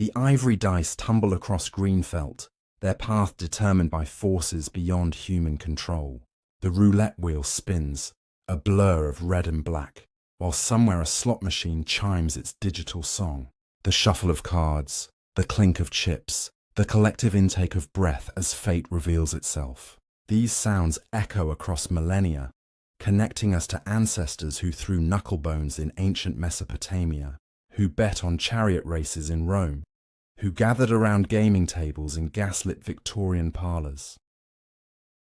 The ivory dice tumble across green felt, their path determined by forces beyond human control. The roulette wheel spins, a blur of red and black, while somewhere a slot machine chimes its digital song. The shuffle of cards, the clink of chips, the collective intake of breath as fate reveals itself. These sounds echo across millennia, connecting us to ancestors who threw knucklebones in ancient Mesopotamia, who bet on chariot races in Rome, who gathered around gaming tables in gaslit Victorian parlours.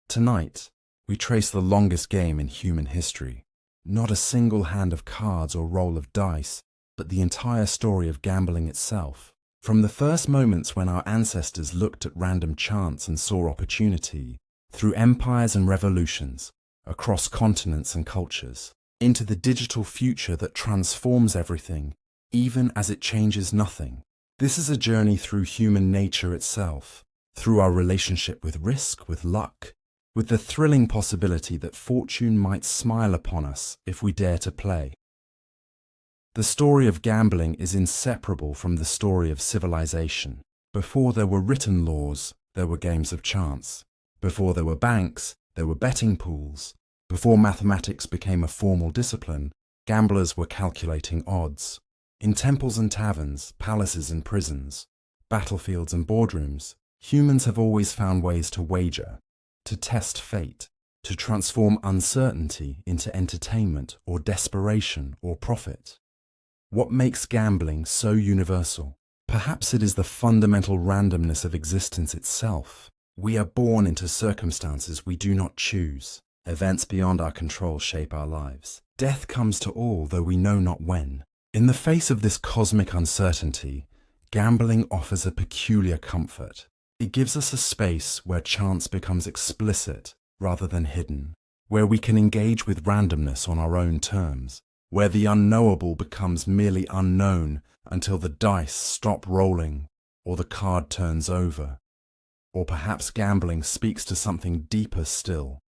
Tonight, we trace the longest game in human history. Not a single hand of cards or roll of dice, but the entire story of gambling itself. From the first moments when our ancestors looked at random chance and saw opportunity, through empires and revolutions, across continents and cultures, into the digital future that transforms everything, even as it changes nothing. This is a journey through human nature itself, through our relationship with risk, with luck, with the thrilling possibility that fortune might smile upon us if we dare to play. The story of gambling is inseparable from the story of civilization. Before there were written laws, there were games of chance. Before there were banks, there were betting pools. Before mathematics became a formal discipline, gamblers were calculating odds. In temples and taverns, palaces and prisons, battlefields and boardrooms, humans have always found ways to wager, to test fate, to transform uncertainty into entertainment or desperation or profit. What makes gambling so universal? Perhaps it is the fundamental randomness of existence itself. We are born into circumstances we do not choose. Events beyond our control shape our lives. Death comes to all, though we know not when. In the face of this cosmic uncertainty, gambling offers a peculiar comfort. It gives us a space where chance becomes explicit rather than hidden, where we can engage with randomness on our own terms, where the unknowable becomes merely unknown until the dice stop rolling or the card turns over. Or perhaps gambling speaks to something deeper still,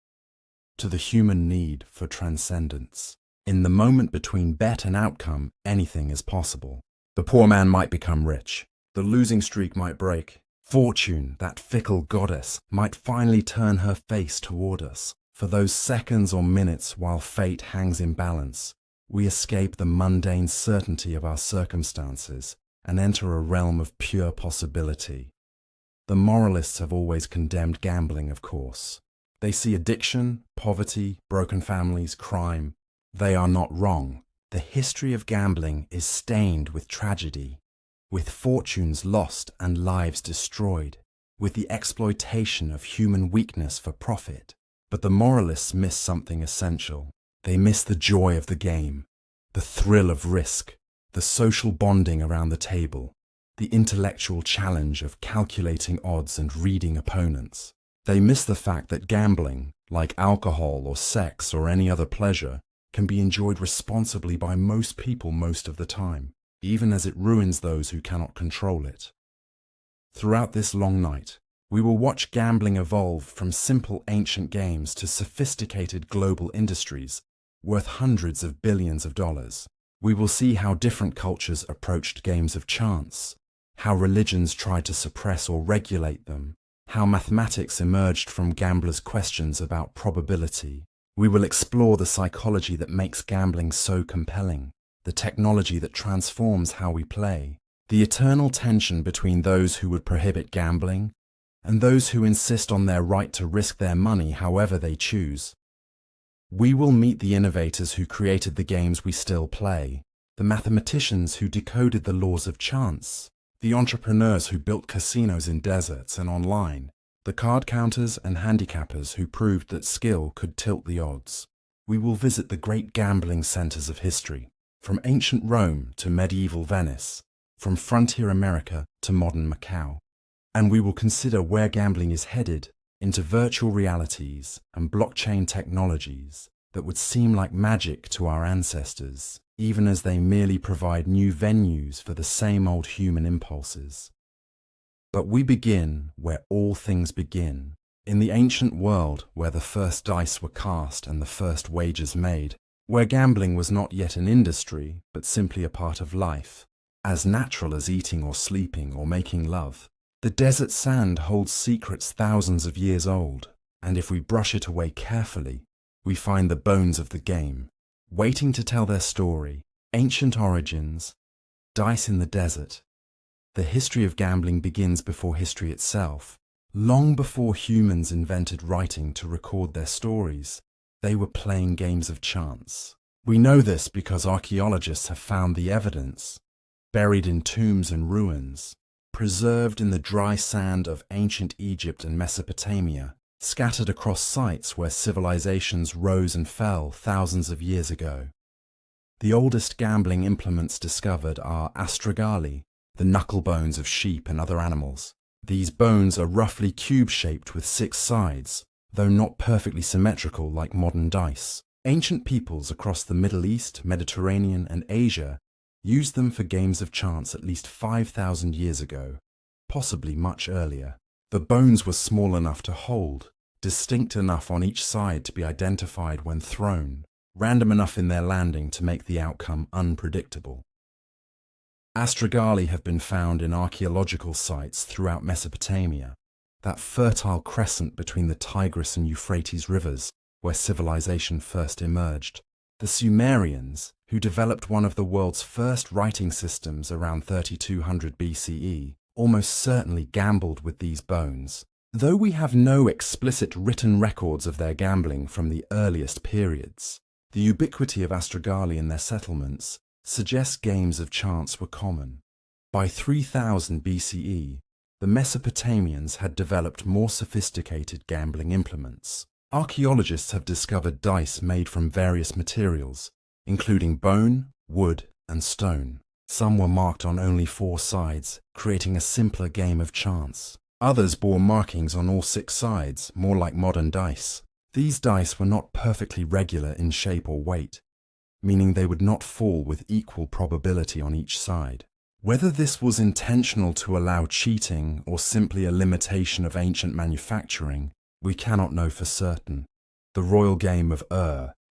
to the human need for transcendence. In the moment between bet and outcome, anything is possible. The poor man might become rich. The losing streak might break. Fortune, that fickle goddess, might finally turn her face toward us. For those seconds or minutes while fate hangs in balance, we escape the mundane certainty of our circumstances and enter a realm of pure possibility. The moralists have always condemned gambling, of course. They see addiction, poverty, broken families, crime. They are not wrong. The history of gambling is stained with tragedy, with fortunes lost and lives destroyed, with the exploitation of human weakness for profit. But the moralists miss something essential. They miss the joy of the game, the thrill of risk, the social bonding around the table, the intellectual challenge of calculating odds and reading opponents. They miss the fact that gambling, like alcohol or sex or any other pleasure, can be enjoyed responsibly by most people most of the time, even as it ruins those who cannot control it. Throughout this long night, we will watch gambling evolve from simple ancient games to sophisticated global industries worth hundreds of billions of dollars. We will see how different cultures approached games of chance, how religions tried to suppress or regulate them, how mathematics emerged from gamblers' questions about probability. We will explore the psychology that makes gambling so compelling, the technology that transforms how we play, the eternal tension between those who would prohibit gambling and those who insist on their right to risk their money however they choose. We will meet the innovators who created the games we still play, the mathematicians who decoded the laws of chance, the entrepreneurs who built casinos in deserts and online, the card counters and handicappers who proved that skill could tilt the odds. We will visit the great gambling centers of history, from ancient Rome to medieval Venice, from frontier America to modern Macau. And we will consider where gambling is headed into virtual realities and blockchain technologies that would seem like magic to our ancestors, even as they merely provide new venues for the same old human impulses. But we begin where all things begin, in the ancient world where the first dice were cast and the first wagers made, where gambling was not yet an industry, but simply a part of life. as natural as eating or sleeping or making love. The desert sand holds secrets thousands of years old, and if we brush it away carefully, we find the bones of the game, waiting to tell their story. Ancient origins, dice in the desert. The history of gambling begins before history itself. Long before humans invented writing to record their stories, they were playing games of chance. We know this because archaeologists have found the evidence, buried in tombs and ruins, preserved in the dry sand of ancient Egypt and Mesopotamia, scattered across sites where civilizations rose and fell thousands of years ago. The oldest gambling implements discovered are astragali, the knuckle bones of sheep and other animals. These bones are roughly cube-shaped with 6 sides, though not perfectly symmetrical like modern dice. Ancient peoples across the Middle East, Mediterranean, and Asia used them for games of chance at least 5,000 years ago, possibly much earlier. The bones were small enough to hold, distinct enough on each side to be identified when thrown, random enough in their landing to make the outcome unpredictable. Astragali have been found in archaeological sites throughout Mesopotamia, that fertile crescent between the Tigris and Euphrates rivers where civilization first emerged. The Sumerians, who developed one of the world's first writing systems around 3200 BCE, almost certainly gambled with these bones. Though we have no explicit written records of their gambling from the earliest periods, the ubiquity of astragali in their settlements suggests games of chance were common. By 3000 BCE, the Mesopotamians had developed more sophisticated gambling implements. Archaeologists have discovered dice made from various materials, including bone, wood, and stone. Some were marked on only 4 sides, creating a simpler game of chance. Others bore markings on all 6 sides, more like modern dice. These dice were not perfectly regular in shape or weight, meaning they would not fall with equal probability on each side. Whether this was intentional to allow cheating or simply a limitation of ancient manufacturing, we cannot know for certain. The royal game of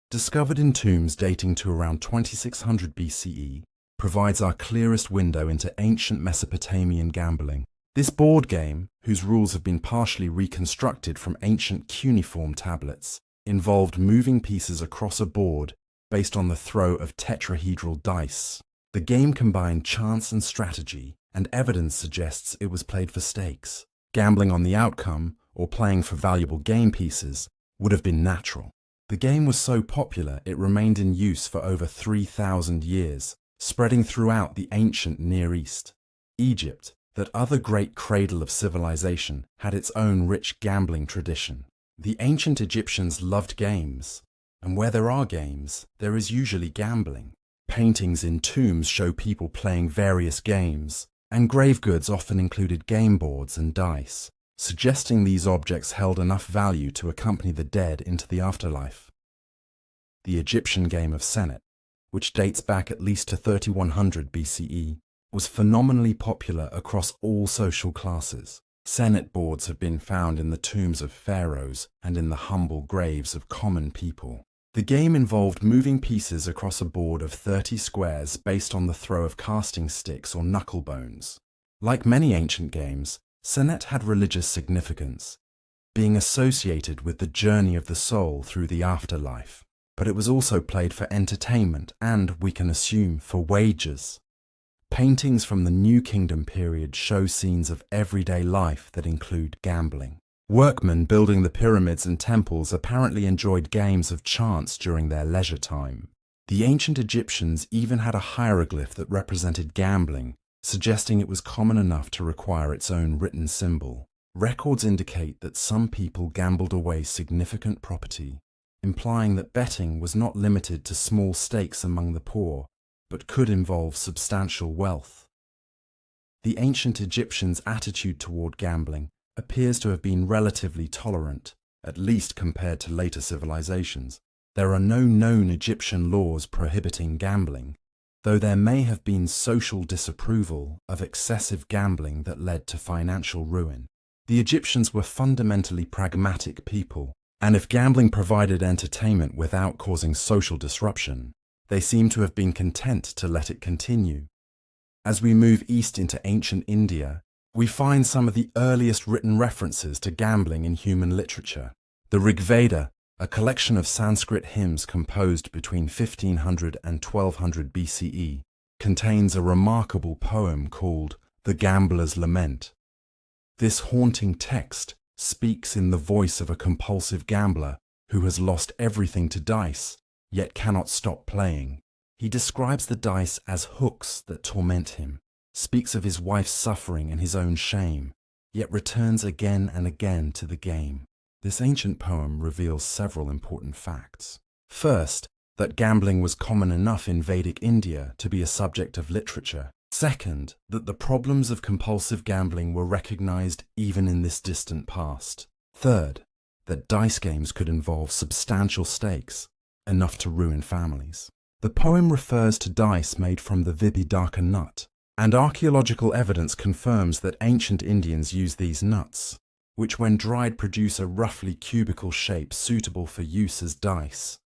discovered in tombs dating to around 2600 BCE, provides our clearest window into ancient Mesopotamian gambling. This board game, whose rules have been partially reconstructed from ancient cuneiform tablets, involved moving pieces across a board based on the throw of tetrahedral dice. The game combined chance and strategy, and evidence suggests it was played for stakes. Gambling on the outcome, or playing for valuable game pieces, would have been natural. The game was so popular it remained in use for over 3,000 years, spreading throughout the ancient Near East. Egypt, that other great cradle of civilization, had its own rich gambling tradition. The ancient Egyptians loved games, and where there are games, there is usually gambling. Paintings in tombs show people playing various games, and grave goods often included game boards and dice, suggesting these objects held enough value to accompany the dead into the afterlife. The Egyptian game of Senet, which dates back at least to 3100 BCE, was phenomenally popular across all social classes. Senet boards have been found in the tombs of pharaohs and in the humble graves of common people. The game involved moving pieces across a board of 30 squares based on the throw of casting sticks or knuckle bones. Like many ancient games, Senet had religious significance, being associated with the journey of the soul through the afterlife. But it was also played for entertainment and, we can assume, for wagers. Paintings from the New Kingdom period show scenes of everyday life that include gambling. Workmen building the pyramids and temples apparently enjoyed games of chance during their leisure time. The ancient Egyptians even had a hieroglyph that represented gambling, suggesting it was common enough to require its own written symbol. Records indicate that some people gambled away significant property, implying that betting was not limited to small stakes among the poor, but could involve substantial wealth. The ancient Egyptians' attitude toward gambling appears to have been relatively tolerant, at least compared to later civilizations. There are no known Egyptian laws prohibiting gambling, though there may have been social disapproval of excessive gambling that led to financial ruin. The Egyptians were fundamentally pragmatic people, and if gambling provided entertainment without causing social disruption, they seem to have been content to let it continue. As we move east into ancient India, we find some of the earliest written references to gambling in human literature. The Rig Veda, a collection of Sanskrit hymns composed between 1500 and 1200 BCE, contains a remarkable poem called The Gambler's Lament. This haunting text speaks in the voice of a compulsive gambler who has lost everything to dice, yet cannot stop playing. He describes the dice as hooks that torment him, speaks of his wife's suffering and his own shame, yet returns again and again to the game. This ancient poem reveals several important facts. First, that gambling was common enough in Vedic India to be a subject of literature. Second, that the problems of compulsive gambling were recognized even in this distant past. Third, that dice games could involve substantial stakes, enough to ruin families. The poem refers to dice made from the Vibhidaka nut, and archaeological evidence confirms that ancient Indians used these nuts, which when dried produce a roughly cubical shape suitable for use as dice.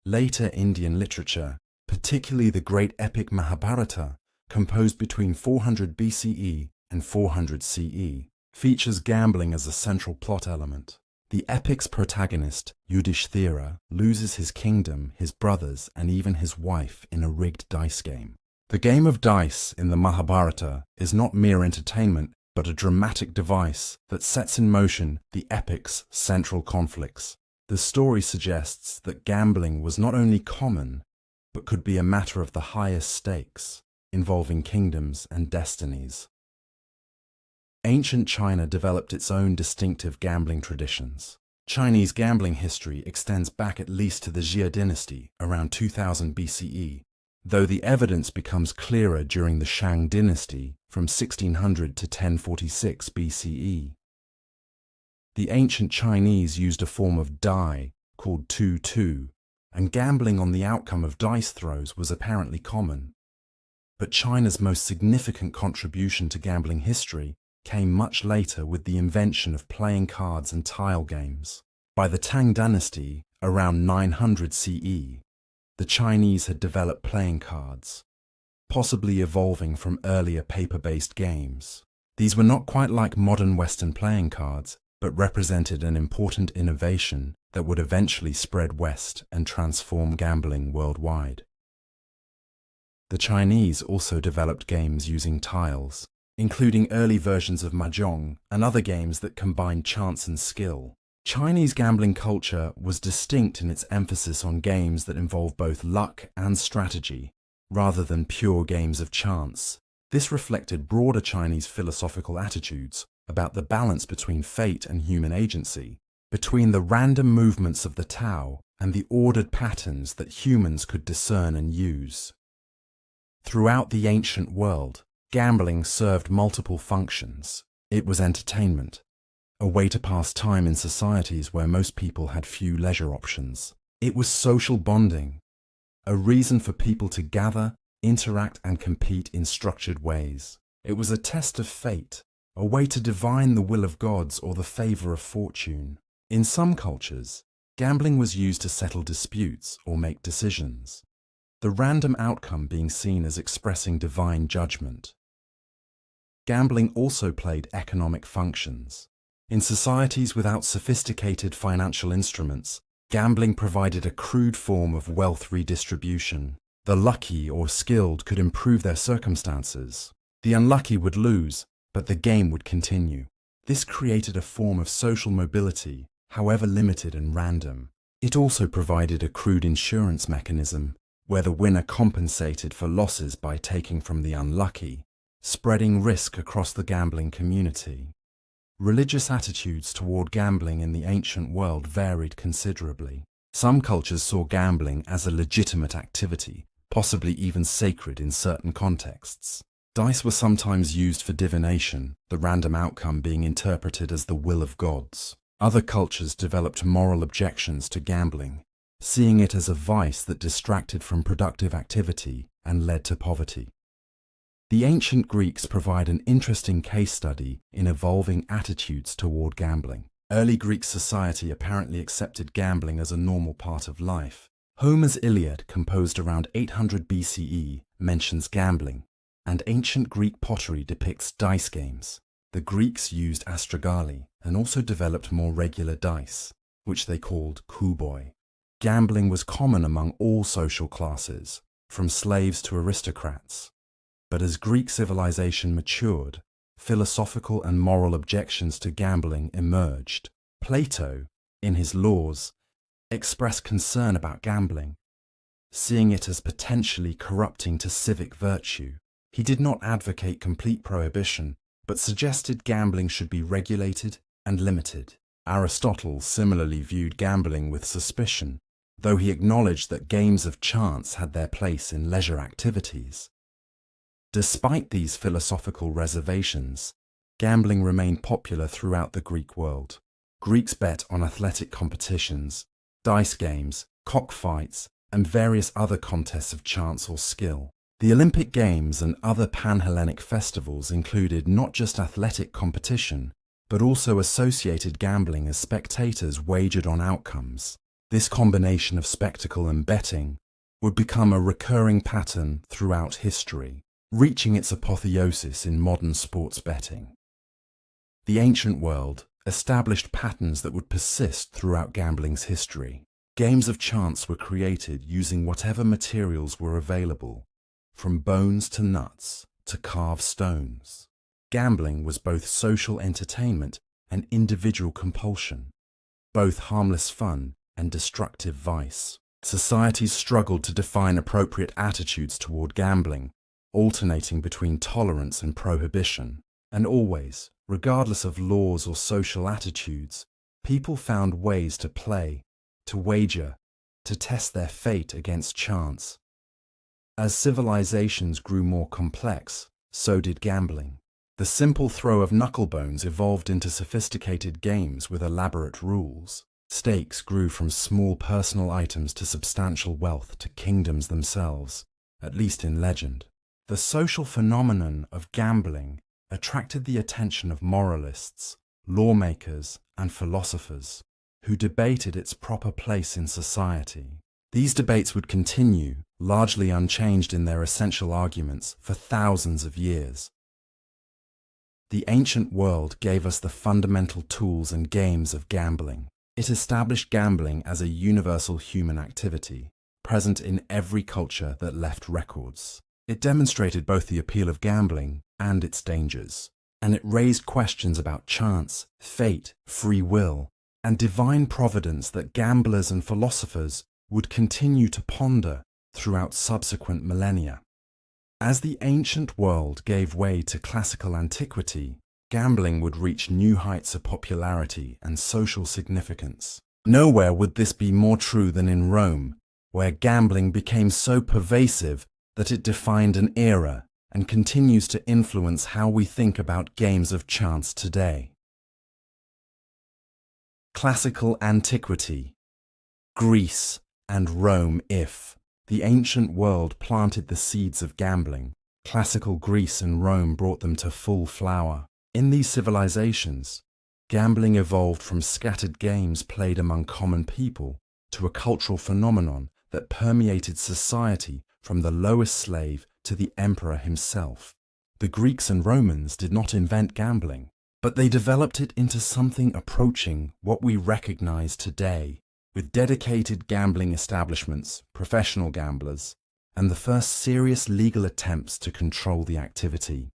Later Indian literature, particularly the great epic Mahabharata, composed between 400 BCE and 400 CE, features gambling as a central plot element. The epic's protagonist, Yudhishthira, loses his kingdom, his brothers, and even his wife in a rigged dice game. The game of dice in the Mahabharata is not mere entertainment, but a dramatic device that sets in motion the epic's central conflicts. The story suggests that gambling was not only common, but could be a matter of the highest stakes, involving kingdoms and destinies. Ancient China developed its own distinctive gambling traditions. Chinese gambling history extends back at least to the Jia dynasty around 2000 BCE, though the evidence becomes clearer during the Shang dynasty from 1600 to 1046 BCE. The ancient Chinese used a form of die called tu-tu, and gambling on the outcome of dice throws was apparently common. But China's most significant contribution to gambling history came much later with the invention of playing cards and tile games. By the Tang dynasty, around 900 CE, the Chinese had developed playing cards, possibly evolving from earlier paper-based games. These were not quite like modern Western playing cards, but represented an important innovation that would eventually spread west and transform gambling worldwide. The Chinese also developed games using tiles, including early versions of mahjong and other games that combined chance and skill. Chinese gambling culture was distinct in its emphasis on games that involve both luck and strategy, rather than pure games of chance. This reflected broader Chinese philosophical attitudes about the balance between fate and human agency, between the random movements of the Tao and the ordered patterns that humans could discern and use. Throughout the ancient world, gambling served multiple functions. It was entertainment, a way to pass time in societies where most people had few leisure options. It was social bonding, a reason for people to gather, interact, and compete in structured ways. It was a test of fate, a way to divine the will of gods or the favor of fortune. In some cultures, gambling was used to settle disputes or make decisions, the random outcome being seen as expressing divine judgment. Gambling also played economic functions. In societies without sophisticated financial instruments, gambling provided a crude form of wealth redistribution. The lucky or skilled could improve their circumstances. The unlucky would lose, but the game would continue. This created a form of social mobility, however limited and random. It also provided a crude insurance mechanism, where the winner compensated for losses by taking from the unlucky, spreading risk across the gambling community. Religious attitudes toward gambling in the ancient world varied considerably. Some cultures saw gambling as a legitimate activity, possibly even sacred in certain contexts. Dice were sometimes used for divination, the random outcome being interpreted as the will of gods. Other cultures developed moral objections to gambling, seeing it as a vice that distracted from productive activity and led to poverty. The ancient Greeks provide an interesting case study in evolving attitudes toward gambling. Early Greek society apparently accepted gambling as a normal part of life. Homer's Iliad, composed around 800 BCE, mentions gambling, and ancient Greek pottery depicts dice games. The Greeks used astragali and also developed more regular dice, which they called kouboi. Gambling was common among all social classes, from slaves to aristocrats. But as Greek civilization matured, philosophical and moral objections to gambling emerged. Plato, in his Laws, expressed concern about gambling, seeing it as potentially corrupting to civic virtue. He did not advocate complete prohibition, but suggested gambling should be regulated and limited. Aristotle similarly viewed gambling with suspicion, though he acknowledged that games of chance had their place in leisure activities. Despite these philosophical reservations, gambling remained popular throughout the Greek world. Greeks bet on athletic competitions, dice games, cockfights, and various other contests of chance or skill. The Olympic Games and other pan-Hellenic festivals included not just athletic competition, but also associated gambling as spectators wagered on outcomes. This combination of spectacle and betting would become a recurring pattern throughout history, reaching its apotheosis in modern sports betting. The ancient world established patterns that would persist throughout gambling's history. Games of chance were created using whatever materials were available, from bones to nuts to carved stones. Gambling was both social entertainment and individual compulsion, both harmless fun and destructive vice. Societies struggled to define appropriate attitudes toward gambling, alternating between tolerance and prohibition. And always, regardless of laws or social attitudes, people found ways to play, to wager, to test their fate against chance. As civilizations grew more complex, so did gambling. The simple throw of knucklebones evolved into sophisticated games with elaborate rules. Stakes grew from small personal items to substantial wealth to kingdoms themselves, at least in legend. The social phenomenon of gambling attracted the attention of moralists, lawmakers, and philosophers, who debated its proper place in society. These debates would continue, largely unchanged in their essential arguments, for thousands of years. The ancient world gave us the fundamental tools and games of gambling. It established gambling as a universal human activity, present in every culture that left records. It demonstrated both the appeal of gambling and its dangers, and it raised questions about chance, fate, free will, and divine providence that gamblers and philosophers would continue to ponder throughout subsequent millennia. As the ancient world gave way to classical antiquity, gambling would reach new heights of popularity and social significance. Nowhere would this be more true than in Rome, where gambling became so pervasive that it defined an era and continues to influence how we think about games of chance today. Classical antiquity, Greece and Rome. If the ancient world planted the seeds of gambling, classical Greece and Rome brought them to full flower. In these civilizations, gambling evolved from scattered games played among common people to a cultural phenomenon that permeated society from the lowest slave to the emperor himself. The Greeks and Romans did not invent gambling, but they developed it into something approaching what we recognize today, with dedicated gambling establishments, professional gamblers, and the first serious legal attempts to control the activity.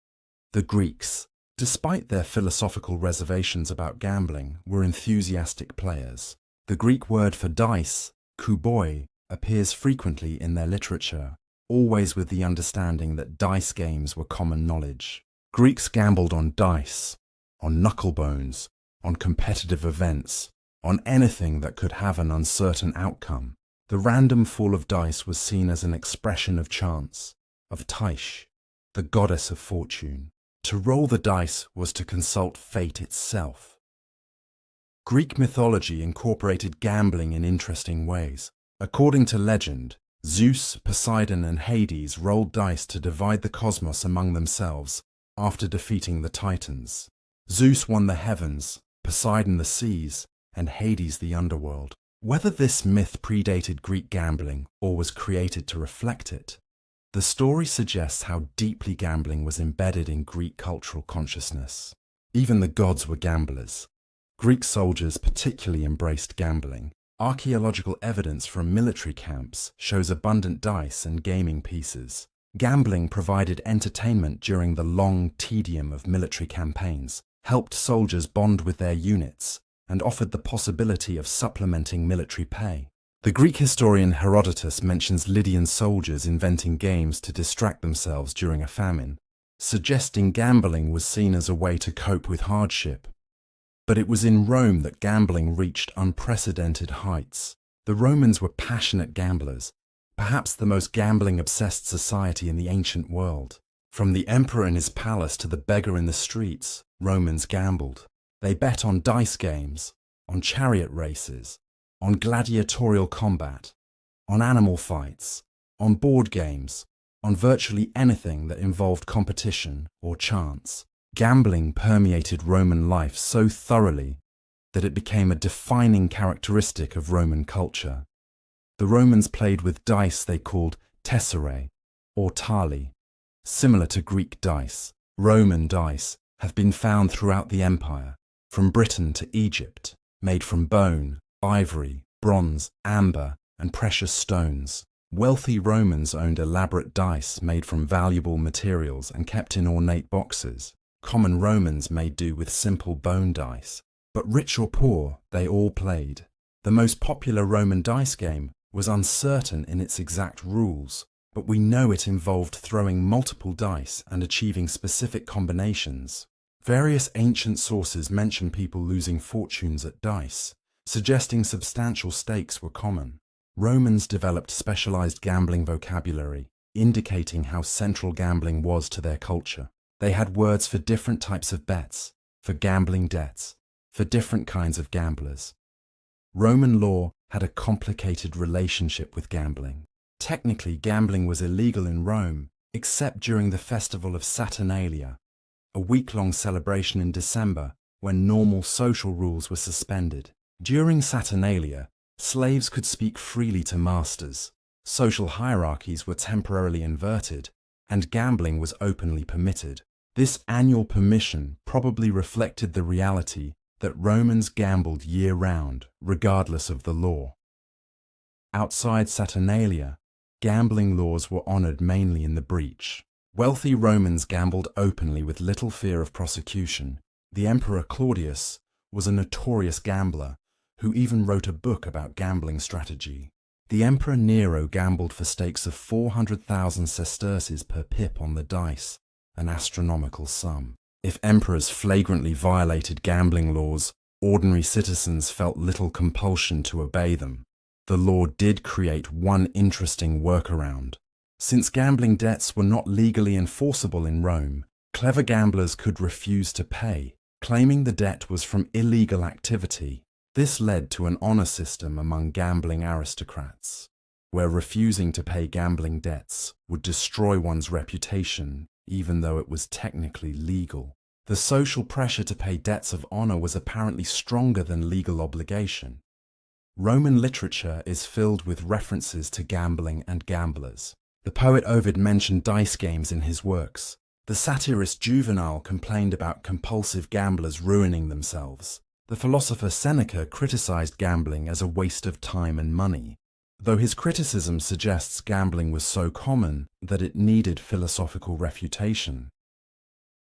The Greeks, despite their philosophical reservations about gambling, were enthusiastic players. The Greek word for dice, kouboi, appears frequently in their literature, always with the understanding that dice games were common knowledge. Greeks gambled on dice, on knucklebones, on competitive events, on anything that could have an uncertain outcome. The random fall of dice was seen as an expression of chance, of Pictish, the goddess of fortune. To roll the dice was to consult fate itself. Greek mythology incorporated gambling in interesting ways. According to legend, Zeus, Poseidon, and Hades rolled dice to divide the cosmos among themselves after defeating the Titans. Zeus won the heavens, Poseidon the seas, and Hades the underworld. Whether this myth predated Greek gambling or was created to reflect it, The story suggests how deeply gambling was embedded in Greek cultural consciousness. Even the gods were gamblers. Greek soldiers particularly embraced gambling. Archaeological evidence from military camps shows abundant dice and gaming pieces. Gambling provided entertainment during the long tedium of military campaigns, helped soldiers bond with their units, and offered the possibility of supplementing military pay. The Greek historian Herodotus mentions Lydian soldiers inventing games to distract themselves during a famine, suggesting gambling was seen as a way to cope with hardship. But it was in Rome that gambling reached unprecedented heights. The Romans were passionate gamblers, perhaps the most gambling-obsessed society in the ancient world. From the emperor in his palace to the beggar in the streets, Romans gambled. They bet on dice games, on chariot races, on gladiatorial combat, on animal fights, on board games, on virtually anything that involved competition or chance. Gambling permeated Roman life so thoroughly that it became a defining characteristic of Roman culture. The Romans played with dice they called tesserae, or tali, similar to Greek dice. Roman dice have been found throughout the empire, from Britain to Egypt, made from bone, ivory, bronze, amber, and precious stones. Wealthy Romans owned elaborate dice made from valuable materials and kept in ornate boxes. Common Romans made do with simple bone dice, but rich or poor, they all played. The most popular Roman dice game was uncertain in its exact rules, but we know it involved throwing multiple dice and achieving specific combinations. Various ancient sources mention people losing fortunes at dice, suggesting substantial stakes were common. Romans developed specialized gambling vocabulary, indicating how central gambling was to their culture. They had words for different types of bets, for gambling debts, for different kinds of gamblers. Roman law had a complicated relationship with gambling. Technically, gambling was illegal in Rome, except during the festival of Saturnalia, a week-long celebration in December when normal social rules were suspended. During Saturnalia, slaves could speak freely to masters, social hierarchies were temporarily inverted, and gambling was openly permitted. This annual permission probably reflected the reality that Romans gambled year-round, regardless of the law. Outside Saturnalia, gambling laws were honored mainly in the breach. Wealthy Romans gambled openly with little fear of prosecution. The Emperor Claudius was a notorious gambler who even wrote a book about gambling strategy. The Emperor Nero gambled for stakes of 400,000 sesterces per pip on the dice, an astronomical sum. If emperors flagrantly violated gambling laws, ordinary citizens felt little compulsion to obey them. The law did create one interesting workaround. Since gambling debts were not legally enforceable in Rome, clever gamblers could refuse to pay, claiming the debt was from illegal activity. This led to an honor system among gambling aristocrats, where refusing to pay gambling debts would destroy one's reputation, even though it was technically legal. The social pressure to pay debts of honor was apparently stronger than legal obligation. Roman literature is filled with references to gambling and gamblers. The poet Ovid mentioned dice games in his works. The satirist Juvenal complained about compulsive gamblers ruining themselves. The philosopher Seneca criticized gambling as a waste of time and money, though his criticism suggests gambling was so common that it needed philosophical refutation.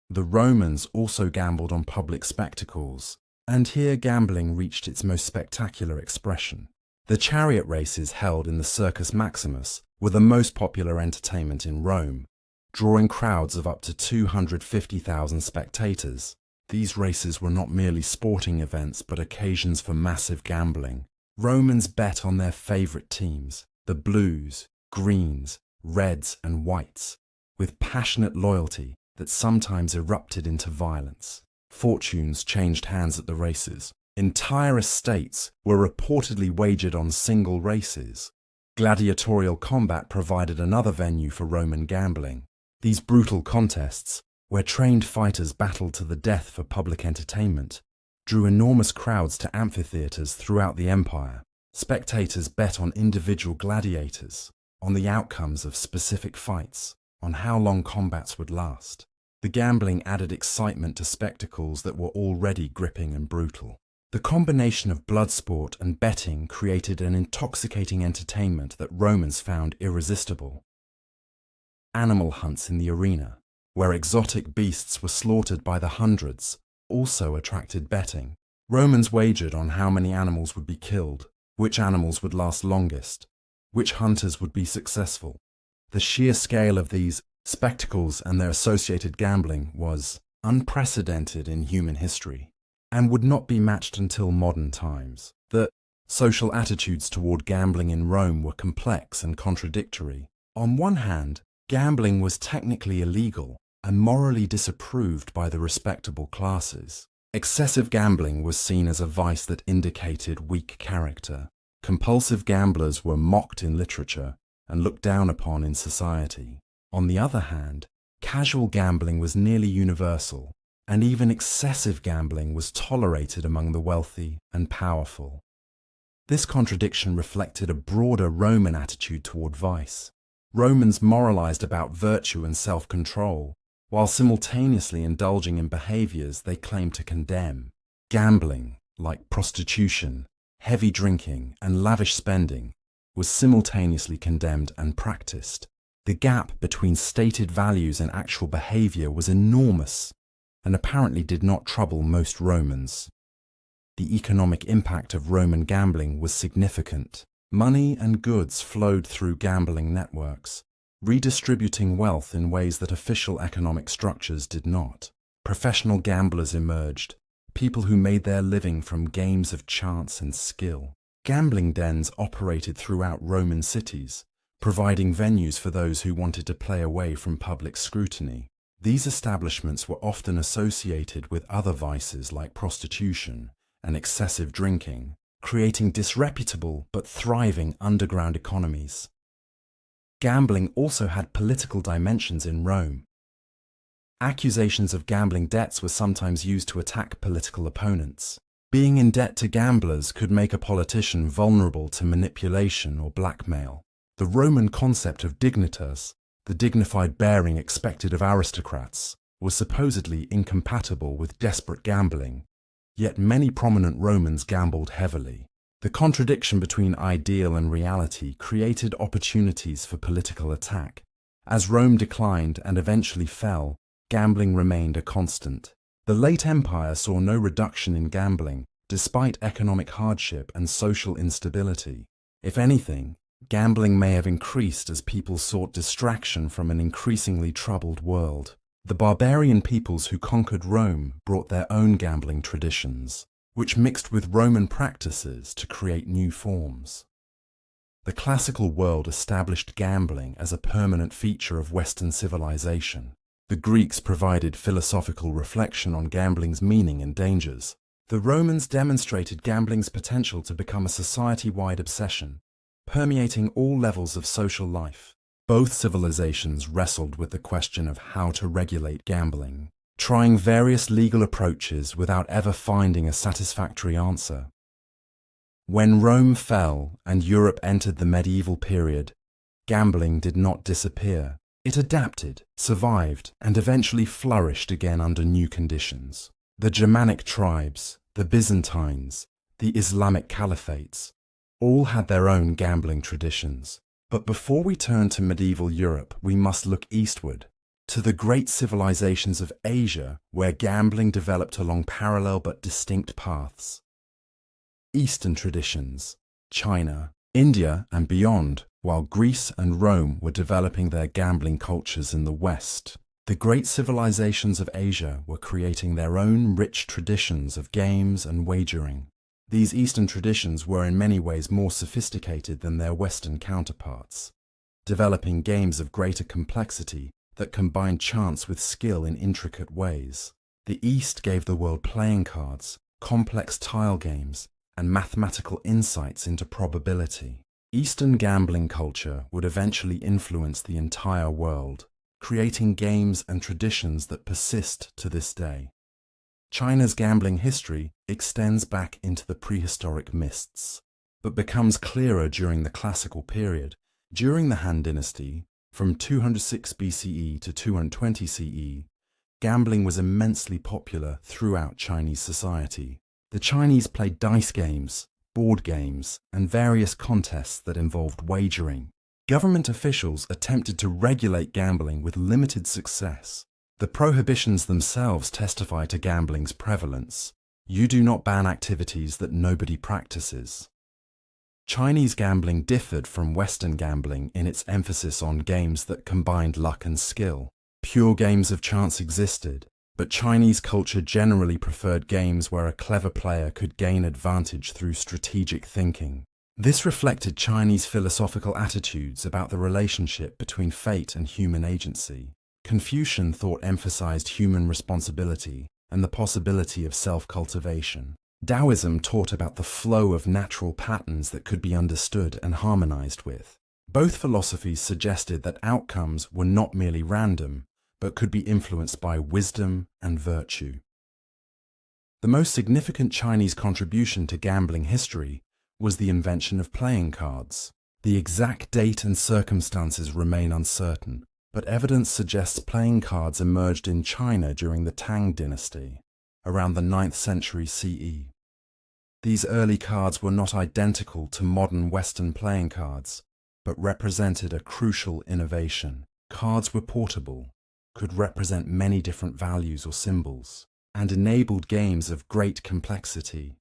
The Romans also gambled on public spectacles, and here gambling reached its most spectacular expression. The chariot races held in the Circus Maximus were the most popular entertainment in Rome, drawing crowds of up to 250,000 spectators. These races were not merely sporting events but occasions for massive gambling. Romans bet on their favorite teams, the blues, greens, reds and whites, with passionate loyalty that sometimes erupted into violence. Fortunes changed hands at the races. Entire estates were reportedly wagered on single races. Gladiatorial combat provided another venue for Roman gambling. These brutal contests, where trained fighters battled to the death for public entertainment, drew enormous crowds to amphitheaters throughout the empire. Spectators bet on individual gladiators, on the outcomes of specific fights, on how long combats would last. The gambling added excitement to spectacles that were already gripping and brutal. The combination of blood sport and betting created an intoxicating entertainment that Romans found irresistible. Animal hunts in the arena, where exotic beasts were slaughtered by the hundreds, also attracted betting. Romans wagered on how many animals would be killed, which animals would last longest, which hunters would be successful. The sheer scale of these spectacles and their associated gambling was unprecedented in human history, and would not be matched until modern times. The social attitudes toward gambling in Rome were complex and contradictory. On one hand, gambling was technically illegal and morally disapproved by the respectable classes. Excessive gambling was seen as a vice that indicated weak character. Compulsive gamblers were mocked in literature and looked down upon in society. On the other hand, casual gambling was nearly universal, and even excessive gambling was tolerated among the wealthy and powerful. This contradiction reflected a broader Roman attitude toward vice. Romans moralized about virtue and self-control, while simultaneously indulging in behaviors they claimed to condemn. Gambling, like prostitution, heavy drinking, and lavish spending, was simultaneously condemned and practiced. The gap between stated values and actual behavior was enormous, and apparently did not trouble most Romans. The economic impact of Roman gambling was significant. Money and goods flowed through gambling networks, redistributing wealth in ways that official economic structures did not. Professional gamblers emerged, people who made their living from games of chance and skill. Gambling dens operated throughout Roman cities, providing venues for those who wanted to play away from public scrutiny. These establishments were often associated with other vices like prostitution and excessive drinking, creating disreputable but thriving underground economies. Gambling also had political dimensions in Rome. Accusations of gambling debts were sometimes used to attack political opponents. Being in debt to gamblers could make a politician vulnerable to manipulation or blackmail. The Roman concept of dignitas, the dignified bearing expected of aristocrats, was supposedly incompatible with desperate gambling, yet many prominent Romans gambled heavily. The contradiction between ideal and reality created opportunities for political attack. As Rome declined and eventually fell, gambling remained a constant. The late empire saw no reduction in gambling, despite economic hardship and social instability. If anything, gambling may have increased as people sought distraction from an increasingly troubled world. The barbarian peoples who conquered Rome brought their own gambling traditions, which mixed with Roman practices to create new forms. The classical world established gambling as a permanent feature of Western civilization. The Greeks provided philosophical reflection on gambling's meaning and dangers. The Romans demonstrated gambling's potential to become a society-wide obsession, permeating all levels of social life. Both civilizations wrestled with the question of how to regulate gambling, trying various legal approaches without ever finding a satisfactory answer. When Rome fell and Europe entered the medieval period, gambling did not disappear. It adapted, survived, and eventually flourished again under new conditions. The Germanic tribes, the Byzantines, the Islamic caliphates, all had their own gambling traditions. But before we turn to medieval Europe, we must look eastward, to the great civilizations of Asia, where gambling developed along parallel but distinct paths. Eastern traditions, China, India, and beyond, while Greece and Rome were developing their gambling cultures in the West. The great civilizations of Asia were creating their own rich traditions of games and wagering. These Eastern traditions were in many ways more sophisticated than their Western counterparts, developing games of greater complexity that combined chance with skill in intricate ways. The East gave the world playing cards, complex tile games, and mathematical insights into probability. Eastern gambling culture would eventually influence the entire world, creating games and traditions that persist to this day. China's gambling history extends back into the prehistoric mists, but becomes clearer during the classical period, During the Han Dynasty, from 206 BCE to 220 CE, gambling was immensely popular throughout Chinese society. The Chinese played dice games, board games, and various contests that involved wagering. Government officials attempted to regulate gambling with limited success. The prohibitions themselves testify to gambling's prevalence. You do not ban activities that nobody practices. Chinese gambling differed from Western gambling in its emphasis on games that combined luck and skill. Pure games of chance existed, but Chinese culture generally preferred games where a clever player could gain advantage through strategic thinking. This reflected Chinese philosophical attitudes about the relationship between fate and human agency. Confucian thought emphasized human responsibility and the possibility of self-cultivation. Taoism taught about the flow of natural patterns that could be understood and harmonized with. Both philosophies suggested that outcomes were not merely random, but could be influenced by wisdom and virtue. The most significant Chinese contribution to gambling history was the invention of playing cards. The exact date and circumstances remain uncertain, but evidence suggests playing cards emerged in China during the Tang dynasty, around the 9th century CE. These early cards were not identical to modern Western playing cards, but represented a crucial innovation. Cards were portable, could represent many different values or symbols, and enabled games of great complexity.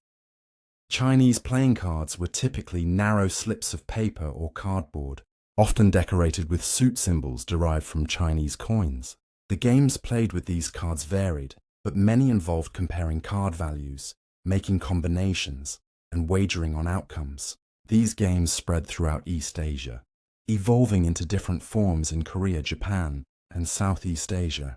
Chinese playing cards were typically narrow slips of paper or cardboard, often decorated with suit symbols derived from Chinese coins. The games played with these cards varied, but many involved comparing card values, making combinations, and wagering on outcomes. These games spread throughout East Asia, evolving into different forms in Korea, Japan, and Southeast Asia.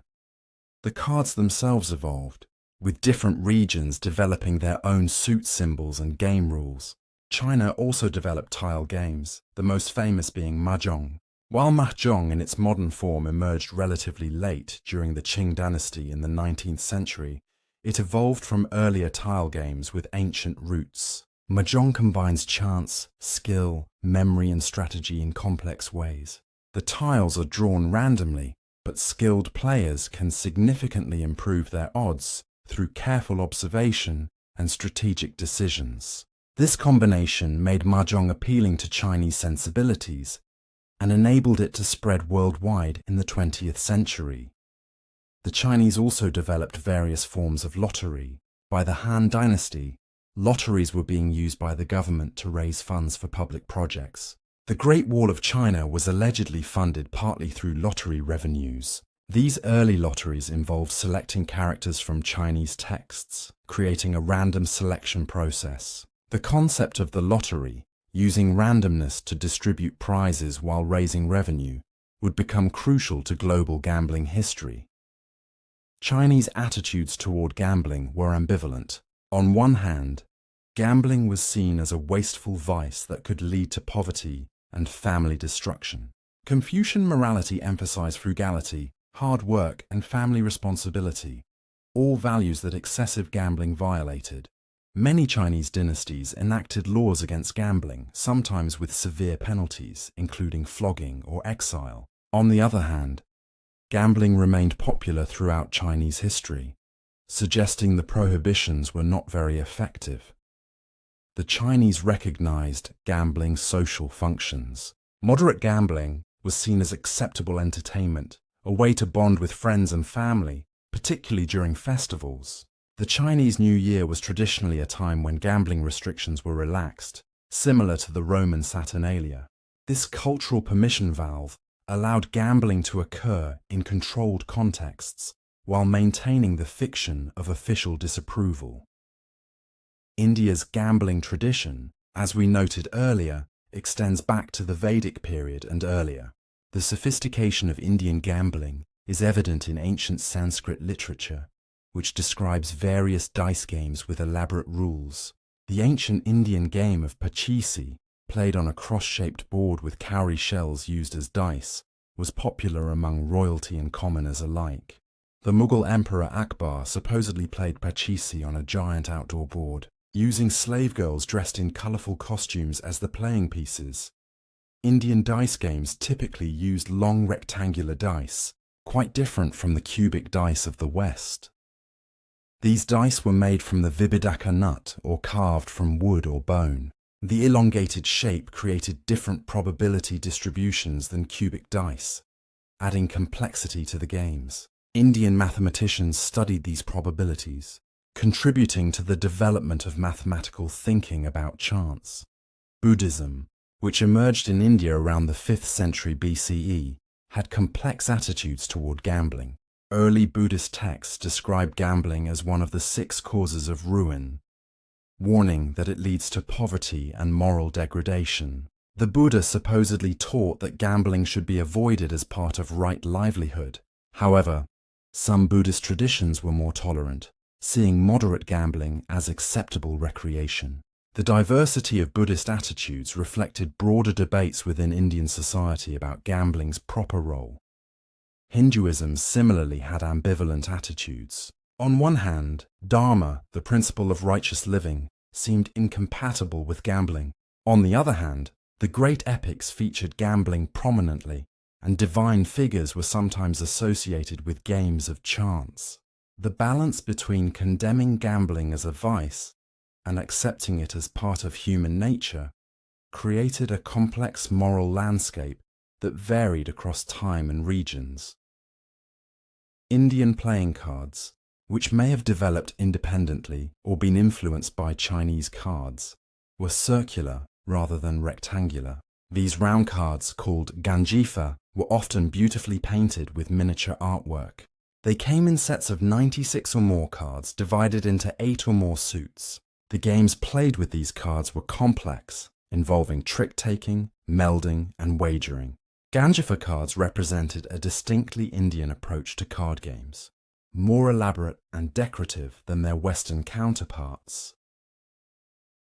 The cards themselves evolved, with different regions developing their own suit symbols and game rules. China also developed tile games, the most famous being mahjong. While mahjong in its modern form emerged relatively late during the Qing dynasty in the 19th century, it evolved from earlier tile games with ancient roots. Mahjong combines chance, skill, memory, and strategy in complex ways. The tiles are drawn randomly, but skilled players can significantly improve their odds through careful observation and strategic decisions. This combination made mahjong appealing to Chinese sensibilities and enabled it to spread worldwide in the 20th century. The Chinese also developed various forms of lottery. By the Han Dynasty, lotteries were being used by the government to raise funds for public projects. The Great Wall of China was allegedly funded partly through lottery revenues. These early lotteries involved selecting characters from Chinese texts, creating a random selection process. The concept of the lottery, using randomness to distribute prizes while raising revenue, would become crucial to global gambling history. Chinese attitudes toward gambling were ambivalent. On one hand, gambling was seen as a wasteful vice that could lead to poverty and family destruction. Confucian morality emphasized frugality, hard work, and family responsibility, all values that excessive gambling violated. Many Chinese dynasties enacted laws against gambling, sometimes with severe penalties, including flogging or exile. On the other hand, gambling remained popular throughout Chinese history, suggesting the prohibitions were not very effective. The Chinese recognized gambling's social functions. Moderate gambling was seen as acceptable entertainment, a way to bond with friends and family, particularly during festivals. The Chinese New Year was traditionally a time when gambling restrictions were relaxed, similar to the Roman Saturnalia. This cultural permission valve allowed gambling to occur in controlled contexts while maintaining the fiction of official disapproval. India's gambling tradition, as we noted earlier, extends back to the Vedic period and earlier. The sophistication of Indian gambling is evident in ancient Sanskrit literature, which describes various dice games with elaborate rules. The ancient Indian game of Pachisi, played on a cross-shaped board with cowrie shells used as dice, was popular among royalty and commoners alike. The Mughal Emperor Akbar supposedly played Pachisi on a giant outdoor board, using slave girls dressed in colourful costumes as the playing pieces. Indian dice games typically used long rectangular dice, quite different from the cubic dice of the West. These dice were made from the vibhidaka nut or carved from wood or bone. The elongated shape created different probability distributions than cubic dice, adding complexity to the games. Indian mathematicians studied these probabilities, contributing to the development of mathematical thinking about chance. Buddhism, which emerged in India around the 5th century BCE, had complex attitudes toward gambling. Early Buddhist texts describe gambling as one of the 6 causes of ruin, warning that it leads to poverty and moral degradation. The Buddha supposedly taught that gambling should be avoided as part of right livelihood. However, some Buddhist traditions were more tolerant, seeing moderate gambling as acceptable recreation. The diversity of Buddhist attitudes reflected broader debates within Indian society about gambling's proper role. Hinduism similarly had ambivalent attitudes. On one hand, Dharma, the principle of righteous living, seemed incompatible with gambling. On the other hand, the great epics featured gambling prominently, and divine figures were sometimes associated with games of chance. The balance between condemning gambling as a vice and accepting it as part of human nature created a complex moral landscape that varied across time and regions. Indian playing cards, which may have developed independently or been influenced by Chinese cards, were circular rather than rectangular. These round cards, called ganjifa, were often beautifully painted with miniature artwork. They came in sets of 96 or more cards divided into 8 or more suits. The games played with these cards were complex, involving trick-taking, melding, and wagering. Ganjifa cards represented a distinctly Indian approach to card games, more elaborate and decorative than their Western counterparts.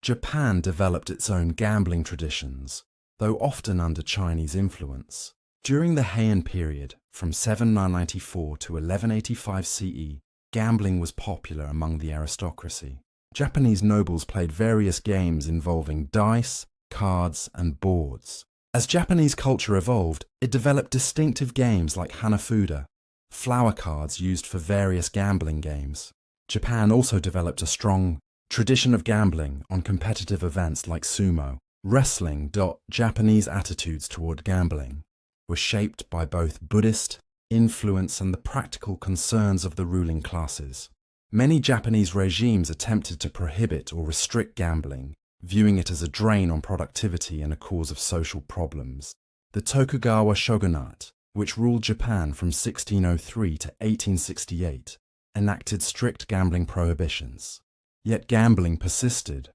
Japan developed its own gambling traditions, though often under Chinese influence. During the Heian period, from 794 to 1185 CE, gambling was popular among the aristocracy. Japanese nobles played various games involving dice, cards, and boards. As Japanese culture evolved, it developed distinctive games like hanafuda, flower cards used for various gambling games. Japan also developed a strong tradition of gambling on competitive events like sumo. Wrestling. Japanese attitudes toward gambling were shaped by both Buddhist influence and the practical concerns of the ruling classes. Many Japanese regimes attempted to prohibit or restrict gambling, viewing it as a drain on productivity and a cause of social problems. The Tokugawa shogunate, which ruled Japan from 1603 to 1868, enacted strict gambling prohibitions. Yet gambling persisted,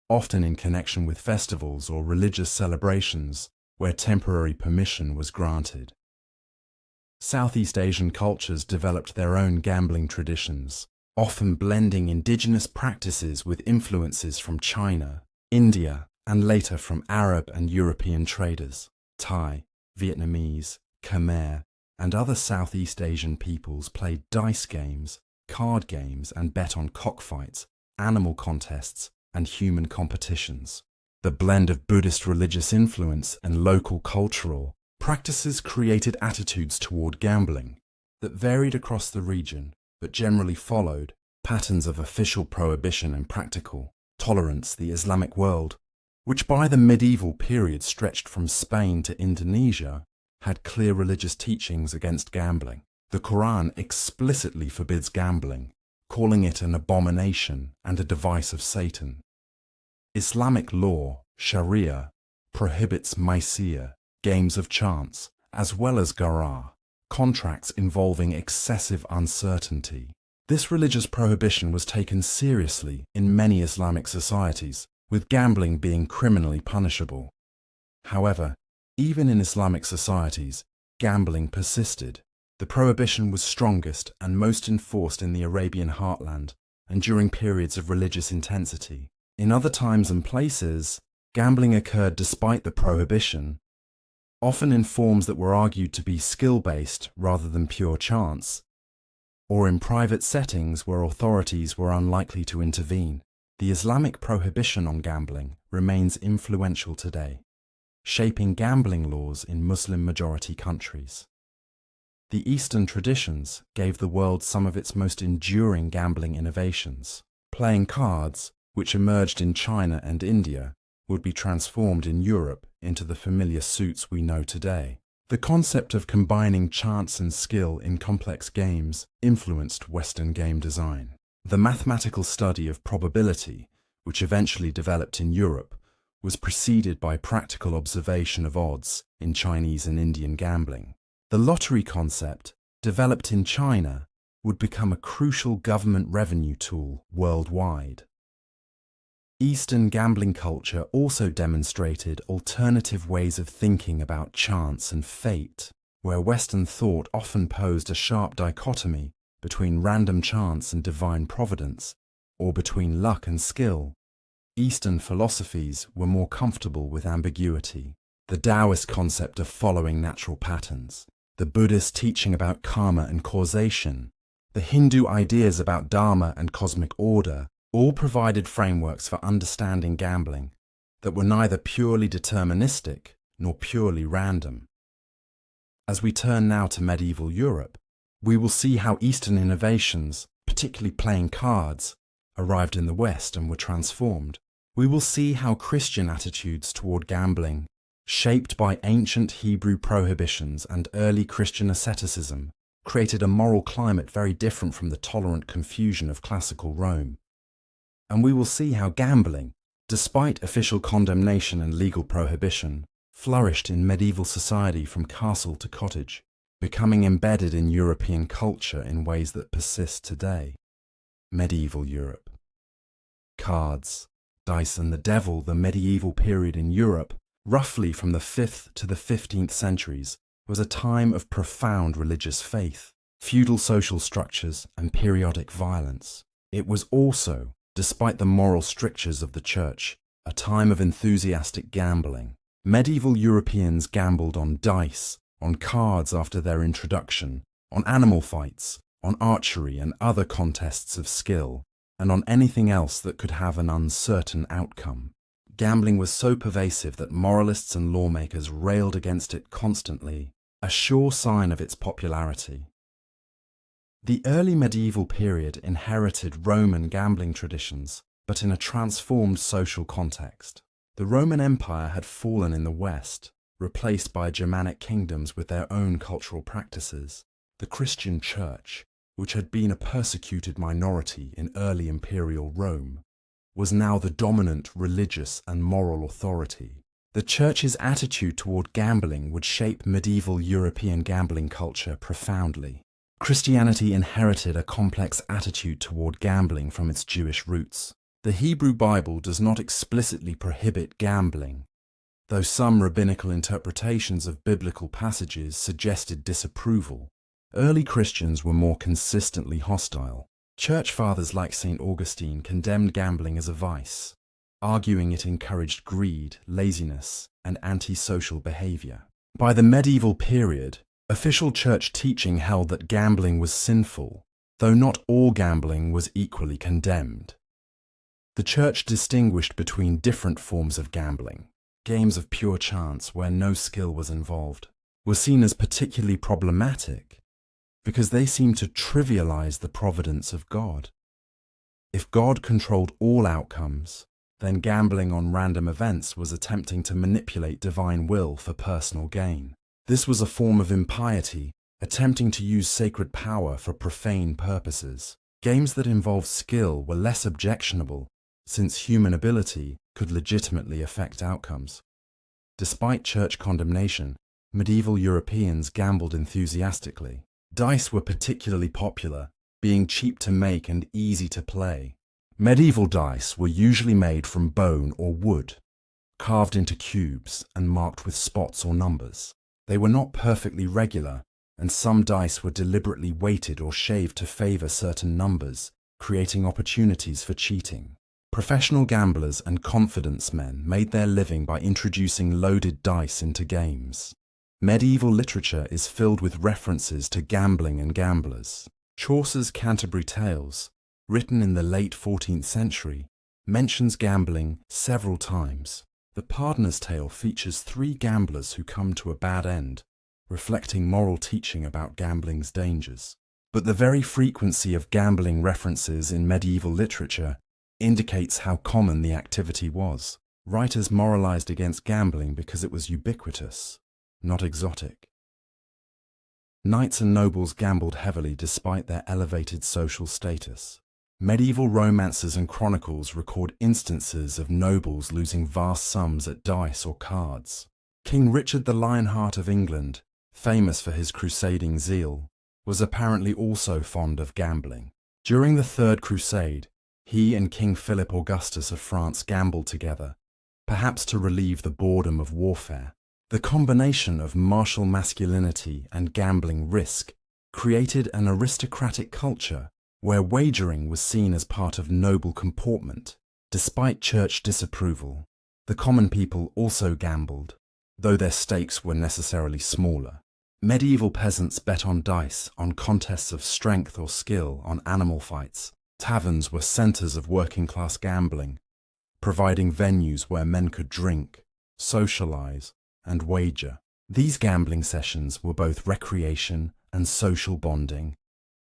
often in connection with festivals or religious celebrations where temporary permission was granted. Southeast Asian cultures developed their own gambling traditions, often blending indigenous practices with influences from China, India, and later from Arab and European traders. Thai, Vietnamese, Khmer, and other Southeast Asian peoples played dice games, card games, and bet on cockfights, animal contests, and human competitions. The blend of Buddhist religious influence and local cultural practices created attitudes toward gambling that varied across the region, but generally followed patterns of official prohibition and practical tolerance. The Islamic world, which by the medieval period stretched from Spain to Indonesia, had clear religious teachings against gambling. The Quran explicitly forbids gambling, calling it an abomination and a device of Satan. Islamic law, Sharia, prohibits maisir, games of chance, as well as gharar, contracts involving excessive uncertainty. This religious prohibition was taken seriously in many Islamic societies, with gambling being criminally punishable. However, even in Islamic societies, gambling persisted. The prohibition was strongest and most enforced in the Arabian heartland and during periods of religious intensity. In other times and places, gambling occurred despite the prohibition, often in forms that were argued to be skill-based rather than pure chance, or in private settings where authorities were unlikely to intervene. The Islamic prohibition on gambling remains influential today, shaping gambling laws in Muslim-majority countries. The Eastern traditions gave the world some of its most enduring gambling innovations. Playing cards, which emerged in China and India, would be transformed in Europe into the familiar suits we know today. The concept of combining chance and skill in complex games influenced Western game design. The mathematical study of probability, which eventually developed in Europe, was preceded by practical observation of odds in Chinese and Indian gambling. The lottery concept, developed in China, would become a crucial government revenue tool worldwide. Eastern gambling culture also demonstrated alternative ways of thinking about chance and fate, where Western thought often posed a sharp dichotomy between random chance and divine providence, or between luck and skill. Eastern philosophies were more comfortable with ambiguity. The Taoist concept of following natural patterns, the Buddhist teaching about karma and causation, the Hindu ideas about dharma and cosmic order, all provided frameworks for understanding gambling that were neither purely deterministic nor purely random. As we turn now to medieval Europe, we will see how Eastern innovations, particularly playing cards, arrived in the West and were transformed. We will see how Christian attitudes toward gambling, shaped by ancient Hebrew prohibitions and early Christian asceticism, created a moral climate very different from the tolerant confusion of classical Rome. And we will see how gambling, despite official condemnation and legal prohibition, flourished in medieval society from castle to cottage, becoming embedded in European culture in ways that persist today. Medieval Europe. Cards, dice and the devil. The medieval period in Europe, roughly from the 5th to the 15th centuries, was a time of profound religious faith, feudal social structures and periodic violence. It was also, despite the moral strictures of the church, a time of enthusiastic gambling. Medieval Europeans gambled on dice, on cards after their introduction, on animal fights, on archery and other contests of skill, and on anything else that could have an uncertain outcome. Gambling was so pervasive that moralists and lawmakers railed against it constantly, a sure sign of its popularity. The early medieval period inherited Roman gambling traditions, but in a transformed social context. The Roman Empire had fallen in the West, replaced by Germanic kingdoms with their own cultural practices. The Christian Church, which had been a persecuted minority in early imperial Rome, was now the dominant religious and moral authority. The Church's attitude toward gambling would shape medieval European gambling culture profoundly. Christianity inherited a complex attitude toward gambling from its Jewish roots. The Hebrew Bible does not explicitly prohibit gambling, though some rabbinical interpretations of biblical passages suggested disapproval. Early Christians were more consistently hostile. Church fathers like St. Augustine condemned gambling as a vice, arguing it encouraged greed, laziness, and antisocial behavior. By the medieval period, official church teaching held that gambling was sinful, though not all gambling was equally condemned. The church distinguished between different forms of gambling. Games of pure chance, where no skill was involved, were seen as particularly problematic because they seemed to trivialize the providence of God. If God controlled all outcomes, then gambling on random events was attempting to manipulate divine will for personal gain. This was a form of impiety, attempting to use sacred power for profane purposes. Games that involved skill were less objectionable, since human ability could legitimately affect outcomes. Despite church condemnation, medieval Europeans gambled enthusiastically. Dice were particularly popular, being cheap to make and easy to play. Medieval dice were usually made from bone or wood, carved into cubes and marked with spots or numbers. They were not perfectly regular, and some dice were deliberately weighted or shaved to favor certain numbers, creating opportunities for cheating. Professional gamblers and confidence men made their living by introducing loaded dice into games. Medieval literature is filled with references to gambling and gamblers. Chaucer's Canterbury Tales, written in the late 14th century, mentions gambling several times. The Pardoner's Tale features three gamblers who come to a bad end, reflecting moral teaching about gambling's dangers. But the very frequency of gambling references in medieval literature indicates how common the activity was. Writers moralized against gambling because it was ubiquitous, not exotic. Knights and nobles gambled heavily despite their elevated social status. Medieval romances and chronicles record instances of nobles losing vast sums at dice or cards. King Richard the Lionheart of England, famous for his crusading zeal, was apparently also fond of gambling. During the Third Crusade, he and King Philip Augustus of France gambled together, perhaps to relieve the boredom of warfare. The combination of martial masculinity and gambling risk created an aristocratic culture where wagering was seen as part of noble comportment. Despite church disapproval, the common people also gambled, though their stakes were necessarily smaller. Medieval peasants bet on dice, on contests of strength or skill, on animal fights. Taverns were centers of working-class gambling, providing venues where men could drink, socialize, and wager. These gambling sessions were both recreation and social bonding,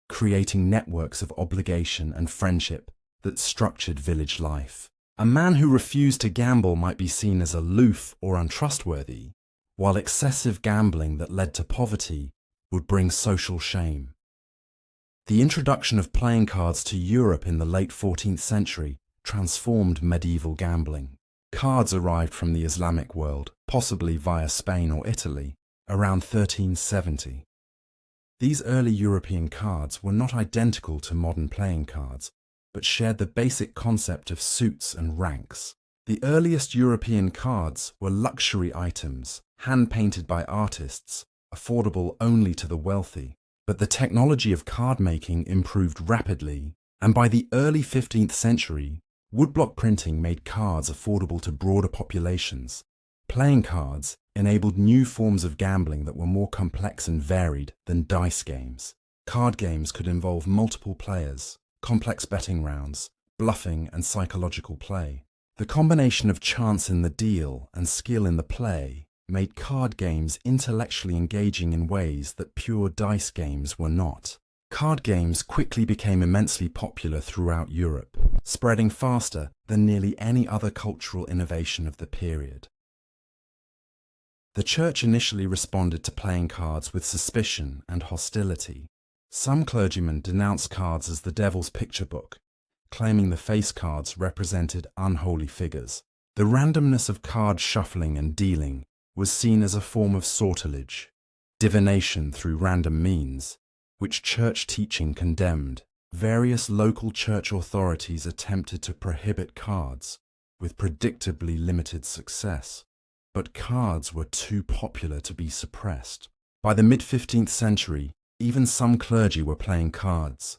creating networks of obligation and friendship that structured village life. A man who refused to gamble might be seen as aloof or untrustworthy, while excessive gambling that led to poverty would bring social shame. The introduction of playing cards to Europe in the late 14th century transformed medieval gambling. Cards arrived from the Islamic world, possibly via Spain or Italy, around 1370. These early European cards were not identical to modern playing cards, but shared the basic concept of suits and ranks. The earliest European cards were luxury items, hand-painted by artists, affordable only to the wealthy. But the technology of card-making improved rapidly, and by the early 15th century, woodblock printing made cards affordable to broader populations. Playing cards enabled new forms of gambling that were more complex and varied than dice games. Card games could involve multiple players, complex betting rounds, bluffing, and psychological play. The combination of chance in the deal and skill in the play made card games intellectually engaging in ways that pure dice games were not. Card games quickly became immensely popular throughout Europe, spreading faster than nearly any other cultural innovation of the period. The church initially responded to playing cards with suspicion and hostility. Some clergymen denounced cards as the devil's picture book, claiming the face cards represented unholy figures. The randomness of card shuffling and dealing was seen as a form of sortilege, divination through random means, which church teaching condemned. Various local church authorities attempted to prohibit cards, with predictably limited success. But cards were too popular to be suppressed. By the mid-15th century, even some clergy were playing cards,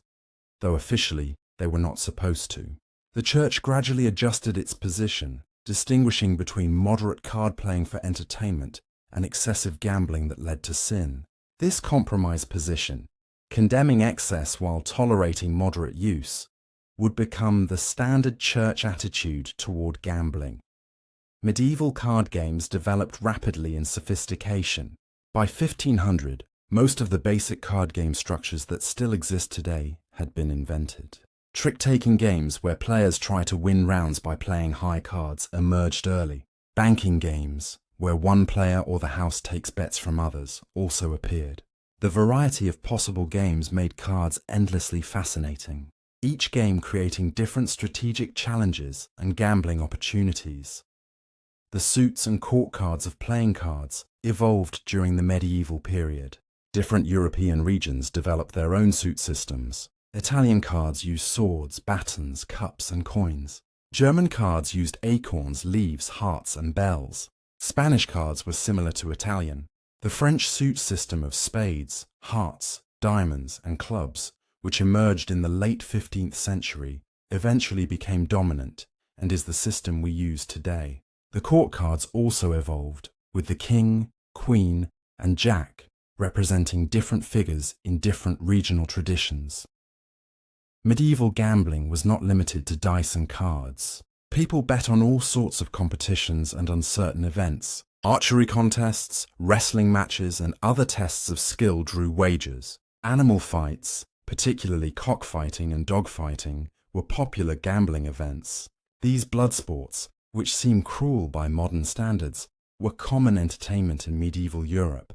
though officially they were not supposed to. The church gradually adjusted its position, distinguishing between moderate card playing for entertainment and excessive gambling that led to sin. This compromise position, condemning excess while tolerating moderate use, would become the standard church attitude toward gambling. Medieval card games developed rapidly in sophistication. By 1500, most of the basic card game structures that still exist today had been invented. Trick-taking games where players try to win rounds by playing high cards emerged early. Banking games, where one player or the house takes bets from others, also appeared. The variety of possible games made cards endlessly fascinating, each game creating different strategic challenges and gambling opportunities. The suits and court cards of playing cards evolved during the medieval period. Different European regions developed their own suit systems. Italian cards used swords, batons, cups, and coins. German cards used acorns, leaves, hearts, and bells. Spanish cards were similar to Italian. The French suit system of spades, hearts, diamonds, and clubs, which emerged in the late 15th century, eventually became dominant and is the system we use today. The court cards also evolved, with the king, queen, and jack representing different figures in different regional traditions. Medieval gambling was not limited to dice and cards. People bet on all sorts of competitions and uncertain events. Archery contests, wrestling matches, and other tests of skill drew wagers. Animal fights, particularly cockfighting and dogfighting, were popular gambling events. These blood sports, which seem cruel by modern standards, were common entertainment in medieval Europe,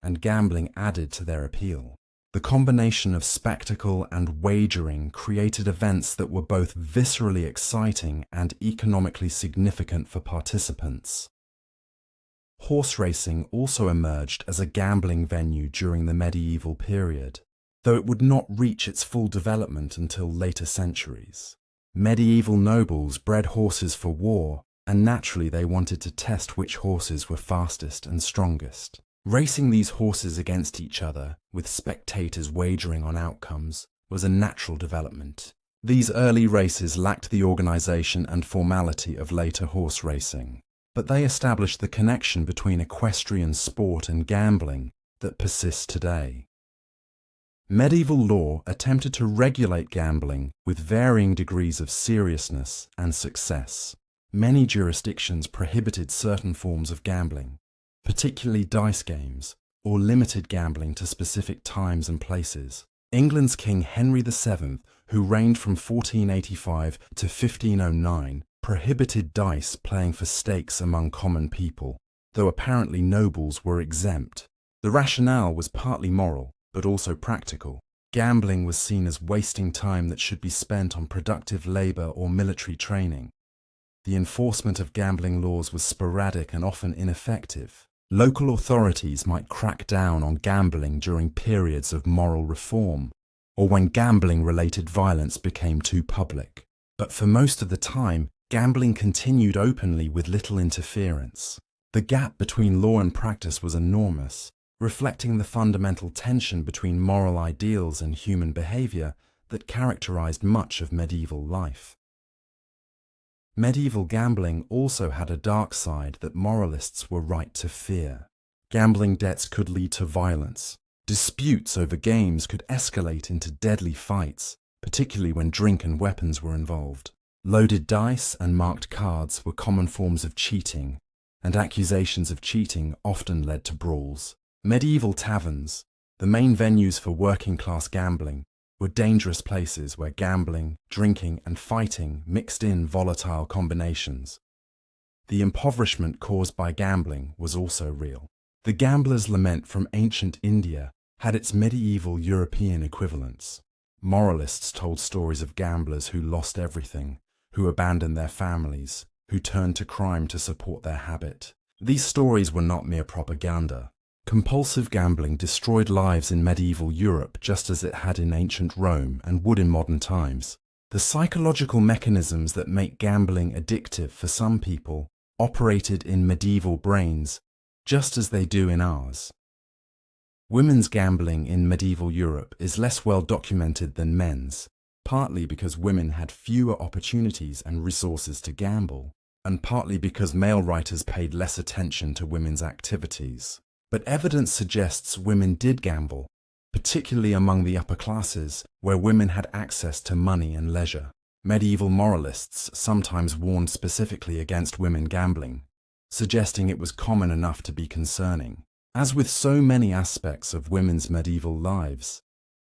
and gambling added to their appeal. The combination of spectacle and wagering created events that were both viscerally exciting and economically significant for participants. Horse racing also emerged as a gambling venue during the medieval period, though it would not reach its full development until later centuries. Medieval nobles bred horses for war, and naturally they wanted to test which horses were fastest and strongest. Racing these horses against each other, with spectators wagering on outcomes, was a natural development. These early races lacked the organization and formality of later horse racing, but they established the connection between equestrian sport and gambling that persists today. Medieval law attempted to regulate gambling with varying degrees of seriousness and success. Many jurisdictions prohibited certain forms of gambling, particularly dice games, or limited gambling to specific times and places. England's King Henry VII, who reigned from 1485 to 1509, prohibited dice playing for stakes among common people, though apparently nobles were exempt. The rationale was partly moral, but also practical. Gambling was seen as wasting time that should be spent on productive labor or military training. The enforcement of gambling laws was sporadic and often ineffective. Local authorities might crack down on gambling during periods of moral reform, or when gambling-related violence became too public. But for most of the time, gambling continued openly with little interference. The gap between law and practice was enormous, reflecting the fundamental tension between moral ideals and human behavior that characterized much of medieval life. Medieval gambling also had a dark side that moralists were right to fear. Gambling debts could lead to violence. Disputes over games could escalate into deadly fights, particularly when drink and weapons were involved. Loaded dice and marked cards were common forms of cheating, and accusations of cheating often led to brawls. Medieval taverns, the main venues for working-class gambling, were dangerous places where gambling, drinking, and fighting mixed in volatile combinations. The impoverishment caused by gambling was also real. The gambler's lament from ancient India had its medieval European equivalents. Moralists told stories of gamblers who lost everything, who abandoned their families, who turned to crime to support their habit. These stories were not mere propaganda. Compulsive gambling destroyed lives in medieval Europe just as it had in ancient Rome and would in modern times. The psychological mechanisms that make gambling addictive for some people operated in medieval brains just as they do in ours. Women's gambling in medieval Europe is less well documented than men's, partly because women had fewer opportunities and resources to gamble, and partly because male writers paid less attention to women's activities. But evidence suggests women did gamble, particularly among the upper classes, where women had access to money and leisure. Medieval moralists sometimes warned specifically against women gambling, suggesting it was common enough to be concerning. As with so many aspects of women's medieval lives,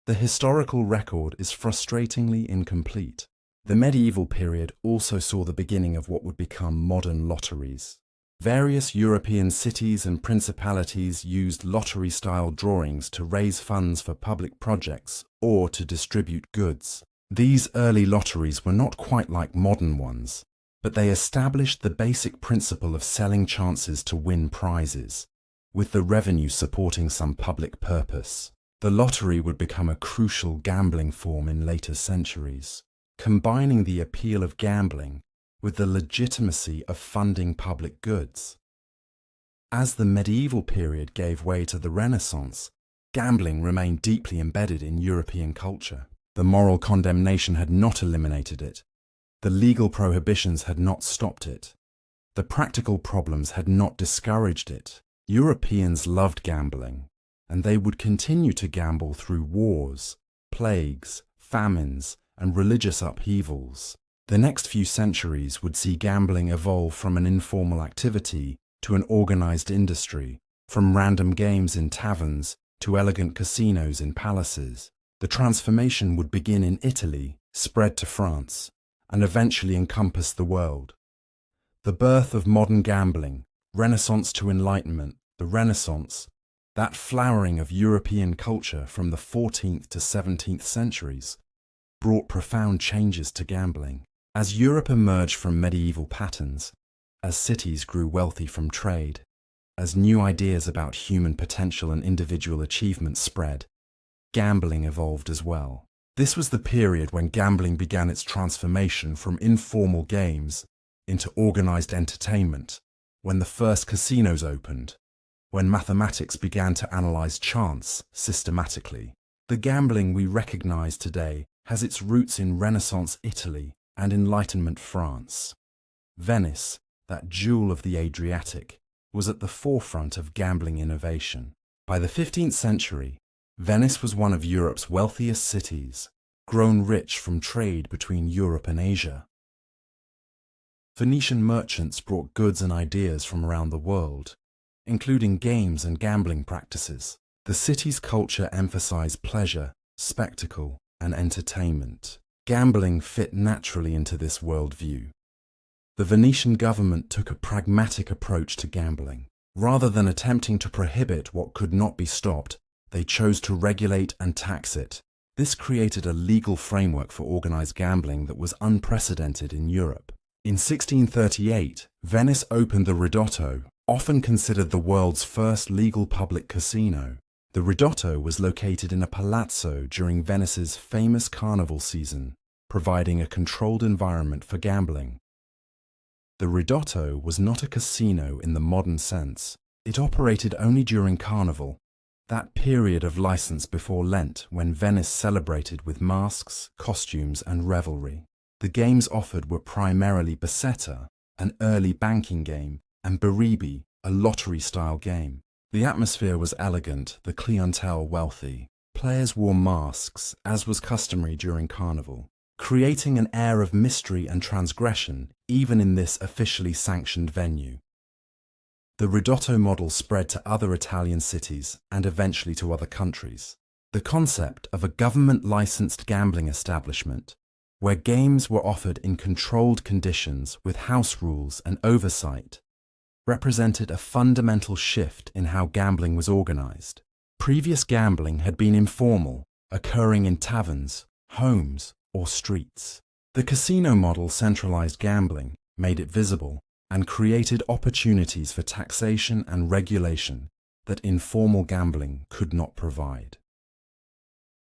the historical record is frustratingly incomplete. The medieval period also saw the beginning of what would become modern lotteries. Various European cities and principalities used lottery-style drawings to raise funds for public projects or to distribute goods. These early lotteries were not quite like modern ones, but they established the basic principle of selling chances to win prizes, with the revenue supporting some public purpose. The lottery would become a crucial gambling form in later centuries, combining the appeal of gambling with the legitimacy of funding public goods. As the medieval period gave way to the Renaissance, gambling remained deeply embedded in European culture. The moral condemnation had not eliminated it. The legal prohibitions had not stopped it. The practical problems had not discouraged it. Europeans loved gambling, and they would continue to gamble through wars, plagues, famines, and religious upheavals. The next few centuries would see gambling evolve from an informal activity to an organized industry, from random games in taverns to elegant casinos in palaces. The transformation would begin in Italy, spread to France, and eventually encompass the world. The birth of modern gambling, Renaissance to Enlightenment, the Renaissance, that flowering of European culture from the 14th to 17th centuries, brought profound changes to gambling. As Europe emerged from medieval patterns, as cities grew wealthy from trade, as new ideas about human potential and individual achievement spread, gambling evolved as well. This was the period when gambling began its transformation from informal games into organized entertainment, when the first casinos opened, when mathematics began to analyze chance systematically. The gambling we recognize today has its roots in Renaissance Italy and Enlightenment France. Venice, that jewel of the Adriatic, was at the forefront of gambling innovation. By the 15th century, Venice was one of Europe's wealthiest cities, grown rich from trade between Europe and Asia. Venetian merchants brought goods and ideas from around the world, including games and gambling practices. The city's culture emphasized pleasure, spectacle, and entertainment. Gambling fit naturally into this worldview. The Venetian government took a pragmatic approach to gambling. Rather than attempting to prohibit what could not be stopped, they chose to regulate and tax it. This created a legal framework for organized gambling that was unprecedented in Europe. In 1638, Venice opened the Ridotto, often considered the world's first legal public casino. The Ridotto was located in a palazzo during Venice's famous carnival season, providing a controlled environment for gambling. The Ridotto was not a casino in the modern sense. It operated only during Carnival, that period of license before Lent when Venice celebrated with masks, costumes, and revelry. The games offered were primarily Basetta, an early banking game, and Biribi, a lottery-style game. The atmosphere was elegant, the clientele wealthy. Players wore masks, as was customary during Carnival, creating an air of mystery and transgression even in this officially sanctioned venue. The Ridotto model spread to other Italian cities and eventually to other countries. The concept of a government-licensed gambling establishment, where games were offered in controlled conditions with house rules and oversight, represented a fundamental shift in how gambling was organized. Previous gambling had been informal, occurring in taverns, homes, or streets. The casino model centralized gambling, made it visible, and created opportunities for taxation and regulation that informal gambling could not provide.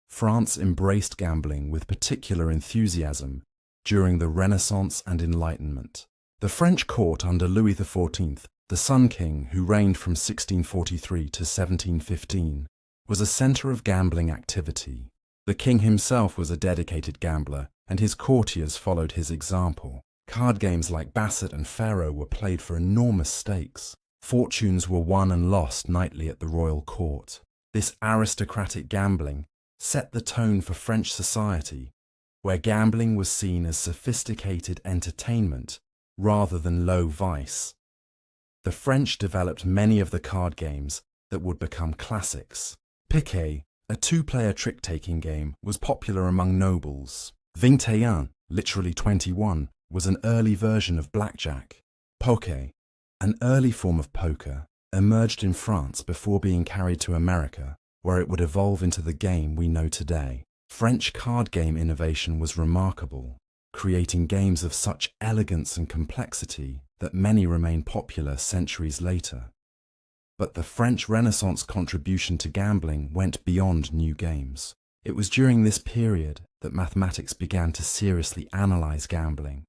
France embraced gambling with particular enthusiasm during the Renaissance and Enlightenment. The French court under Louis XIV, the Sun King who reigned from 1643 to 1715, was a center of gambling activity. The king himself was a dedicated gambler, and his courtiers followed his example. Card games like Basset and Faro were played for enormous stakes. Fortunes were won and lost nightly at the royal court. This aristocratic gambling set the tone for French society, where gambling was seen as sophisticated entertainment rather than low vice. The French developed many of the card games that would become classics. Piquet, a two-player trick-taking game, was popular among nobles. 21, literally 21, was an early version of blackjack. Poker, an early form of poker, emerged in France before being carried to America, where it would evolve into the game we know today. French card game innovation was remarkable, creating games of such elegance and complexity that many remain popular centuries later. But the French Renaissance contribution to gambling went beyond new games. It was during this period that mathematics began to seriously analyze gambling,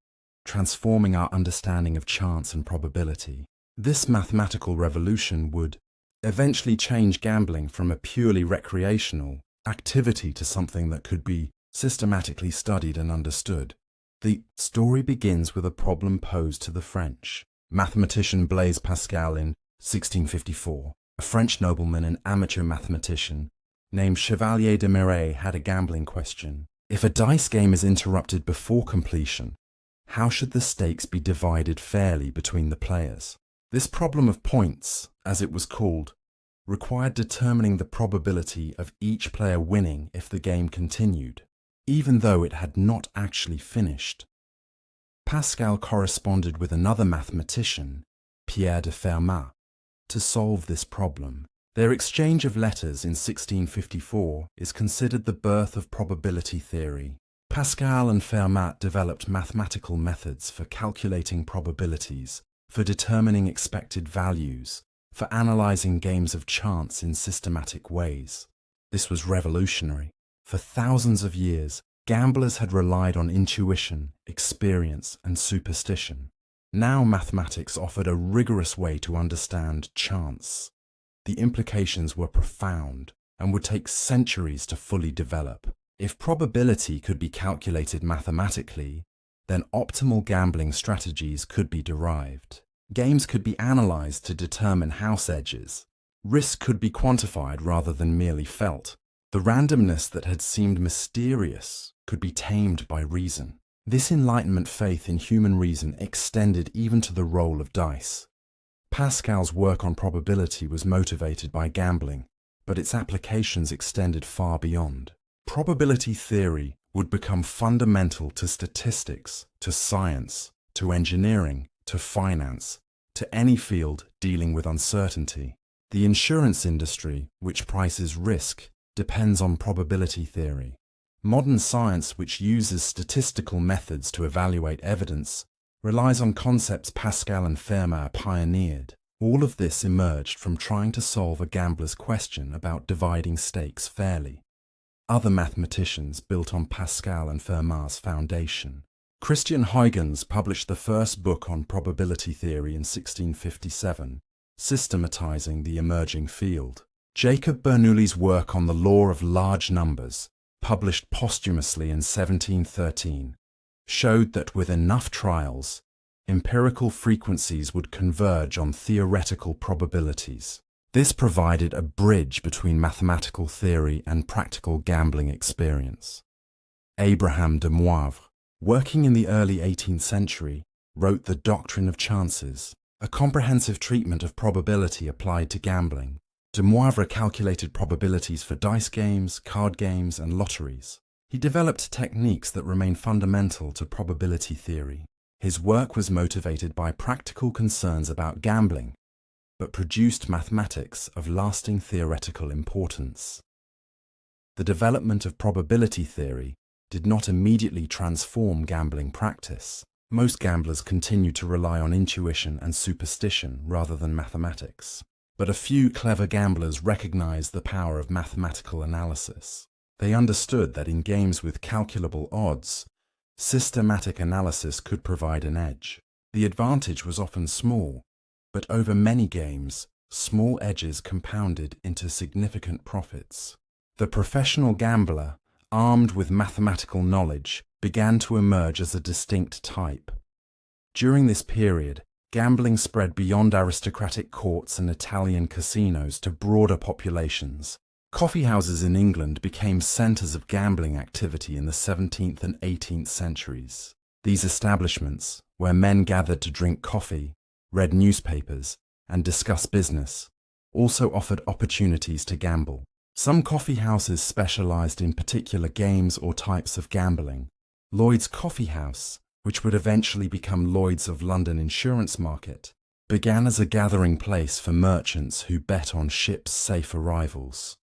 transforming our understanding of chance and probability. This mathematical revolution would eventually change gambling from a purely recreational activity to something that could be systematically studied and understood. The story begins with a problem posed to the French. Mathematician Blaise Pascal in 1654, a French nobleman and amateur mathematician named Chevalier de Mireille had a gambling question. If a dice game is interrupted before completion, How should the stakes be divided fairly between the players? This problem of points, as it was called, required determining the probability of each player winning if the game continued, even though it had not actually finished. Pascal corresponded with another mathematician, Pierre de Fermat, to solve this problem. Their exchange of letters in 1654 is considered the birth of probability theory. Pascal and Fermat developed mathematical methods for calculating probabilities, for determining expected values, for analyzing games of chance in systematic ways. This was revolutionary. For thousands of years, gamblers had relied on intuition, experience, and superstition. Now mathematics offered a rigorous way to understand chance. The implications were profound and would take centuries to fully develop. If probability could be calculated mathematically, then optimal gambling strategies could be derived. Games could be analyzed to determine house edges. Risk could be quantified rather than merely felt. The randomness that had seemed mysterious could be tamed by reason. This Enlightenment faith in human reason extended even to the role of dice. Pascal's work on probability was motivated by gambling, but its applications extended far beyond. Probability theory would become fundamental to statistics, to science, to engineering, to finance, to any field dealing with uncertainty. The insurance industry, which prices risk, depends on probability theory. Modern science, which uses statistical methods to evaluate evidence, relies on concepts Pascal and Fermat pioneered. All of this emerged from trying to solve a gambler's question about dividing stakes fairly. Other mathematicians built on Pascal and Fermat's foundation. Christian Huygens published the first book on probability theory in 1657, systematizing the emerging field. Jacob Bernoulli's work on the law of large numbers, published posthumously in 1713, showed that with enough trials, empirical frequencies would converge on theoretical probabilities. This provided a bridge between mathematical theory and practical gambling experience. Abraham de Moivre, working in the early 18th century, wrote The Doctrine of Chances, a comprehensive treatment of probability applied to gambling. De Moivre calculated probabilities for dice games, card games, and lotteries. He developed techniques that remain fundamental to probability theory. His work was motivated by practical concerns about gambling, but produced mathematics of lasting theoretical importance. The development of probability theory did not immediately transform gambling practice. Most gamblers continued to rely on intuition and superstition rather than mathematics. But a few clever gamblers recognized the power of mathematical analysis. They understood that in games with calculable odds, systematic analysis could provide an edge. The advantage was often small, but over many games, small edges compounded into significant profits. The professional gambler, armed with mathematical knowledge, began to emerge as a distinct type. During this period, gambling spread beyond aristocratic courts and Italian casinos to broader populations. Coffeehouses in England became centers of gambling activity in the 17th and 18th centuries. These establishments, where men gathered to drink coffee, read newspapers, and discuss business, also offered opportunities to gamble. Some coffeehouses specialized in particular games or types of gambling. Lloyd's Coffee House, which would eventually become Lloyd's of London Insurance Market, began as a gathering place for merchants who bet on ships' safe arrivals.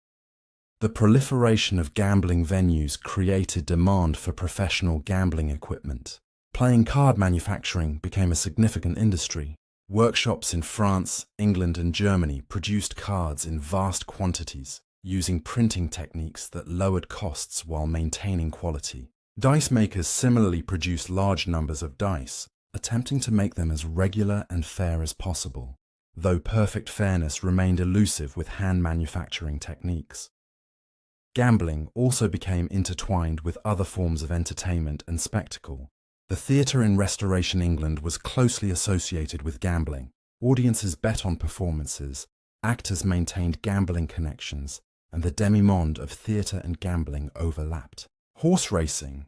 The proliferation of gambling venues created demand for professional gambling equipment. Playing card manufacturing became a significant industry. Workshops in France, England, and Germany produced cards in vast quantities, using printing techniques that lowered costs while maintaining quality. Dice makers similarly produced large numbers of dice, attempting to make them as regular and fair as possible, though perfect fairness remained elusive with hand manufacturing techniques. Gambling also became intertwined with other forms of entertainment and spectacle. The theatre in Restoration England was closely associated with gambling. Audiences bet on performances, actors maintained gambling connections, and the demi-monde of theatre and gambling overlapped. Horse racing,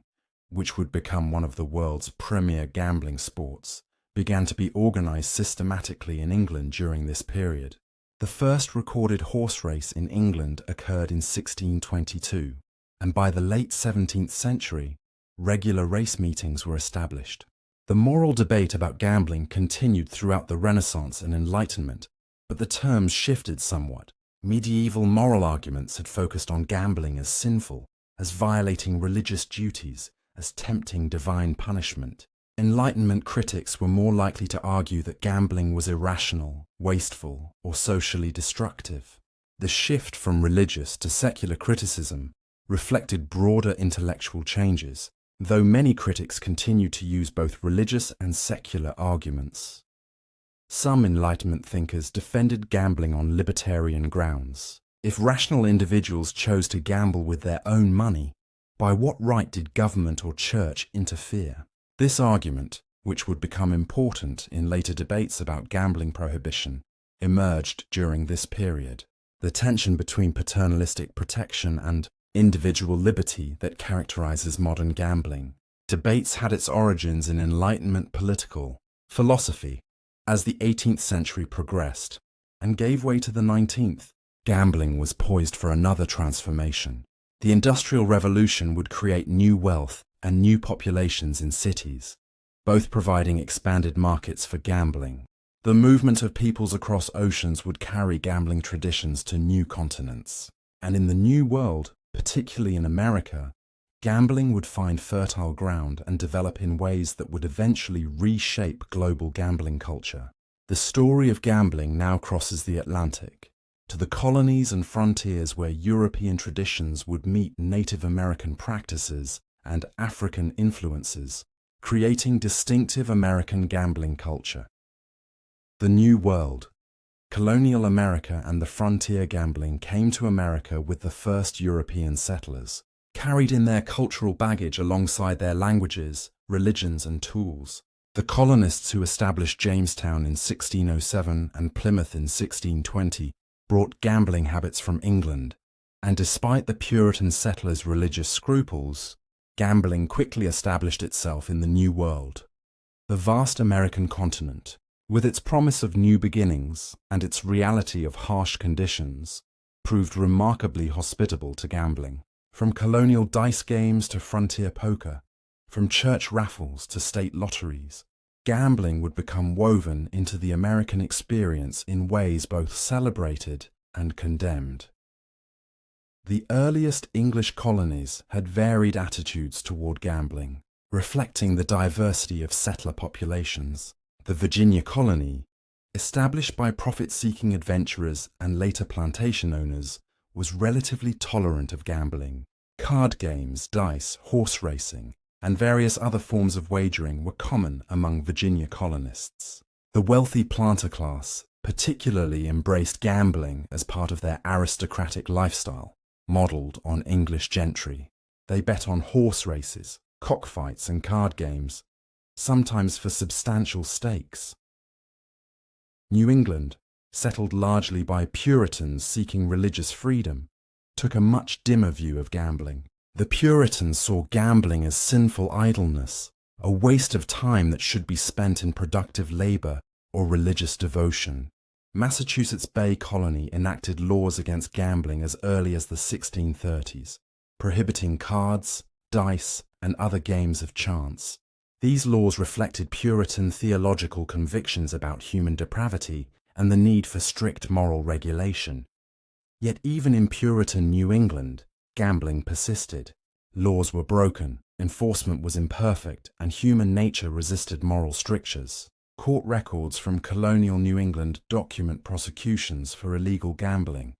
which would become one of the world's premier gambling sports, began to be organized systematically in England during this period. The first recorded horse race in England occurred in 1622, and by the late 17th century, regular race meetings were established. The moral debate about gambling continued throughout the Renaissance and Enlightenment, but the terms shifted somewhat. Medieval moral arguments had focused on gambling as sinful, as violating religious duties, as tempting divine punishment. Enlightenment critics were more likely to argue that gambling was irrational, wasteful, or socially destructive. The shift from religious to secular criticism reflected broader intellectual changes, though many critics continued to use both religious and secular arguments. Some Enlightenment thinkers defended gambling on libertarian grounds. If rational individuals chose to gamble with their own money, by what right did government or church interfere? This argument, which would become important in later debates about gambling prohibition, emerged during this period. The tension between paternalistic protection and individual liberty that characterizes modern gambling. Debates had its origins in Enlightenment political philosophy as the 18th century progressed and gave way to the 19th. Gambling was poised for another transformation. The Industrial Revolution would create new wealth and new populations in cities, both providing expanded markets for gambling. The movement of peoples across oceans would carry gambling traditions to new continents. And in the New World, particularly in America, gambling would find fertile ground and develop in ways that would eventually reshape global gambling culture. The story of gambling now crosses the Atlantic to the colonies and frontiers where European traditions would meet Native American practices and African influences, creating distinctive American gambling culture. The New World. Colonial America and the frontier gambling came to America with the first European settlers, carried in their cultural baggage alongside their languages, religions, and tools. The colonists who established Jamestown in 1607 and Plymouth in 1620 brought gambling habits from England, and despite the Puritan settlers' religious scruples, gambling quickly established itself in the New World. The vast American continent, with its promise of new beginnings and its reality of harsh conditions, proved remarkably hospitable to gambling. From colonial dice games to frontier poker, from church raffles to state lotteries, gambling would become woven into the American experience in ways both celebrated and condemned. The earliest English colonies had varied attitudes toward gambling, reflecting the diversity of settler populations. The Virginia colony, established by profit-seeking adventurers and later plantation owners, was relatively tolerant of gambling. Card games, dice, horse racing, and various other forms of wagering were common among Virginia colonists. The wealthy planter class particularly embraced gambling as part of their aristocratic lifestyle, modelled on English gentry. They bet on horse races, cockfights, and card games, sometimes for substantial stakes. New England, settled largely by Puritans seeking religious freedom, took a much dimmer view of gambling. The Puritans saw gambling as sinful idleness, a waste of time that should be spent in productive labor or religious devotion. Massachusetts Bay Colony enacted laws against gambling as early as the 1630s, prohibiting cards, dice, and other games of chance. These laws reflected Puritan theological convictions about human depravity and the need for strict moral regulation. Yet even in Puritan New England, gambling persisted. Laws were broken, enforcement was imperfect, and human nature resisted moral strictures. Court records from colonial New England document prosecutions for illegal gambling,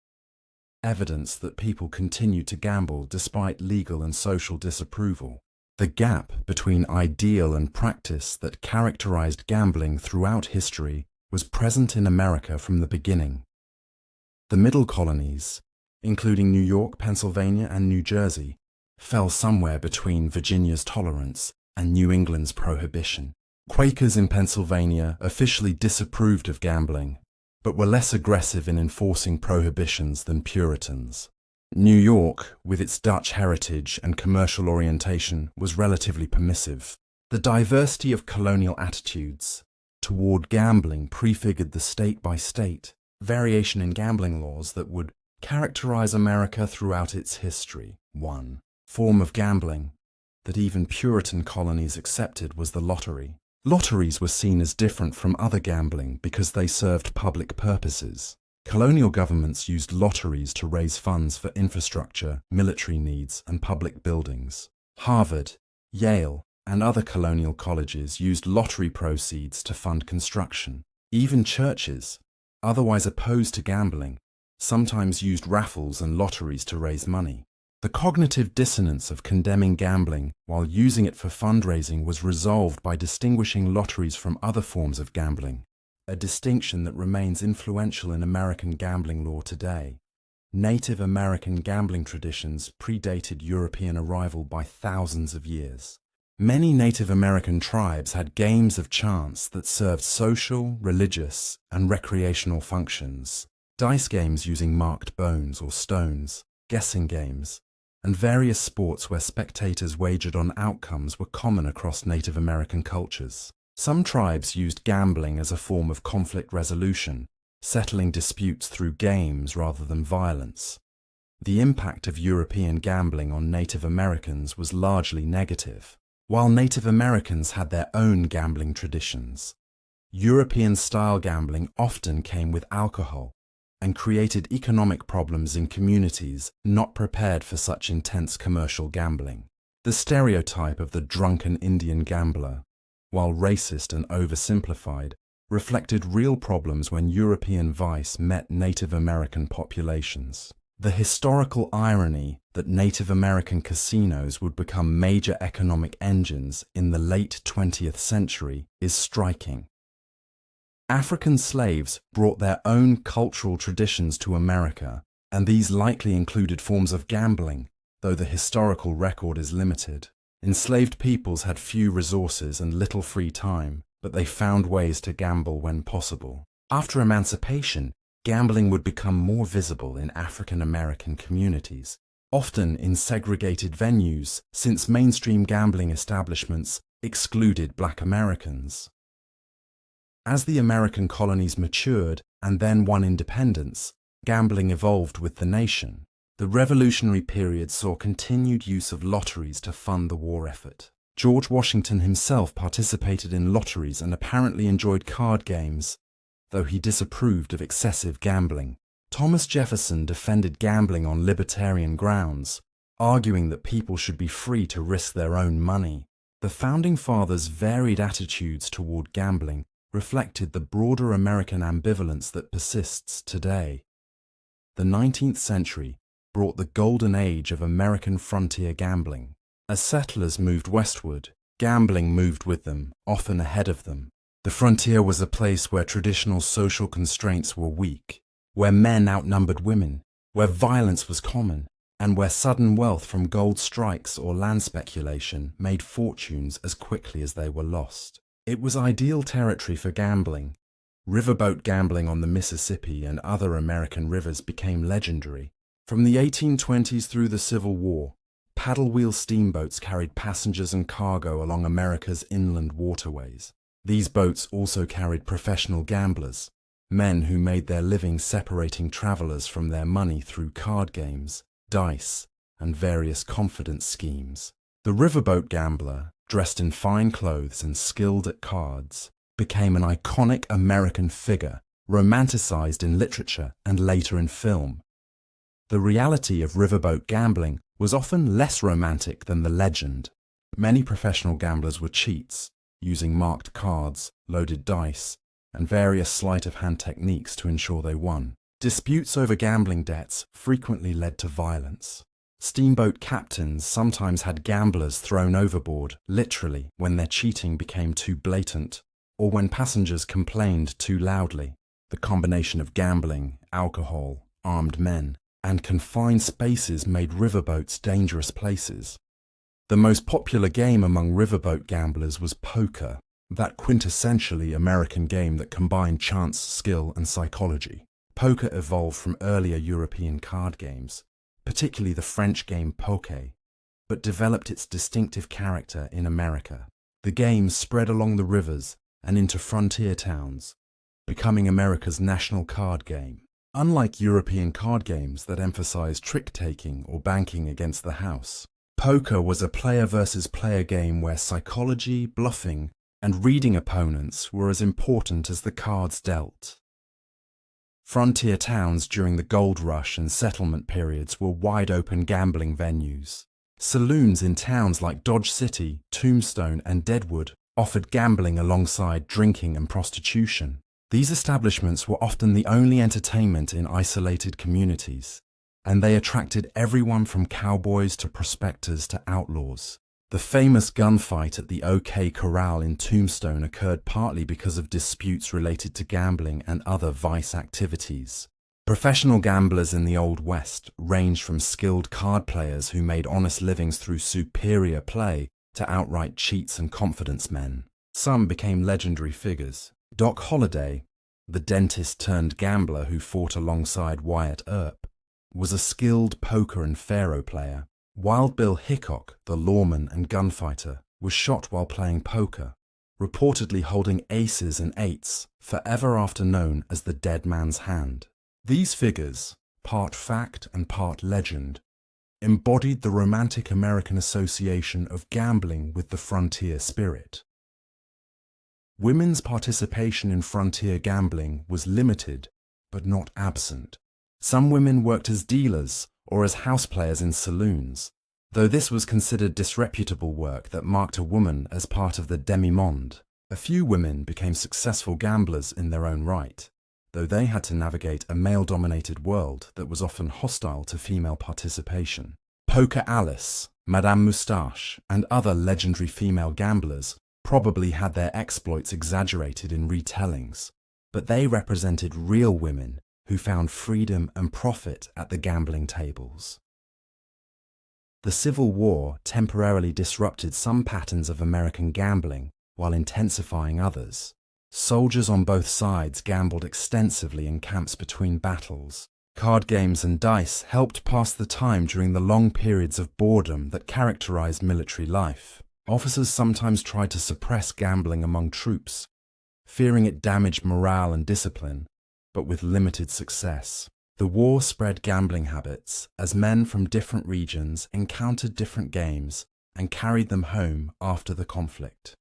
evidence that people continued to gamble despite legal and social disapproval. The gap between ideal and practice that characterized gambling throughout history was present in America from the beginning. The middle colonies, including New York, Pennsylvania, and New Jersey, fell somewhere between Virginia's tolerance and New England's prohibition. Quakers in Pennsylvania officially disapproved of gambling, but were less aggressive in enforcing prohibitions than Puritans. New York, with its Dutch heritage and commercial orientation, was relatively permissive. The diversity of colonial attitudes toward gambling prefigured the state-by-state variation in gambling laws that would characterize America throughout its history. One form of gambling that even Puritan colonies accepted was the lottery. Lotteries were seen as different from other gambling because they served public purposes. Colonial governments used lotteries to raise funds for infrastructure, military needs, and public buildings. Harvard, Yale, and other colonial colleges used lottery proceeds to fund construction. Even churches, otherwise opposed to gambling, sometimes used raffles and lotteries to raise money. The cognitive dissonance of condemning gambling while using it for fundraising was resolved by distinguishing lotteries from other forms of gambling, a distinction that remains influential in American gambling law today. Native American gambling traditions predated European arrival by thousands of years. Many Native American tribes had games of chance that served social, religious, and recreational functions. Dice games using marked bones or stones, guessing games, and various sports where spectators wagered on outcomes were common across Native American cultures. Some tribes used gambling as a form of conflict resolution, settling disputes through games rather than violence. The impact of European gambling on Native Americans was largely negative. While Native Americans had their own gambling traditions, European-style gambling often came with alcohol and created economic problems in communities not prepared for such intense commercial gambling. The stereotype of the drunken Indian gambler, while racist and oversimplified, reflected real problems when European vice met Native American populations. The historical irony that Native American casinos would become major economic engines in the late 20th century is striking. African slaves brought their own cultural traditions to America, and these likely included forms of gambling, though the historical record is limited. Enslaved peoples had few resources and little free time, but they found ways to gamble when possible. After emancipation, gambling would become more visible in African American communities, often in segregated venues, since mainstream gambling establishments excluded Black Americans. As the American colonies matured and then won independence, gambling evolved with the nation. The Revolutionary period saw continued use of lotteries to fund the war effort. George Washington himself participated in lotteries and apparently enjoyed card games, though he disapproved of excessive gambling. Thomas Jefferson defended gambling on libertarian grounds, arguing that people should be free to risk their own money. The Founding Fathers' varied attitudes toward gambling reflected the broader American ambivalence that persists today. The 19th century brought the golden age of American frontier gambling. As settlers moved westward, gambling moved with them, often ahead of them. The frontier was a place where traditional social constraints were weak, where men outnumbered women, where violence was common, and where sudden wealth from gold strikes or land speculation made fortunes as quickly as they were lost. It was ideal territory for gambling. Riverboat gambling on the Mississippi and other American rivers became legendary. From the 1820s through the Civil War, paddle-wheel steamboats carried passengers and cargo along America's inland waterways. These boats also carried professional gamblers, men who made their living separating travelers from their money through card games, dice, and various confidence schemes. The riverboat gambler, dressed in fine clothes and skilled at cards, became an iconic American figure, romanticized in literature and later in film. The reality of riverboat gambling was often less romantic than the legend. Many professional gamblers were cheats, using marked cards, loaded dice, and various sleight-of-hand techniques to ensure they won. Disputes over gambling debts frequently led to violence. Steamboat captains sometimes had gamblers thrown overboard, literally, when their cheating became too blatant, or when passengers complained too loudly. The combination of gambling, alcohol, armed men, and confined spaces made riverboats dangerous places. The most popular game among riverboat gamblers was poker, that quintessentially American game that combined chance, skill, and psychology. Poker evolved from earlier European card games, particularly the French game poker, but developed its distinctive character in America. The game spread along the rivers and into frontier towns, becoming America's national card game. Unlike European card games that emphasize trick-taking or banking against the house, poker was a player versus player game where psychology, bluffing, and reading opponents were as important as the cards dealt. Frontier towns during the gold rush and settlement periods were wide-open gambling venues. Saloons in towns like Dodge City, Tombstone, and Deadwood offered gambling alongside drinking and prostitution. These establishments were often the only entertainment in isolated communities, and they attracted everyone from cowboys to prospectors to outlaws. The famous gunfight at the OK Corral in Tombstone occurred partly because of disputes related to gambling and other vice activities. Professional gamblers in the Old West ranged from skilled card players who made honest livings through superior play to outright cheats and confidence men. Some became legendary figures. Doc Holliday, the dentist-turned-gambler who fought alongside Wyatt Earp, was a skilled poker and faro player. Wild Bill Hickok, the lawman and gunfighter, was shot while playing poker, reportedly holding aces and eights, forever after known as the dead man's hand. These figures, part fact and part legend, embodied the romantic American association of gambling with the frontier spirit. Women's participation in frontier gambling was limited, but not absent. Some women worked as dealers or as house players in saloons, though this was considered disreputable work that marked a woman as part of the demi-monde. A few women became successful gamblers in their own right, though they had to navigate a male-dominated world that was often hostile to female participation. Poker Alice, Madame Moustache, and other legendary female gamblers probably had their exploits exaggerated in retellings, but they represented real women who found freedom and profit at the gambling tables. The Civil War temporarily disrupted some patterns of American gambling while intensifying others. Soldiers on both sides gambled extensively in camps between battles. Card games and dice helped pass the time during the long periods of boredom that characterized military life. Officers sometimes tried to suppress gambling among troops, fearing it damaged morale and discipline, but with limited success. The war spread gambling habits as men from different regions encountered different games and carried them home after the conflict.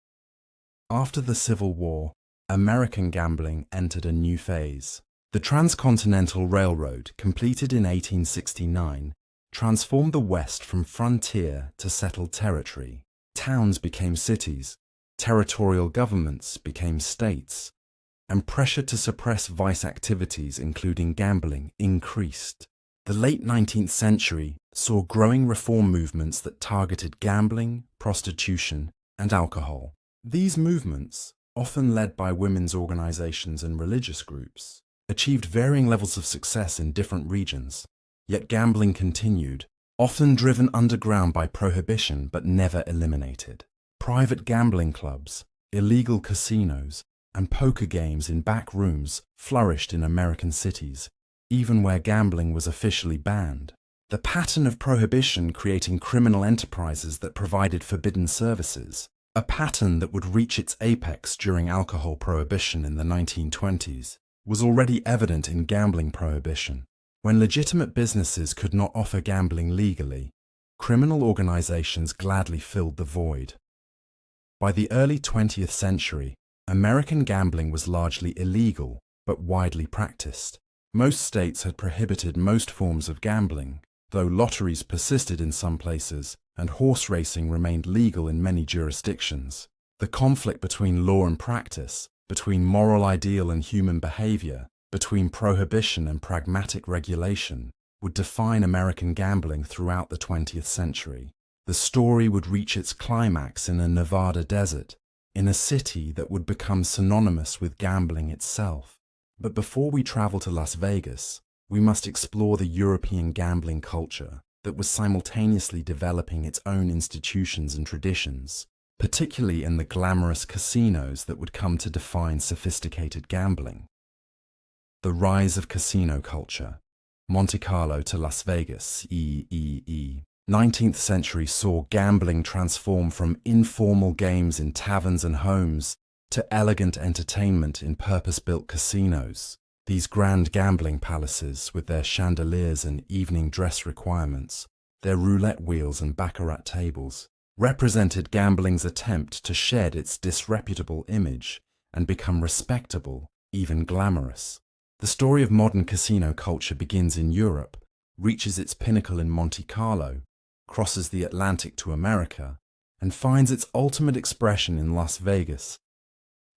After the Civil War, American gambling entered a new phase. The Transcontinental Railroad, completed in 1869, transformed the West from frontier to settled territory. Towns became cities, territorial governments became states, and pressure to suppress vice activities, including gambling, increased. The late 19th century saw growing reform movements that targeted gambling, prostitution, and alcohol. These movements, often led by women's organizations and religious groups, achieved varying levels of success in different regions, yet gambling continued, often driven underground by prohibition but never eliminated. Private gambling clubs, illegal casinos, and poker games in back rooms flourished in American cities, even where gambling was officially banned. The pattern of prohibition creating criminal enterprises that provided forbidden services, a pattern that would reach its apex during alcohol prohibition in the 1920s, was already evident in gambling prohibition. When legitimate businesses could not offer gambling legally, criminal organizations gladly filled the void. By the early 20th century, American gambling was largely illegal, but widely practiced. Most states had prohibited most forms of gambling, though lotteries persisted in some places and horse racing remained legal in many jurisdictions. The conflict between law and practice, between moral ideal and human behavior, between prohibition and pragmatic regulation, would define American gambling throughout the 20th century. The story would reach its climax in a Nevada desert, in a city that would become synonymous with gambling itself. But before we travel to Las Vegas, we must explore the European gambling culture that was simultaneously developing its own institutions and traditions, particularly in the glamorous casinos that would come to define sophisticated gambling. The rise of casino culture. Monte Carlo to Las Vegas, 19th century saw gambling transform from informal games in taverns and homes to elegant entertainment in purpose-built casinos. These grand gambling palaces, with their chandeliers and evening dress requirements, their roulette wheels and baccarat tables, represented gambling's attempt to shed its disreputable image and become respectable, even glamorous. The story of modern casino culture begins in Europe, reaches its pinnacle in Monte Carlo, crosses the Atlantic to America, and finds its ultimate expression in Las Vegas.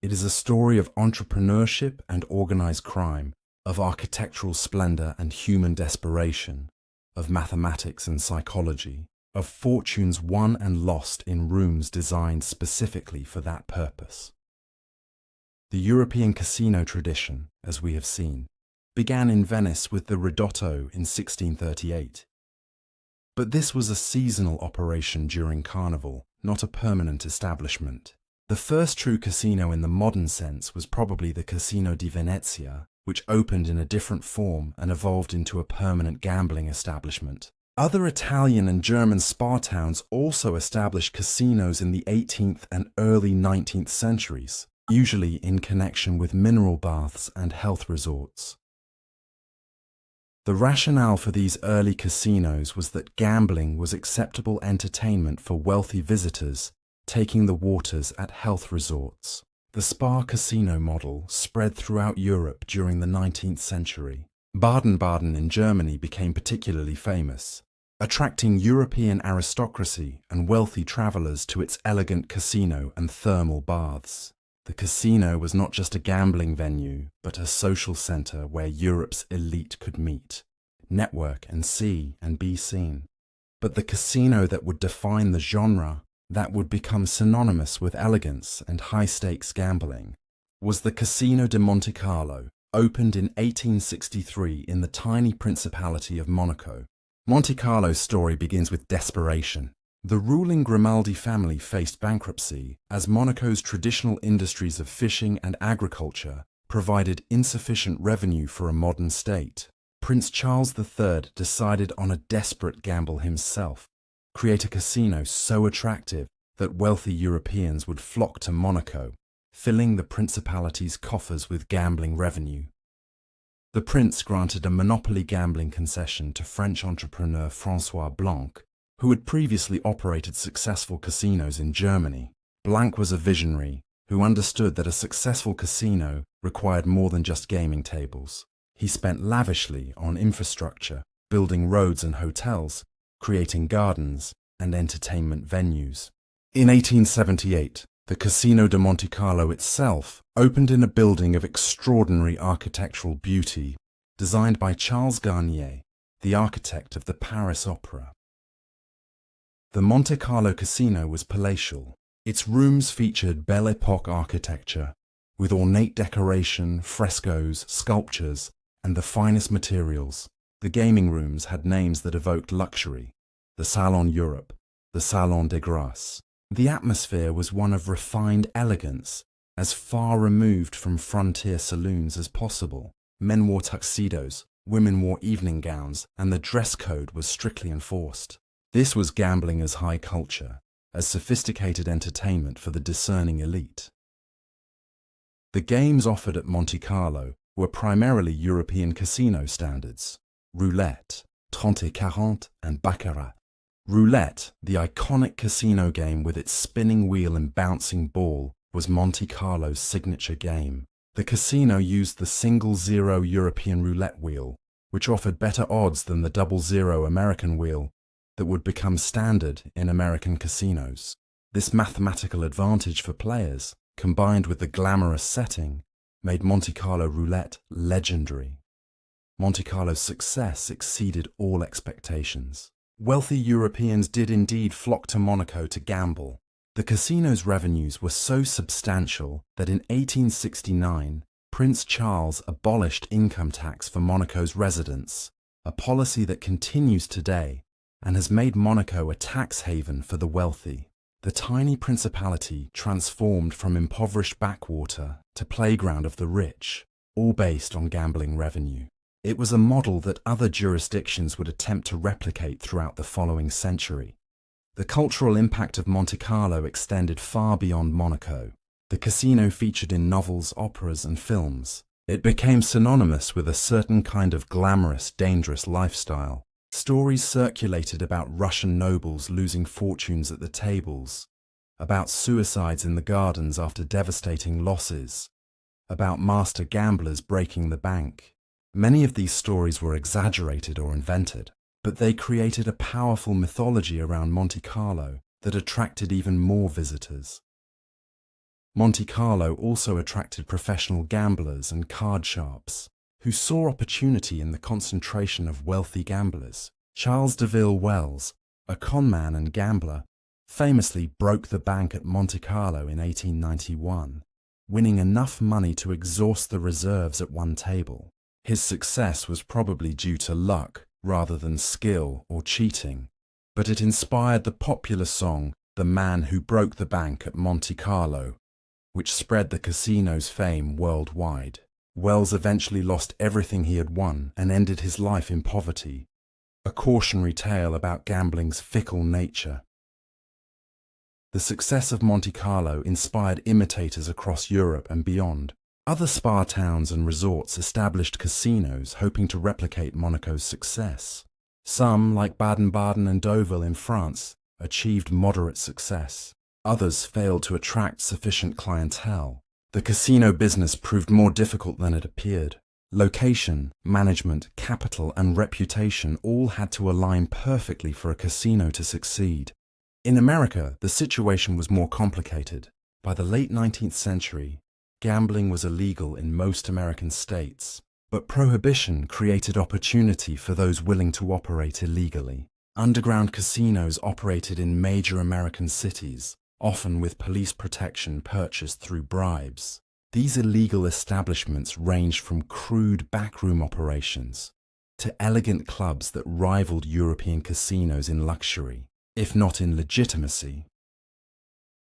It is a story of entrepreneurship and organized crime, of architectural splendor and human desperation, of mathematics and psychology, of fortunes won and lost in rooms designed specifically for that purpose. The European casino tradition, as we have seen, began in Venice with the Ridotto in 1638. But this was a seasonal operation during Carnival, not a permanent establishment. The first true casino in the modern sense was probably the Casino di Venezia, which opened in a different form and evolved into a permanent gambling establishment. Other Italian and German spa towns also established casinos in the 18th and early 19th centuries, usually in connection with mineral baths and health resorts. The rationale for these early casinos was that gambling was acceptable entertainment for wealthy visitors taking the waters at health resorts. The spa casino model spread throughout Europe during the 19th century. Baden-Baden in Germany became particularly famous, attracting European aristocracy and wealthy travelers to its elegant casino and thermal baths. The casino was not just a gambling venue, but a social center where Europe's elite could meet, network and see and be seen. But the casino that would define the genre, that would become synonymous with elegance and high-stakes gambling, was the Casino de Monte Carlo, opened in 1863 in the tiny Principality of Monaco. Monte Carlo's story begins with desperation. The ruling Grimaldi family faced bankruptcy as Monaco's traditional industries of fishing and agriculture provided insufficient revenue for a modern state. Prince Charles III decided on a desperate gamble himself: create a casino so attractive that wealthy Europeans would flock to Monaco, filling the principality's coffers with gambling revenue. The prince granted a monopoly gambling concession to French entrepreneur François Blanc, who had previously operated successful casinos in Germany. Blanc was a visionary who understood that a successful casino required more than just gaming tables. He spent lavishly on infrastructure, building roads and hotels, creating gardens and entertainment venues. In 1878, the Casino de Monte Carlo itself opened in a building of extraordinary architectural beauty, designed by Charles Garnier, the architect of the Paris Opera. The Monte Carlo Casino was palatial. Its rooms featured Belle Époque architecture, with ornate decoration, frescoes, sculptures, and the finest materials. The gaming rooms had names that evoked luxury: the Salon Europe, the Salon des Grâces. The atmosphere was one of refined elegance, as far removed from frontier saloons as possible. Men wore tuxedos, women wore evening gowns, and the dress code was strictly enforced. This was gambling as high culture, as sophisticated entertainment for the discerning elite. The games offered at Monte Carlo were primarily European casino standards: roulette, 30 et 40, and baccarat. Roulette, the iconic casino game with its spinning wheel and bouncing ball, was Monte Carlo's signature game. The casino used the single-zero European roulette wheel, which offered better odds than the double-zero American wheel that would become standard in American casinos. This mathematical advantage for players, combined with the glamorous setting, made Monte Carlo roulette legendary. Monte Carlo's success exceeded all expectations. Wealthy Europeans did indeed flock to Monaco to gamble. The casino's revenues were so substantial that in 1869, Prince Charles abolished income tax for Monaco's residents, a policy that continues today and has made Monaco a tax haven for the wealthy. The tiny principality transformed from impoverished backwater to playground of the rich, all based on gambling revenue. It was a model that other jurisdictions would attempt to replicate throughout the following century. The cultural impact of Monte Carlo extended far beyond Monaco. The casino featured in novels, operas, and films. It became synonymous with a certain kind of glamorous, dangerous lifestyle. Stories circulated about Russian nobles losing fortunes at the tables, about suicides in the gardens after devastating losses, about master gamblers breaking the bank. Many of these stories were exaggerated or invented, but they created a powerful mythology around Monte Carlo that attracted even more visitors. Monte Carlo also attracted professional gamblers and card sharps, who saw opportunity in the concentration of wealthy gamblers. Charles de Ville-Wells, a conman and gambler, famously broke the bank at Monte Carlo in 1891, winning enough money to exhaust the reserves at one table. His success was probably due to luck rather than skill or cheating, but it inspired the popular song "The Man Who Broke the Bank at Monte Carlo," which spread the casino's fame worldwide. Wells eventually lost everything he had won and ended his life in poverty, a cautionary tale about gambling's fickle nature. The success of Monte Carlo inspired imitators across Europe and beyond. Other spa towns and resorts established casinos hoping to replicate Monaco's success. Some, like Baden-Baden and Deauville in France, achieved moderate success. Others failed to attract sufficient clientele. The casino business proved more difficult than it appeared. Location, management, capital, and reputation all had to align perfectly for a casino to succeed. In America, the situation was more complicated. By the late 19th century, gambling was illegal in most American states, but prohibition created opportunity for those willing to operate illegally. Underground casinos operated in major American cities, often with police protection purchased through bribes. These illegal establishments ranged from crude backroom operations to elegant clubs that rivaled European casinos in luxury, if not in legitimacy.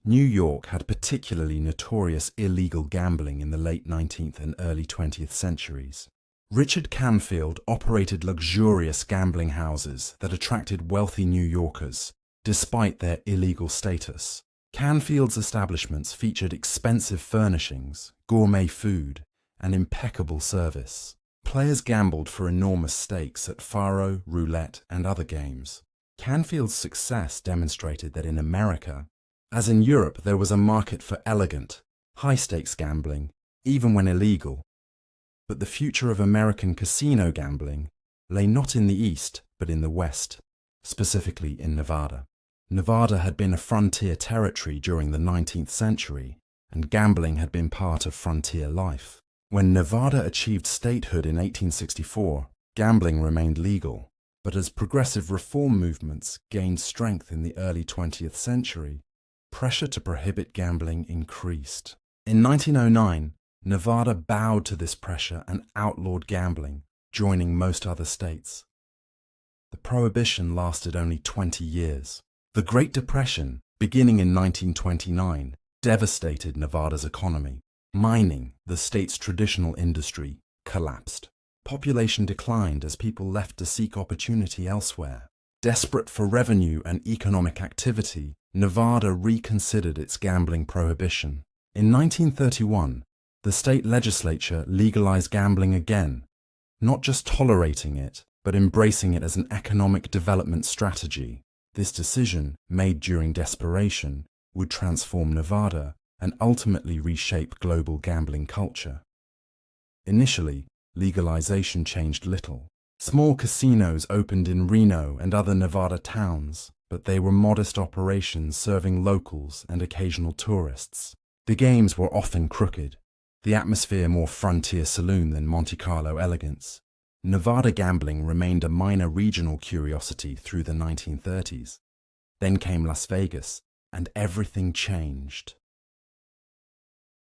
New York had particularly notorious illegal gambling in the late 19th and early 20th centuries. Richard Canfield operated luxurious gambling houses that attracted wealthy New Yorkers, despite their illegal status. Canfield's establishments featured expensive furnishings, gourmet food, and impeccable service. Players gambled for enormous stakes at faro, roulette, and other games. Canfield's success demonstrated that in America, as in Europe, there was a market for elegant, high-stakes gambling, even when illegal. But the future of American casino gambling lay not in the East, but in the West, specifically in Nevada. Nevada had been a frontier territory during the 19th century, and gambling had been part of frontier life. When Nevada achieved statehood in 1864, gambling remained legal. But as progressive reform movements gained strength in the early 20th century, pressure to prohibit gambling increased. In 1909, Nevada bowed to this pressure and outlawed gambling, joining most other states. The prohibition lasted only 20 years. The Great Depression, beginning in 1929, devastated Nevada's economy. Mining, the state's traditional industry, collapsed. Population declined as people left to seek opportunity elsewhere. Desperate for revenue and economic activity, Nevada reconsidered its gambling prohibition. In 1931, the state legislature legalized gambling again, not just tolerating it, but embracing it as an economic development strategy. This decision, made during desperation, would transform Nevada and ultimately reshape global gambling culture. Initially, legalization changed little. Small casinos opened in Reno and other Nevada towns, but they were modest operations serving locals and occasional tourists. The games were often crooked, the atmosphere more frontier saloon than Monte Carlo elegance. Nevada gambling remained a minor regional curiosity through the 1930s. Then came Las Vegas, and everything changed.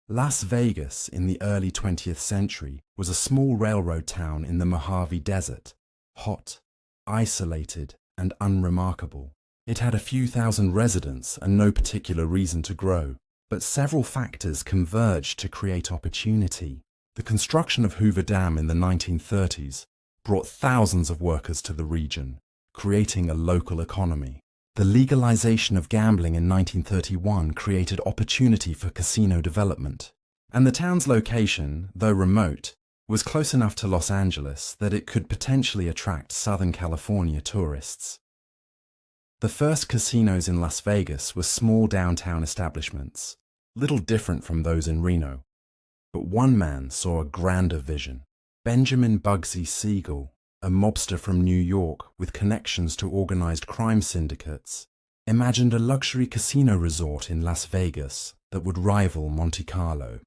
Las Vegas in the early 20th century was a small railroad town in the Mojave Desert, hot, isolated, and unremarkable. It had a few thousand residents and no particular reason to grow, but several factors converged to create opportunity. The construction of Hoover Dam in the 1930s brought thousands of workers to the region, creating a local economy. The legalization of gambling in 1931 created opportunity for casino development, and the town's location, though remote, was close enough to Los Angeles that it could potentially attract Southern California tourists. The first casinos in Las Vegas were small downtown establishments, little different from those in Reno. But one man saw a grander vision. Benjamin Bugsy Siegel, a mobster from New York with connections to organized crime syndicates, imagined a luxury casino resort in Las Vegas that would rival Monte Carlo.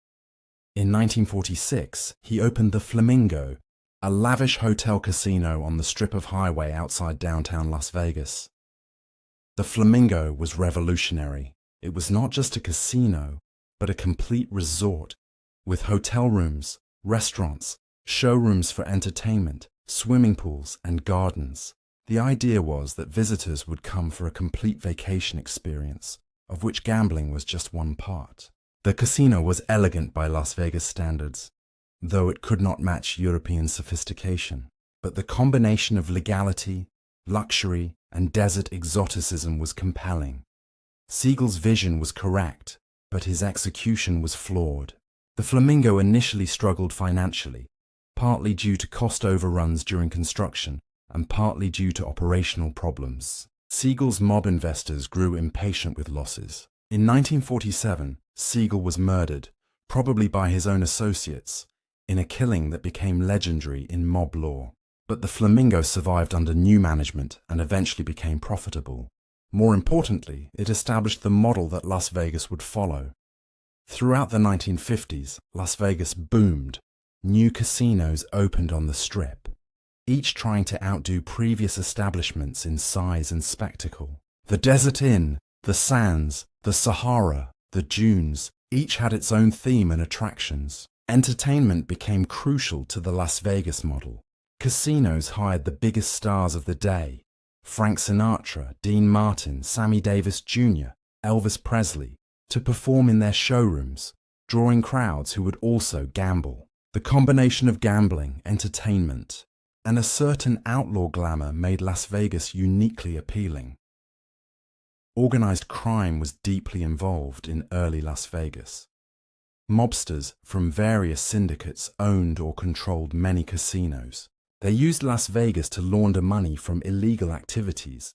In 1946, he opened the Flamingo, a lavish hotel casino on the strip of highway outside downtown Las Vegas. The Flamingo was revolutionary. It was not just a casino, but a complete resort, with hotel rooms, restaurants, showrooms for entertainment, swimming pools, and gardens. The idea was that visitors would come for a complete vacation experience, of which gambling was just one part. The casino was elegant by Las Vegas standards, though it could not match European sophistication. But the combination of legality, luxury, and desert exoticism was compelling. Siegel's vision was correct, but his execution was flawed. The Flamingo initially struggled financially, partly due to cost overruns during construction and partly due to operational problems. Siegel's mob investors grew impatient with losses. In 1947, Siegel was murdered, probably by his own associates, in a killing that became legendary in mob lore. But the Flamingo survived under new management and eventually became profitable. More importantly, it established the model that Las Vegas would follow. Throughout the 1950s, Las Vegas boomed. New casinos opened on the Strip, each trying to outdo previous establishments in size and spectacle. The Desert Inn, the Sands, the Sahara, the Dunes, each had its own theme and attractions. Entertainment became crucial to the Las Vegas model. Casinos hired the biggest stars of the day: Frank Sinatra, Dean Martin, Sammy Davis Jr., Elvis Presley, to perform in their showrooms, drawing crowds who would also gamble. The combination of gambling, entertainment, and a certain outlaw glamour made Las Vegas uniquely appealing. Organized crime was deeply involved in early Las Vegas. Mobsters from various syndicates owned or controlled many casinos. They used Las Vegas to launder money from illegal activities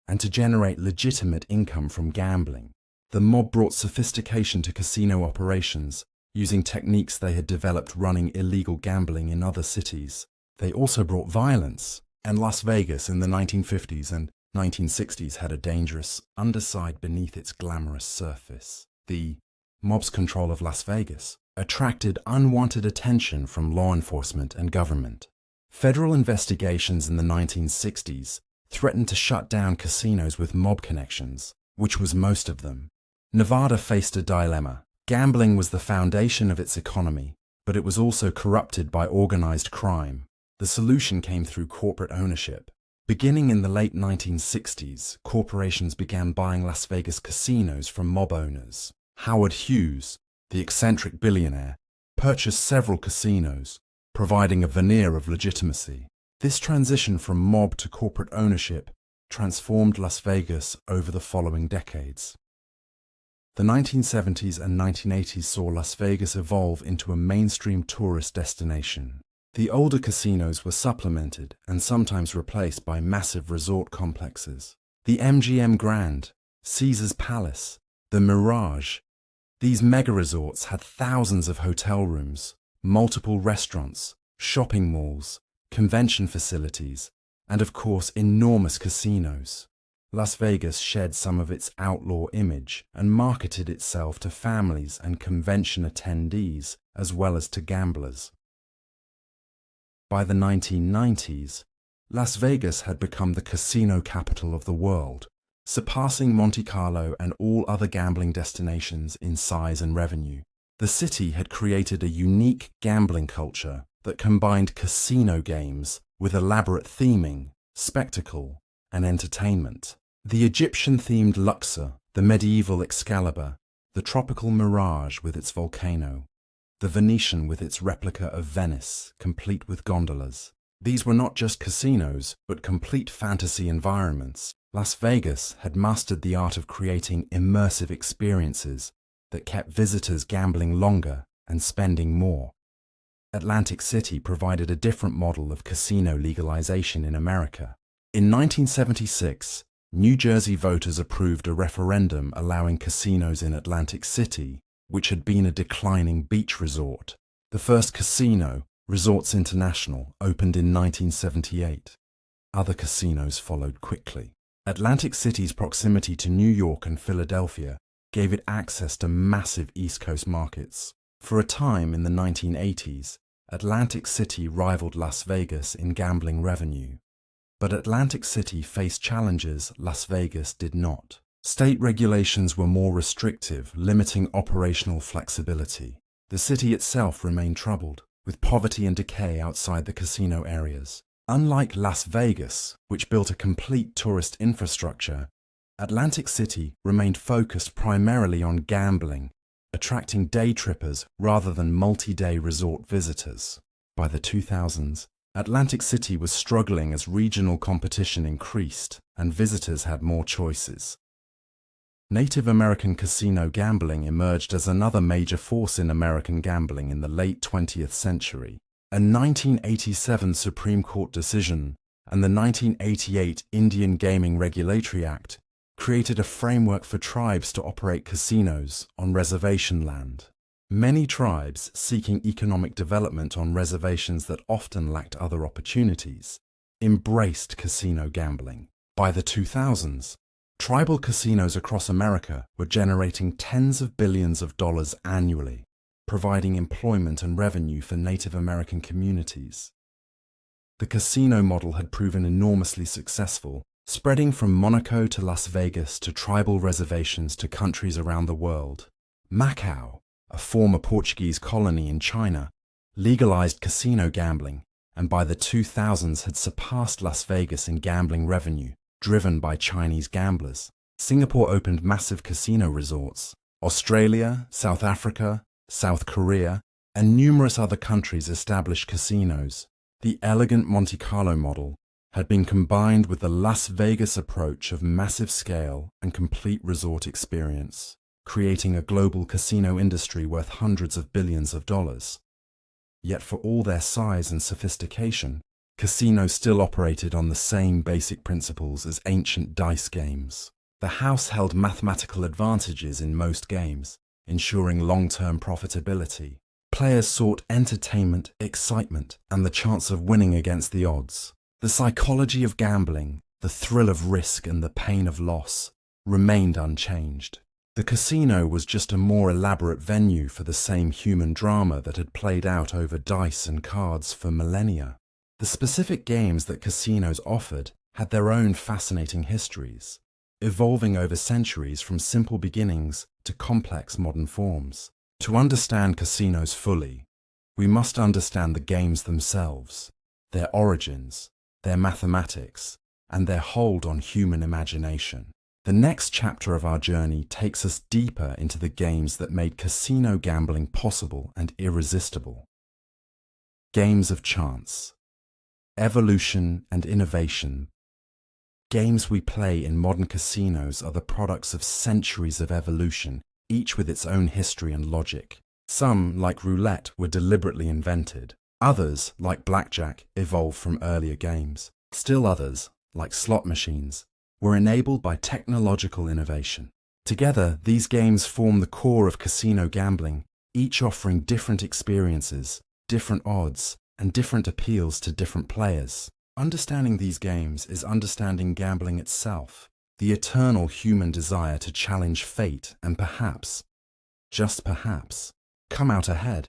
and to generate legitimate income from gambling. The mob brought sophistication to casino operations, using techniques they had developed running illegal gambling in other cities. They also brought violence, and Las Vegas in the 1950s and 1960s had a dangerous underside beneath its glamorous surface. The mob's control of Las Vegas attracted unwanted attention from law enforcement and government. Federal investigations in the 1960s threatened to shut down casinos with mob connections, which was most of them. Nevada faced a dilemma. Gambling was the foundation of its economy, but it was also corrupted by organized crime. The solution came through corporate ownership. Beginning in the late 1960s, corporations began buying Las Vegas casinos from mob owners. Howard Hughes, the eccentric billionaire, purchased several casinos, providing a veneer of legitimacy. This transition from mob to corporate ownership transformed Las Vegas over the following decades. The 1970s and 1980s saw Las Vegas evolve into a mainstream tourist destination. The older casinos were supplemented and sometimes replaced by massive resort complexes. The MGM Grand, Caesar's Palace, the Mirage. These mega-resorts had thousands of hotel rooms, multiple restaurants, shopping malls, convention facilities, and of course enormous casinos. Las Vegas shed some of its outlaw image and marketed itself to families and convention attendees as well as to gamblers. By the 1990s, Las Vegas had become the casino capital of the world, surpassing Monte Carlo and all other gambling destinations in size and revenue. The city had created a unique gambling culture that combined casino games with elaborate theming, spectacle, and entertainment. The Egyptian-themed Luxor, the medieval Excalibur, the tropical Mirage with its volcano, the Venetian with its replica of Venice, complete with gondolas. These were not just casinos, but complete fantasy environments. Las Vegas had mastered the art of creating immersive experiences that kept visitors gambling longer and spending more. Atlantic City provided a different model of casino legalization in America. In 1976, New Jersey voters approved a referendum allowing casinos in Atlantic City, which had been a declining beach resort. The first casino, Resorts International, opened in 1978. Other casinos followed quickly. Atlantic City's proximity to New York and Philadelphia gave it access to massive East Coast markets. For a time in the 1980s, Atlantic City rivaled Las Vegas in gambling revenue. But Atlantic City faced challenges Las Vegas did not. State regulations were more restrictive, limiting operational flexibility. The city itself remained troubled, with poverty and decay outside the casino areas. Unlike Las Vegas, which built a complete tourist infrastructure, Atlantic City remained focused primarily on gambling, attracting day trippers rather than multi-day resort visitors. By the 2000s, Atlantic City was struggling as regional competition increased and visitors had more choices. Native American casino gambling emerged as another major force in American gambling in the late 20th century. A 1987 Supreme Court decision and the 1988 Indian Gaming Regulatory Act created a framework for tribes to operate casinos on reservation land. Many tribes seeking economic development on reservations that often lacked other opportunities embraced casino gambling. By the 2000s, tribal casinos across America were generating tens of billions of dollars annually, providing employment and revenue for Native American communities. The casino model had proven enormously successful, spreading from Monaco to Las Vegas to tribal reservations to countries around the world. Macau, a former Portuguese colony in China, legalized casino gambling and by the 2000s had surpassed Las Vegas in gambling revenue, driven by Chinese gamblers. Singapore opened massive casino resorts. Australia, South Africa, South Korea, and numerous other countries established casinos. The elegant Monte Carlo model had been combined with the Las Vegas approach of massive scale and complete resort experience, creating a global casino industry worth hundreds of billions of dollars. Yet for all their size and sophistication, casinos still operated on the same basic principles as ancient dice games. The house held mathematical advantages in most games, ensuring long-term profitability. Players sought entertainment, excitement, and the chance of winning against the odds. The psychology of gambling, the thrill of risk and the pain of loss, remained unchanged. The casino was just a more elaborate venue for the same human drama that had played out over dice and cards for millennia. The specific games that casinos offered had their own fascinating histories, evolving over centuries from simple beginnings to complex modern forms. To understand casinos fully, we must understand the games themselves, their origins, their mathematics, and their hold on human imagination. The next chapter of our journey takes us deeper into the games that made casino gambling possible and irresistible. Games of chance, evolution and innovation. Games we play in modern casinos are the products of centuries of evolution, each with its own history and logic. Some, like roulette, were deliberately invented. Others, like blackjack, evolved from earlier games. Still others, like slot machines, were enabled by technological innovation. Together, these games form the core of casino gambling, each offering different experiences, different odds, and different appeals to different players. Understanding these games is understanding gambling itself, the eternal human desire to challenge fate and perhaps, just perhaps, come out ahead.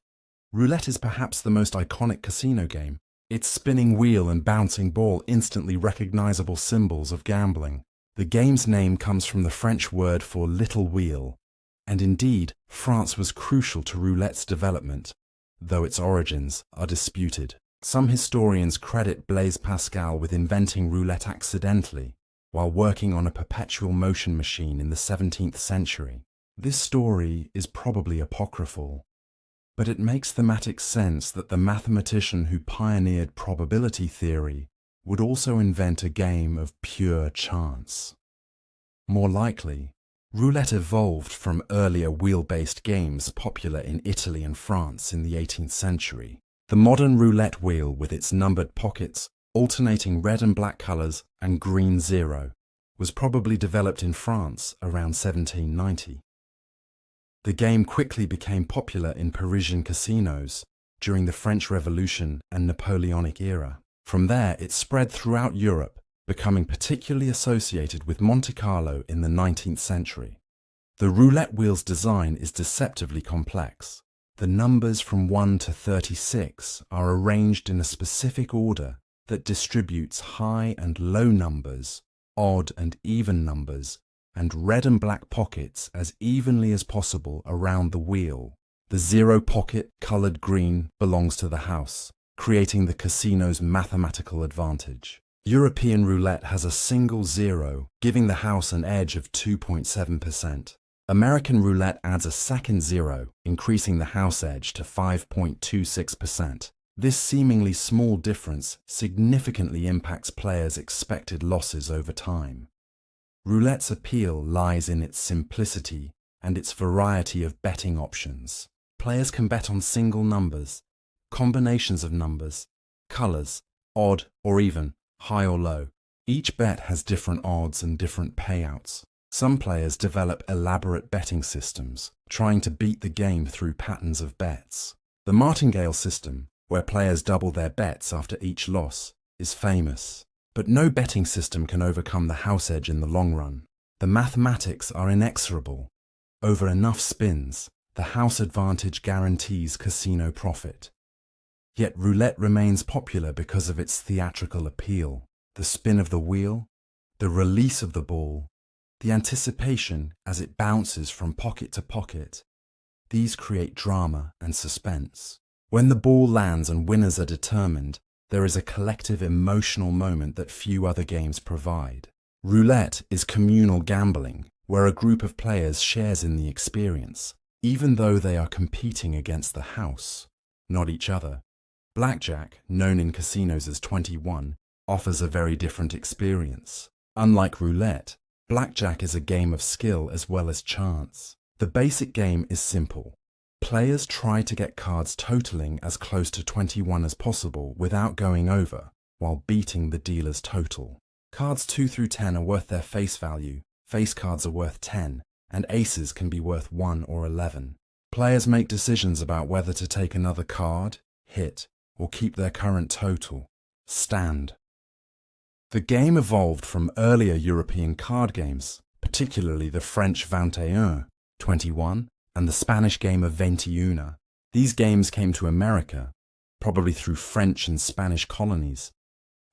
Roulette is perhaps the most iconic casino game. Its spinning wheel and bouncing ball instantly recognizable symbols of gambling. The game's name comes from the French word for little wheel, and indeed, France was crucial to roulette's development, though its origins are disputed. Some historians credit Blaise Pascal with inventing roulette accidentally, while working on a perpetual motion machine in the 17th century. This story is probably apocryphal, but it makes thematic sense that the mathematician who pioneered probability theory would also invent a game of pure chance. More likely, roulette evolved from earlier wheel-based games popular in Italy and France in the 18th century. The modern roulette wheel with its numbered pockets, alternating red and black colors, and green zero, was probably developed in France around 1790. The game quickly became popular in Parisian casinos during the French Revolution and Napoleonic era. From there, it spread throughout Europe, becoming particularly associated with Monte Carlo in the 19th century. The roulette wheel's design is deceptively complex. The numbers from 1 to 36 are arranged in a specific order that distributes high and low numbers, odd and even numbers, and red and black pockets as evenly as possible around the wheel. The zero pocket, colored green, belongs to the house, creating the casino's mathematical advantage. European roulette has a single zero, giving the house an edge of 2.7%. American roulette adds a second zero, increasing the house edge to 5.26%. This seemingly small difference significantly impacts players' expected losses over time. Roulette's appeal lies in its simplicity and its variety of betting options. Players can bet on single numbers, combinations of numbers, colors, odd or even, high or low. Each bet has different odds and different payouts. Some players develop elaborate betting systems, trying to beat the game through patterns of bets. The martingale system, where players double their bets after each loss, is famous. But no betting system can overcome the house edge in the long run. The mathematics are inexorable. Over enough spins, the house advantage guarantees casino profit. Yet roulette remains popular because of its theatrical appeal. The spin of the wheel, the release of the ball, the anticipation as it bounces from pocket to pocket. These create drama and suspense. When the ball lands and winners are determined, there is a collective emotional moment that few other games provide. Roulette is communal gambling, where a group of players shares in the experience, even though they are competing against the house, not each other. Blackjack, known in casinos as 21, offers a very different experience. Unlike roulette, blackjack is a game of skill as well as chance. The basic game is simple. Players try to get cards totaling as close to 21 as possible without going over, while beating the dealer's total. Cards 2 through 10 are worth their face value, face cards are worth 10, and aces can be worth 1 or 11. Players make decisions about whether to take another card, hit, or keep their current total, stand. The game evolved from earlier European card games, particularly the French 21, 21, and the Spanish game of 21. These games came to America, probably through French and Spanish colonies,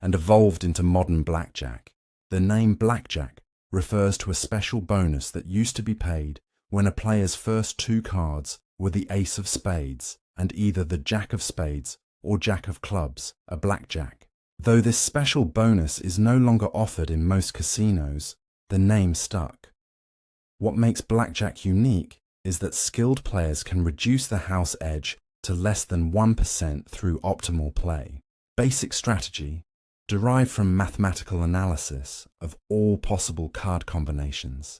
and evolved into modern blackjack. The name blackjack refers to a special bonus that used to be paid when a player's first two cards were the ace of spades and either the jack of spades or jack of clubs, a blackjack. Though this special bonus is no longer offered in most casinos, the name stuck. What makes blackjack unique is that skilled players can reduce the house edge to less than 1% through optimal play. Basic strategy, derived from mathematical analysis of all possible card combinations,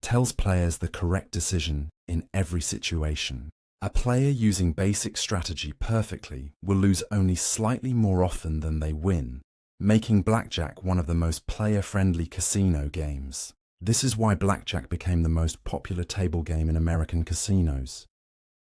tells players the correct decision in every situation. A player using basic strategy perfectly will lose only slightly more often than they win, making blackjack one of the most player-friendly casino games. This is why blackjack became the most popular table game in American casinos.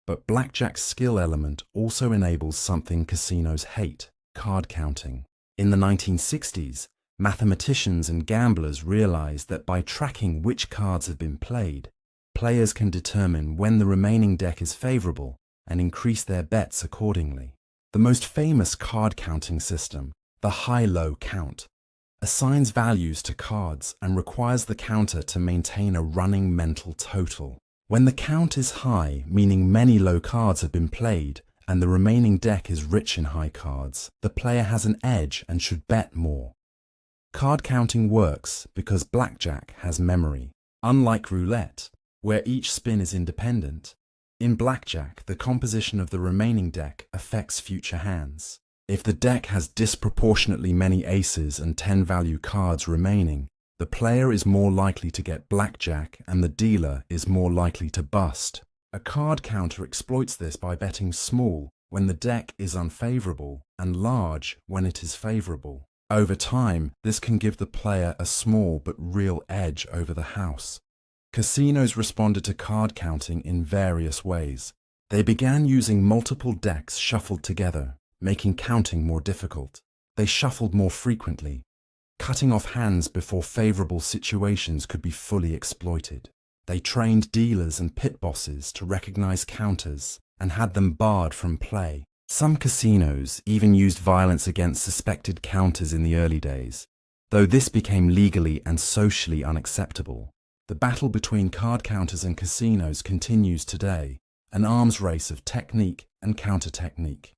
But blackjack's skill element also enables something casinos hate: card counting. In the 1960s, mathematicians and gamblers realized that by tracking which cards have been played, players can determine when the remaining deck is favorable and increase their bets accordingly. The most famous card counting system, the high-low count, assigns values to cards and requires the counter to maintain a running mental total. When the count is high, meaning many low cards have been played and the remaining deck is rich in high cards, the player has an edge and should bet more. Card counting works because blackjack has memory. Unlike roulette, where each spin is independent, In blackjack, the composition of the remaining deck affects future hands. If the deck has disproportionately many aces and 10-value cards remaining, the player is more likely to get blackjack and the dealer is more likely to bust. A card counter exploits this by betting small when the deck is unfavorable and large when it is favorable. Over time, this can give the player a small but real edge over the house. Casinos responded to card counting in various ways. They began using multiple decks shuffled together, making counting more difficult. They shuffled more frequently, cutting off hands before favorable situations could be fully exploited. They trained dealers and pit bosses to recognize counters and had them barred from play. Some casinos even used violence against suspected counters in the early days, though this became legally and socially unacceptable. The battle between card counters and casinos continues today, an arms race of technique and counter-technique.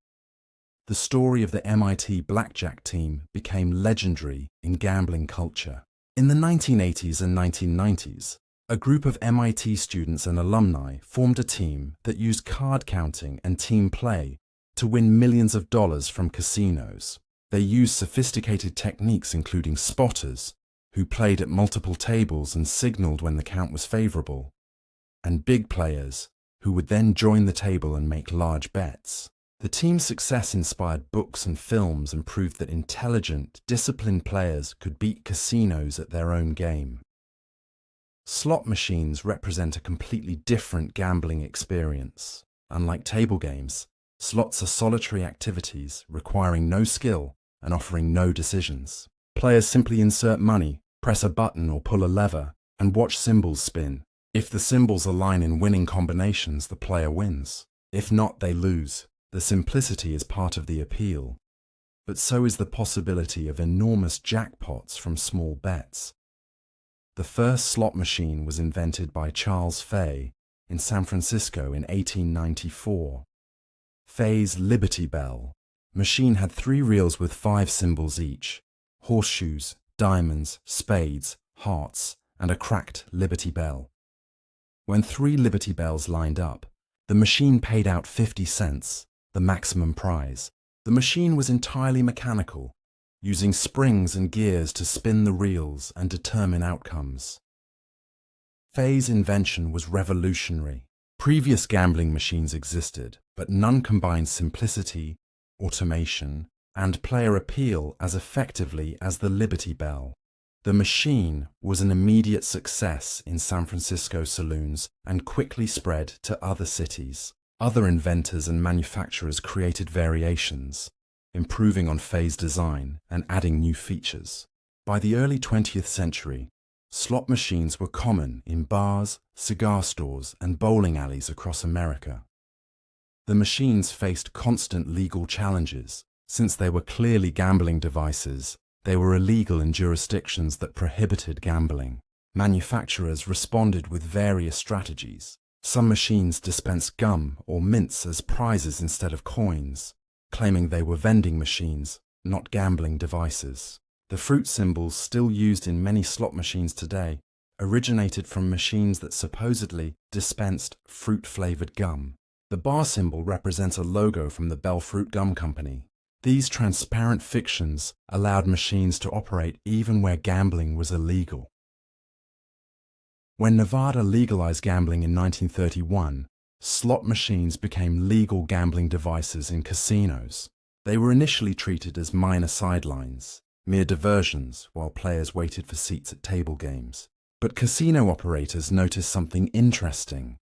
The story of the MIT blackjack team became legendary in gambling culture. In the 1980s and 1990s, a group of MIT students and alumni formed a team that used card counting and team play to win millions of dollars from casinos. They used sophisticated techniques including spotters, who played at multiple tables and signaled when the count was favorable, and big players, who would then join the table and make large bets. The team's success inspired books and films and proved that intelligent, disciplined players could beat casinos at their own game. Slot machines represent a completely different gambling experience. Unlike table games, slots are solitary activities requiring no skill and offering no decisions. Players simply insert money, press a button or pull a lever, and watch symbols spin. If the symbols align in winning combinations, the player wins. If not, they lose. The simplicity is part of the appeal, but so is the possibility of enormous jackpots from small bets. The first slot machine was invented by Charles Fay in San Francisco in 1894. Fay's Liberty Bell machine had 3 reels with 5 symbols each: horseshoes, diamonds, spades, hearts, and a cracked Liberty Bell. When 3 Liberty Bells lined up, the machine paid out 50 cents, the maximum prize. The machine was entirely mechanical, using springs and gears to spin the reels and determine outcomes. Fay's invention was revolutionary. Previous gambling machines existed, but none combined simplicity, automation, and player appeal as effectively as the Liberty Bell. The machine was an immediate success in San Francisco saloons and quickly spread to other cities. Other inventors and manufacturers created variations, improving on Fay's design and adding new features. By the early 20th century, slot machines were common in bars, cigar stores, and bowling alleys across America. The machines faced constant legal challenges. Since they were clearly gambling devices, they were illegal in jurisdictions that prohibited gambling. Manufacturers responded with various strategies. Some machines dispensed gum or mints as prizes instead of coins, claiming they were vending machines, not gambling devices. The fruit symbols still used in many slot machines today originated from machines that supposedly dispensed fruit-flavored gum. The bar symbol represents a logo from the Bell Fruit Gum Company. These transparent fictions allowed machines to operate even where gambling was illegal. When Nevada legalized gambling in 1931, slot machines became legal gambling devices in casinos. They were initially treated as minor sidelines, mere diversions while players waited for seats at table games. But casino operators noticed something interesting.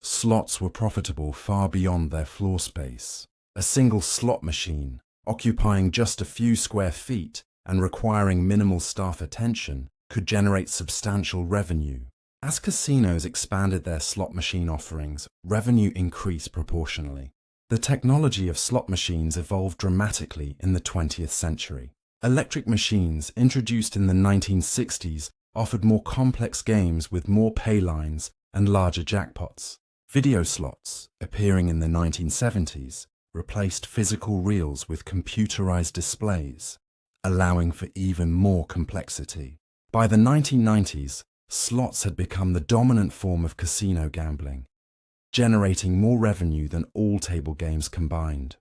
Slots were profitable far beyond their floor space. A single slot machine, occupying just a few square feet and requiring minimal staff attention, could generate substantial revenue. As casinos expanded their slot machine offerings, revenue increased proportionally. The technology of slot machines evolved dramatically in the 20th century. Electric machines, introduced in the 1960s, offered more complex games with more pay lines and larger jackpots. Video slots, appearing in the 1970s, replaced physical reels with computerized displays, allowing for even more complexity. By the 1990s, slots had become the dominant form of casino gambling. generating more revenue than all table games combined.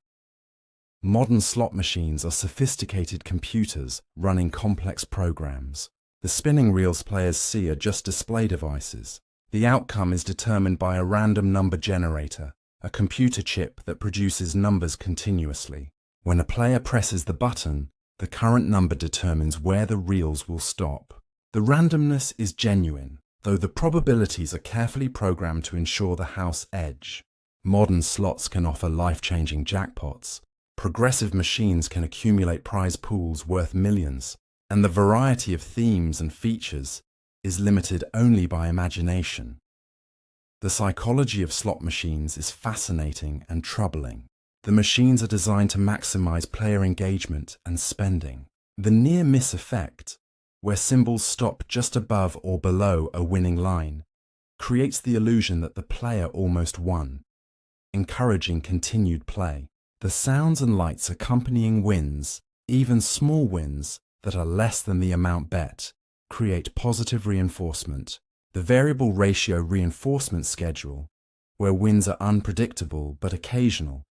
Modern slot machines are sophisticated computers running complex programs. The spinning reels players see are just display devices. The outcome is determined by a random number generator, a computer chip that produces numbers continuously. When a player presses the button, the current number determines where the reels will stop. The randomness is genuine, though the probabilities are carefully programmed to ensure the house edge. Modern slots can offer life-changing jackpots. Progressive machines can accumulate prize pools worth millions, and the variety of themes and features is limited only by imagination. The psychology of slot machines is fascinating and troubling. The machines are designed to maximize player engagement and spending. The near-miss effect, where symbols stop just above or below a winning line, creates the illusion that the player almost won, encouraging continued play. The sounds and lights accompanying wins, even small wins that are less than the amount bet, create positive reinforcement. The variable ratio reinforcement schedule, where wins are unpredictable but occasional,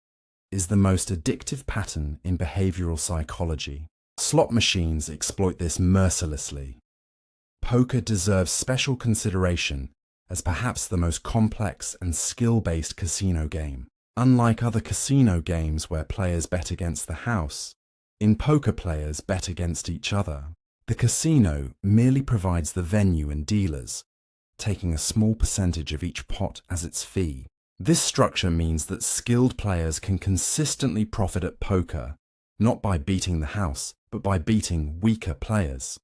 is the most addictive pattern in behavioral psychology. Slot machines exploit this mercilessly. Poker deserves special consideration as perhaps the most complex and skill-based casino game. Unlike other casino games where players bet against the house, in poker players bet against each other. The casino merely provides the venue and dealers, taking a small percentage of each pot as its fee. This structure means that skilled players can consistently profit at poker, not by beating the house, but by beating weaker players.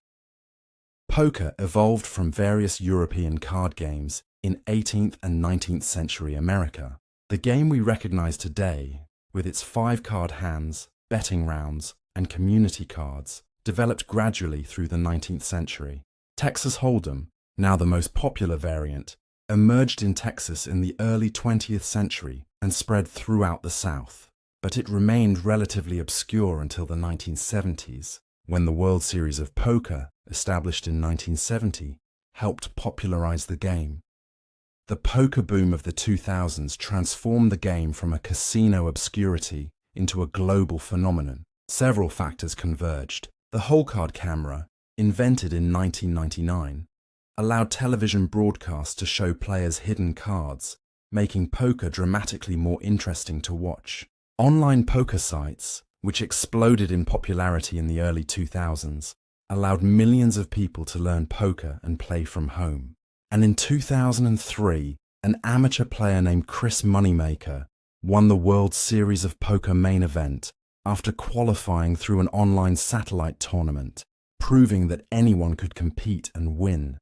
Poker evolved from various European card games in 18th and 19th century America. The game we recognize today, with its 5-card hands, betting rounds, and community cards, developed gradually through the 19th century. Texas Hold'em, now the most popular variant, emerged in Texas in the early 20th century and spread throughout the South. But it remained relatively obscure until the 1970s, when the World Series of Poker, established in 1970, helped popularize the game. The poker boom of the 2000s transformed the game from a casino obscurity into a global phenomenon. Several factors converged. The whole card camera, invented in 1999, allowed television broadcasts to show players hidden cards, making poker dramatically more interesting to watch. Online poker sites, which exploded in popularity in the early 2000s, allowed millions of people to learn poker and play from home. And in 2003, an amateur player named Chris Moneymaker won the World Series of Poker main event after qualifying through an online satellite tournament, proving that anyone could compete and win.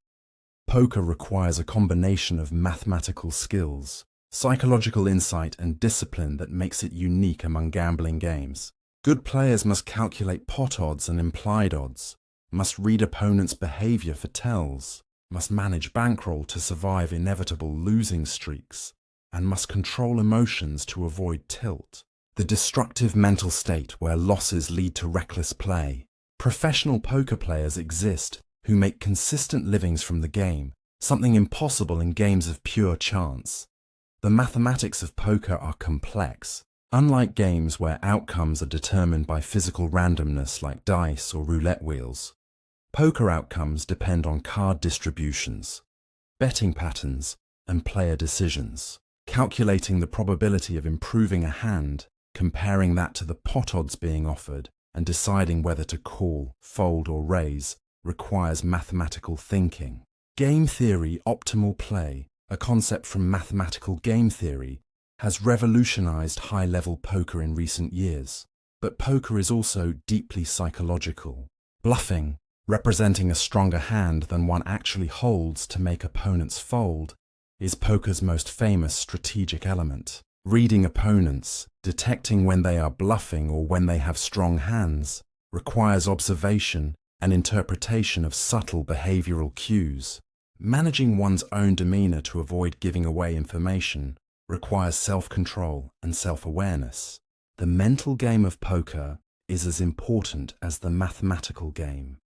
Poker requires a combination of mathematical skills, psychological insight, and discipline that makes it unique among gambling games. Good players must calculate pot odds and implied odds, must read opponents' behavior for tells, must manage bankroll to survive inevitable losing streaks, and must control emotions to avoid tilt, the destructive mental state where losses lead to reckless play. Professional poker players exist who make consistent livings from the game, something impossible in games of pure chance. The mathematics of poker are complex. Unlike games where outcomes are determined by physical randomness like dice or roulette wheels, poker outcomes depend on card distributions, betting patterns, and player decisions. Calculating the probability of improving a hand, comparing that to the pot odds being offered, and deciding whether to call, fold, or raise requires mathematical thinking. Game theory optimal play, a concept from mathematical game theory, has revolutionized high-level poker in recent years. But poker is also deeply psychological. Bluffing, representing a stronger hand than one actually holds to make opponents fold, is poker's most famous strategic element. Reading opponents, detecting when they are bluffing or when they have strong hands, requires observation and interpretation of subtle behavioral cues. Managing one's own demeanor to avoid giving away information requires self-control and self-awareness. The mental game of poker is as important as the mathematical game.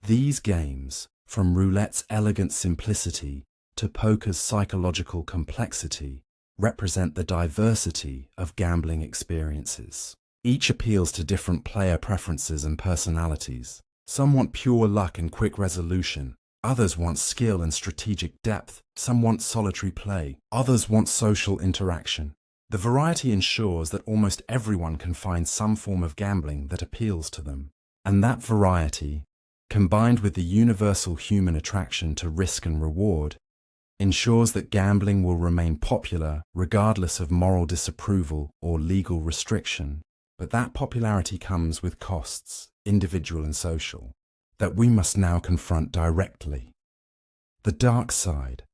These games, from roulette's elegant simplicity to poker's psychological complexity, represent the diversity of gambling experiences. Each appeals to different player preferences and personalities. Some want pure luck and quick resolution. Others want skill and strategic depth. Some want solitary play. Others want social interaction. The variety ensures that almost everyone can find some form of gambling that appeals to them. And that variety, combined with the universal human attraction to risk and reward, ensures that gambling will remain popular regardless of moral disapproval or legal restriction. But that popularity comes with costs, individual and social, that we must now confront directly. The dark side,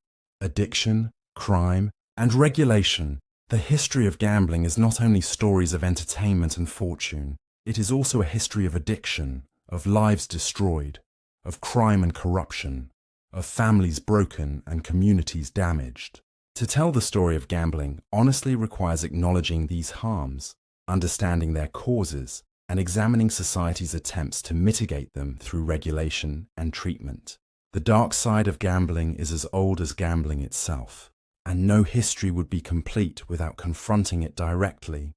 addiction, crime, and regulation. The history of gambling is not only stories of entertainment and fortune, it is also a history of addiction, of lives destroyed, of crime and corruption, of families broken and communities damaged. To tell the story of gambling honestly requires acknowledging these harms, understanding their causes, and examining society's attempts to mitigate them through regulation and treatment. The dark side of gambling is as old as gambling itself, and no history would be complete without confronting it directly.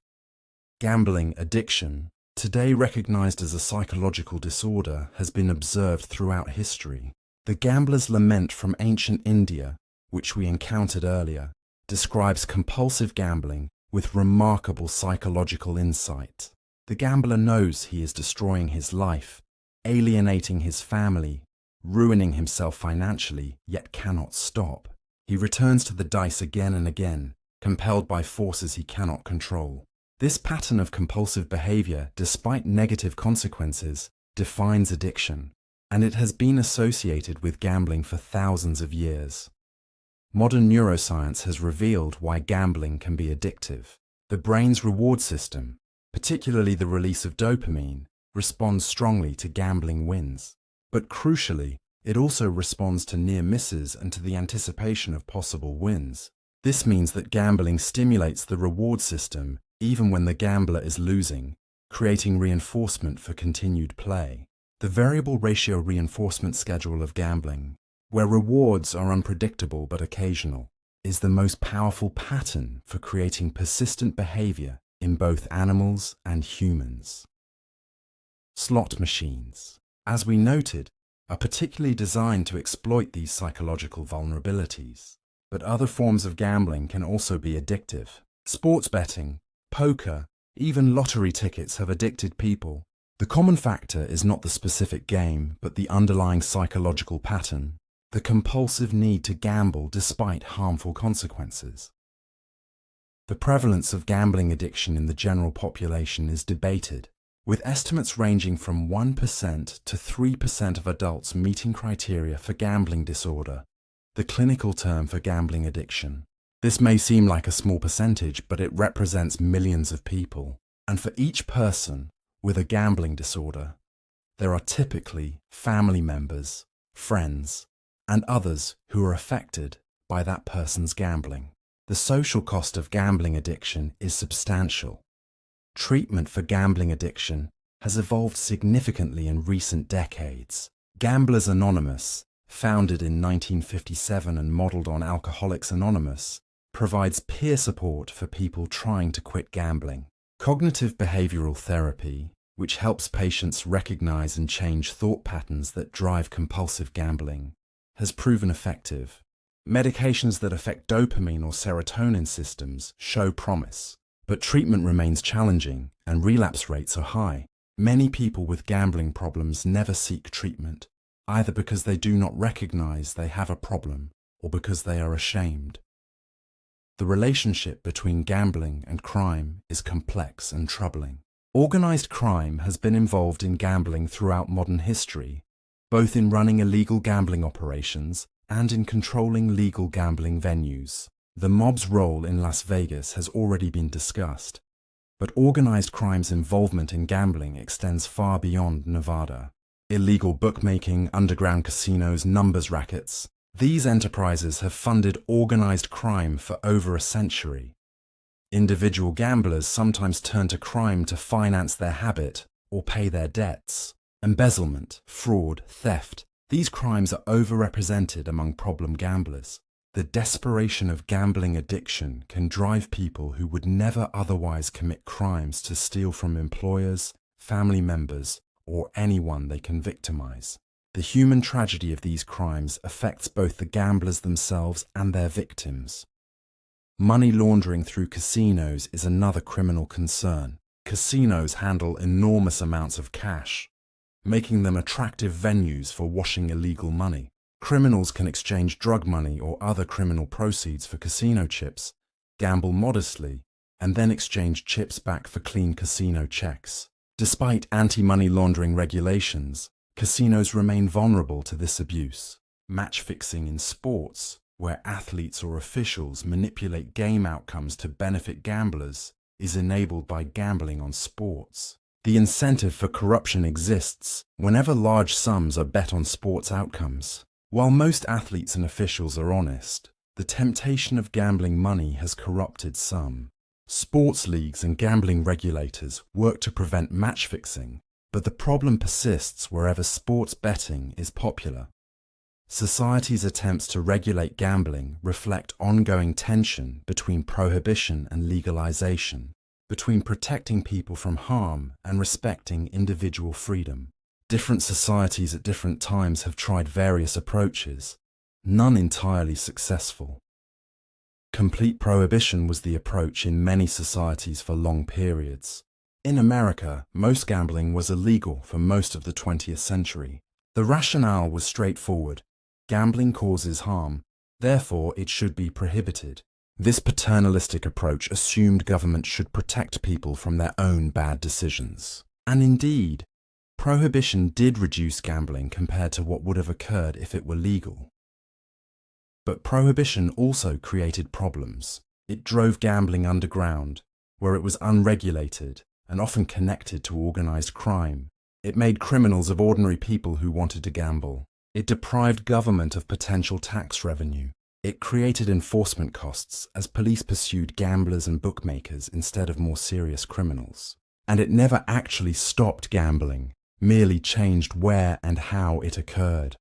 Gambling addiction, today recognized as a psychological disorder, has been observed throughout history. The gambler's lament from ancient India, which we encountered earlier, describes compulsive gambling with remarkable psychological insight. The gambler knows he is destroying his life, alienating his family, ruining himself financially, yet cannot stop. He returns to the dice again and again, compelled by forces he cannot control. This pattern of compulsive behavior, despite negative consequences, defines addiction, and it has been associated with gambling for thousands of years. Modern neuroscience has revealed why gambling can be addictive. The brain's reward system, particularly the release of dopamine, responds strongly to gambling wins. But crucially, it also responds to near misses and to the anticipation of possible wins. This means that gambling stimulates the reward system even when the gambler is losing, creating reinforcement for continued play. The variable ratio reinforcement schedule of gambling, where rewards are unpredictable but occasional, is the most powerful pattern for creating persistent behavior in both animals and humans. Slot machines, as we noted, are particularly designed to exploit these psychological vulnerabilities. But other forms of gambling can also be addictive. Sports betting, poker, even lottery tickets have addicted people. The common factor is not the specific game, but the underlying psychological pattern, the compulsive need to gamble despite harmful consequences. The prevalence of gambling addiction in the general population is debated, with estimates ranging from 1% to 3% of adults meeting criteria for gambling disorder, the clinical term for gambling addiction. This may seem like a small percentage, but it represents millions of people. And for each person with a gambling disorder, there are typically family members, friends, and others who are affected by that person's gambling. The social cost of gambling addiction is substantial. Treatment for gambling addiction has evolved significantly in recent decades. Gamblers Anonymous, founded in 1957 and modeled on Alcoholics Anonymous, provides peer support for people trying to quit gambling. Cognitive behavioral therapy, which helps patients recognize and change thought patterns that drive compulsive gambling, has proven effective. Medications that affect dopamine or serotonin systems show promise, but treatment remains challenging and relapse rates are high. Many people with gambling problems never seek treatment, either because they do not recognize they have a problem or because they are ashamed. The relationship between gambling and crime is complex and troubling. Organized crime has been involved in gambling throughout modern history, both in running illegal gambling operations and in controlling legal gambling venues. The mob's role in Las Vegas has already been discussed, but organized crime's involvement in gambling extends far beyond Nevada. Illegal bookmaking, underground casinos, numbers rackets. These enterprises have funded organized crime for over a century. Individual gamblers sometimes turn to crime to finance their habit or pay their debts. Embezzlement, fraud, theft. These crimes are overrepresented among problem gamblers. The desperation of gambling addiction can drive people who would never otherwise commit crimes to steal from employers, family members, or anyone they can victimize. The human tragedy of these crimes affects both the gamblers themselves and their victims. Money laundering through casinos is another criminal concern. Casinos handle enormous amounts of cash, making them attractive venues for washing illegal money. Criminals can exchange drug money or other criminal proceeds for casino chips, gamble modestly, and then exchange chips back for clean casino checks. Despite anti-money laundering regulations, casinos remain vulnerable to this abuse. Match fixing in sports, where athletes or officials manipulate game outcomes to benefit gamblers, is enabled by gambling on sports. The incentive for corruption exists whenever large sums are bet on sports outcomes. While most athletes and officials are honest, the temptation of gambling money has corrupted some. Sports leagues and gambling regulators work to prevent match fixing, but the problem persists wherever sports betting is popular. Society's attempts to regulate gambling reflect ongoing tension between prohibition and legalization, between protecting people from harm and respecting individual freedom. Different societies at different times have tried various approaches, none entirely successful. Complete prohibition was the approach in many societies for long periods. In America, most gambling was illegal for most of the 20th century. The rationale was straightforward. Gambling causes harm, therefore it should be prohibited. This paternalistic approach assumed government should protect people from their own bad decisions. And indeed, prohibition did reduce gambling compared to what would have occurred if it were legal. But prohibition also created problems. It drove gambling underground, where it was unregulated and often connected to organized crime. It made criminals of ordinary people who wanted to gamble. It deprived government of potential tax revenue. It created enforcement costs as police pursued gamblers and bookmakers instead of more serious criminals. And it never actually stopped gambling, merely changed where and how it occurred.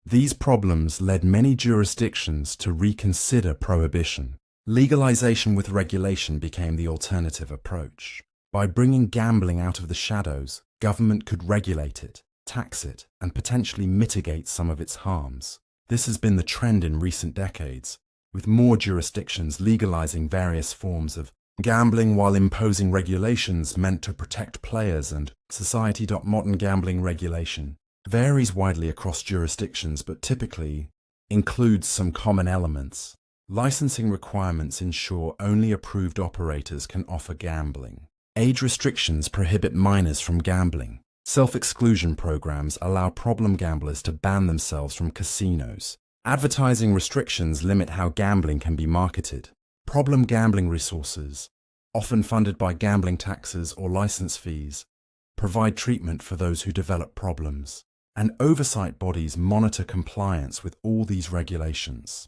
These problems led many jurisdictions to reconsider prohibition. Legalization with regulation became the alternative approach. By bringing gambling out of the shadows, government could regulate it, tax it, and potentially mitigate some of its harms. This has been the trend in recent decades, with more jurisdictions legalizing various forms of gambling while imposing regulations meant to protect players. And society. Modern gambling regulation varies widely across jurisdictions but typically includes some common elements. Licensing requirements ensure only approved operators can offer gambling. Age restrictions prohibit minors from gambling. Self-exclusion programs allow problem gamblers to ban themselves from casinos. Advertising restrictions limit how gambling can be marketed. Problem gambling resources, often funded by gambling taxes or license fees, provide treatment for those who develop problems. And oversight bodies monitor compliance with all these regulations.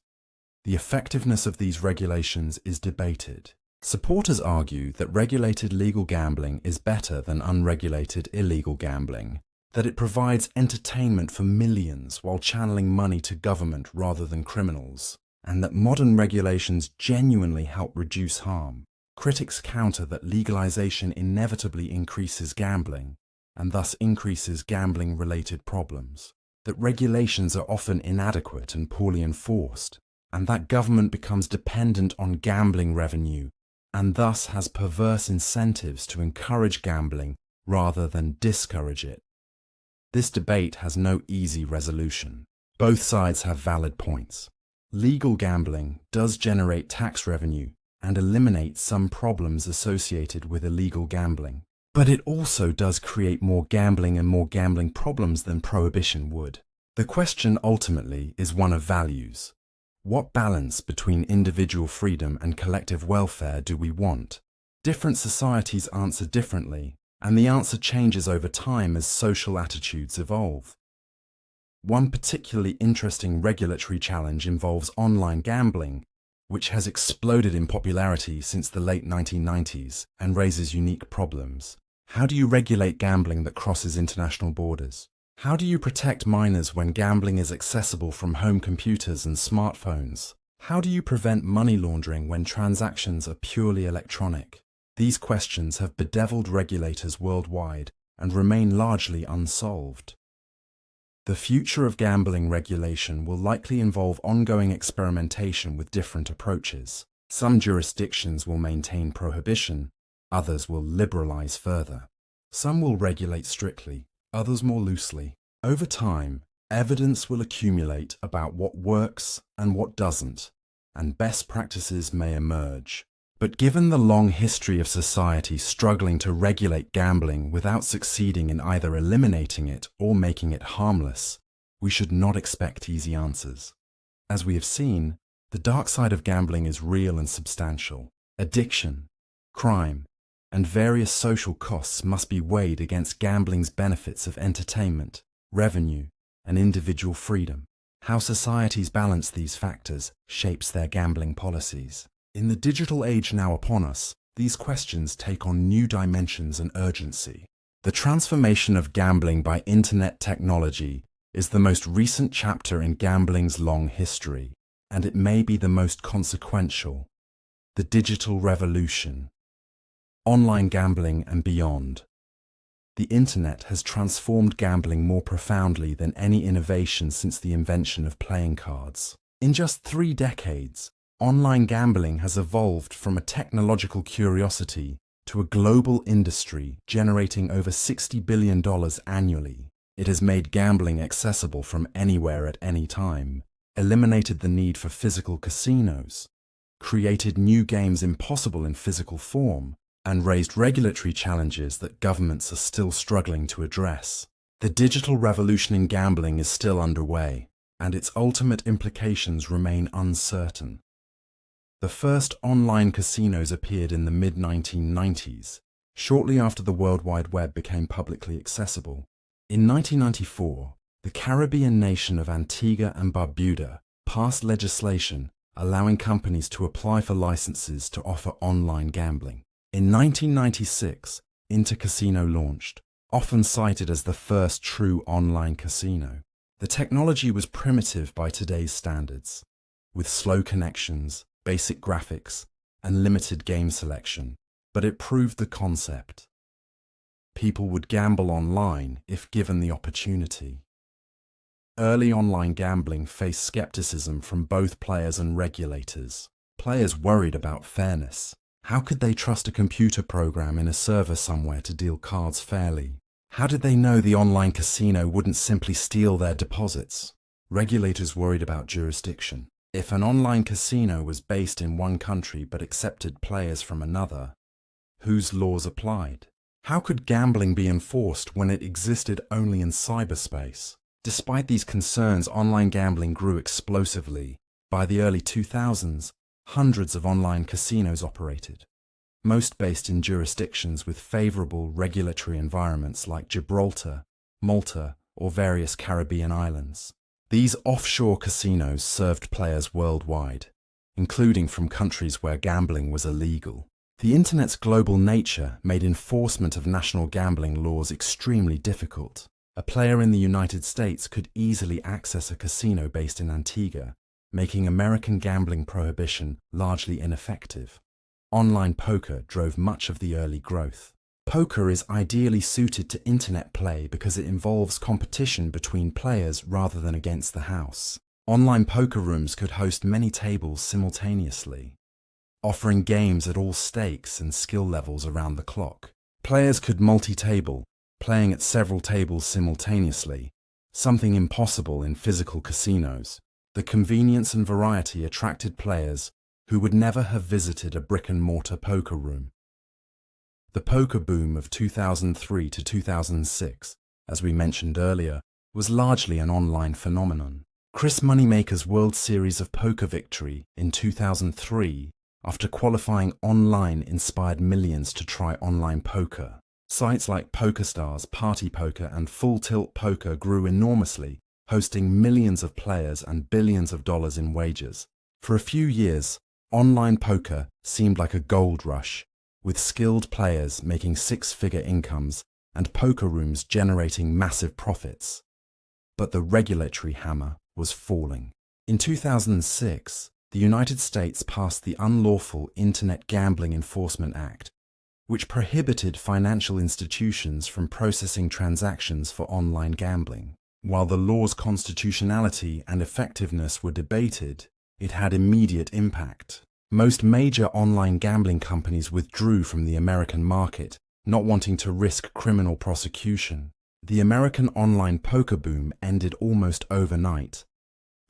The effectiveness of these regulations is debated. Supporters argue that regulated legal gambling is better than unregulated illegal gambling, that it provides entertainment for millions while channeling money to government rather than criminals, and that modern regulations genuinely help reduce harm. Critics counter that legalization inevitably increases gambling, and thus increases gambling-related problems, that regulations are often inadequate and poorly enforced, and that government becomes dependent on gambling revenue and thus has perverse incentives to encourage gambling rather than discourage it. This debate has no easy resolution. Both sides have valid points. Legal gambling does generate tax revenue and eliminate some problems associated with illegal gambling. But it also does create more gambling and more gambling problems than prohibition would. The question ultimately is one of values. What balance between individual freedom and collective welfare do we want? Different societies answer differently, and the answer changes over time as social attitudes evolve. One particularly interesting regulatory challenge involves online gambling, which has exploded in popularity since the late 1990s and raises unique problems. How do you regulate gambling that crosses international borders? How do you protect minors when gambling is accessible from home computers and smartphones? How do you prevent money laundering when transactions are purely electronic? These questions have bedeviled regulators worldwide and remain largely unsolved. The future of gambling regulation will likely involve ongoing experimentation with different approaches. Some jurisdictions will maintain prohibition, others will liberalize further. Some will regulate strictly, others more loosely. Over time, evidence will accumulate about what works and what doesn't, and best practices may emerge. But given the long history of society struggling to regulate gambling without succeeding in either eliminating it or making it harmless, we should not expect easy answers. As we have seen, the dark side of gambling is real and substantial. Addiction, crime, and various social costs must be weighed against gambling's benefits of entertainment, revenue, and individual freedom. How societies balance these factors shapes their gambling policies. In the digital age now upon us, these questions take on new dimensions and urgency. The transformation of gambling by internet technology is the most recent chapter in gambling's long history, and it may be the most consequential. The digital revolution. Online gambling and beyond. The internet has transformed gambling more profoundly than any innovation since the invention of playing cards. In just 3 decades, online gambling has evolved from a technological curiosity to a global industry generating over $60 billion annually. It has made gambling accessible from anywhere at any time, eliminated the need for physical casinos, created new games impossible in physical form, and raised regulatory challenges that governments are still struggling to address. The digital revolution in gambling is still underway, and its ultimate implications remain uncertain. The first online casinos appeared in the mid-1990s, shortly after the World Wide Web became publicly accessible. In 1994, the Caribbean nation of Antigua and Barbuda passed legislation allowing companies to apply for licenses to offer online gambling. In 1996, InterCasino launched, often cited as the first true online casino. The technology was primitive by today's standards, with slow connections, basic graphics, and limited game selection, but it proved the concept. People would gamble online if given the opportunity. Early online gambling faced skepticism from both players and regulators. Players worried about fairness. How could they trust a computer program in a server somewhere to deal cards fairly? How did they know the online casino wouldn't simply steal their deposits? Regulators worried about jurisdiction. If an online casino was based in one country but accepted players from another, whose laws applied? How could gambling be enforced when it existed only in cyberspace? Despite these concerns, online gambling grew explosively. By the early 2000s, hundreds of online casinos operated, most based in jurisdictions with favorable regulatory environments like Gibraltar, Malta, or various Caribbean islands. These offshore casinos served players worldwide, including from countries where gambling was illegal. The Internet's global nature made enforcement of national gambling laws extremely difficult. A player in the United States could easily access a casino based in Antigua, making American gambling prohibition largely ineffective. Online poker drove much of the early growth. Poker is ideally suited to internet play because it involves competition between players rather than against the house. Online poker rooms could host many tables simultaneously, offering games at all stakes and skill levels around the clock. Players could multi-table, playing at several tables simultaneously, something impossible in physical casinos. The convenience and variety attracted players who would never have visited a brick-and-mortar poker room. The poker boom of 2003 to 2006, as we mentioned earlier, was largely an online phenomenon. Chris Moneymaker's World Series of Poker victory in 2003, after qualifying online, inspired millions to try online poker. Sites like PokerStars, Party Poker, and Full Tilt Poker grew enormously, hosting millions of players and billions of dollars in wagers. For a few years, online poker seemed like a gold rush, with skilled players making 6-figure incomes and poker rooms generating massive profits. But the regulatory hammer was falling. In 2006, the United States passed the Unlawful Internet Gambling Enforcement Act, which prohibited financial institutions from processing transactions for online gambling. While the law's constitutionality and effectiveness were debated, it had immediate impact. Most major online gambling companies withdrew from the American market, not wanting to risk criminal prosecution. The American online poker boom ended almost overnight.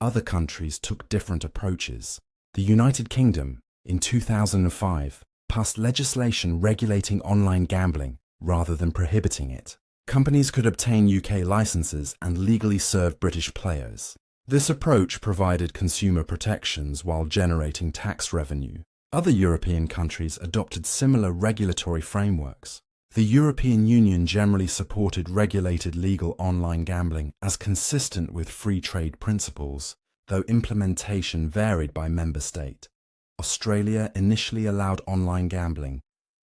Other countries took different approaches. The United Kingdom, in 2005, passed legislation regulating online gambling rather than prohibiting it. Companies could obtain UK licenses and legally serve British players. This approach provided consumer protections while generating tax revenue. Other European countries adopted similar regulatory frameworks. The European Union generally supported regulated legal online gambling as consistent with free trade principles, though implementation varied by member state. Australia initially allowed online gambling,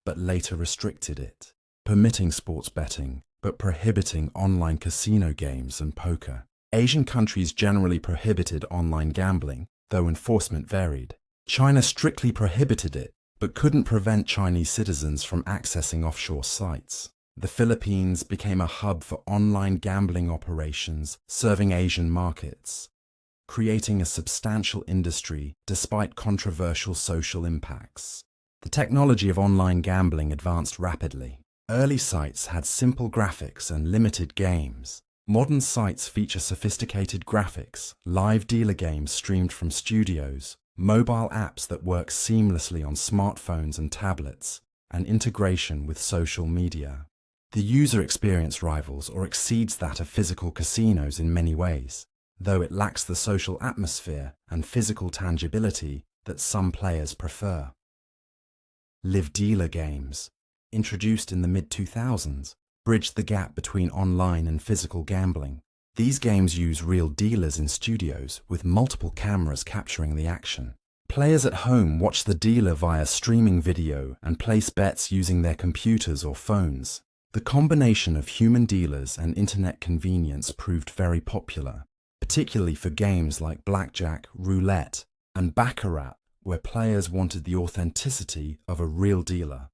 but later restricted it, permitting sports betting, but prohibiting online casino games and poker. Asian countries generally prohibited online gambling, though enforcement varied. China strictly prohibited it, but couldn't prevent Chinese citizens from accessing offshore sites. The Philippines became a hub for online gambling operations serving Asian markets, creating a substantial industry despite controversial social impacts. The technology of online gambling advanced rapidly. Early sites had simple graphics and limited games. Modern sites feature sophisticated graphics, live dealer games streamed from studios, mobile apps that work seamlessly on smartphones and tablets, and integration with social media. The user experience rivals or exceeds that of physical casinos in many ways, though it lacks the social atmosphere and physical tangibility that some players prefer. Live dealer games, introduced in the mid-2000s, bridged the gap between online and physical gambling. These games use real dealers in studios with multiple cameras capturing the action. Players at home watch the dealer via streaming video and place bets using their computers or phones. The combination of human dealers and internet convenience proved very popular, particularly for games like blackjack, roulette, and baccarat, where players wanted the authenticity of a real dealer.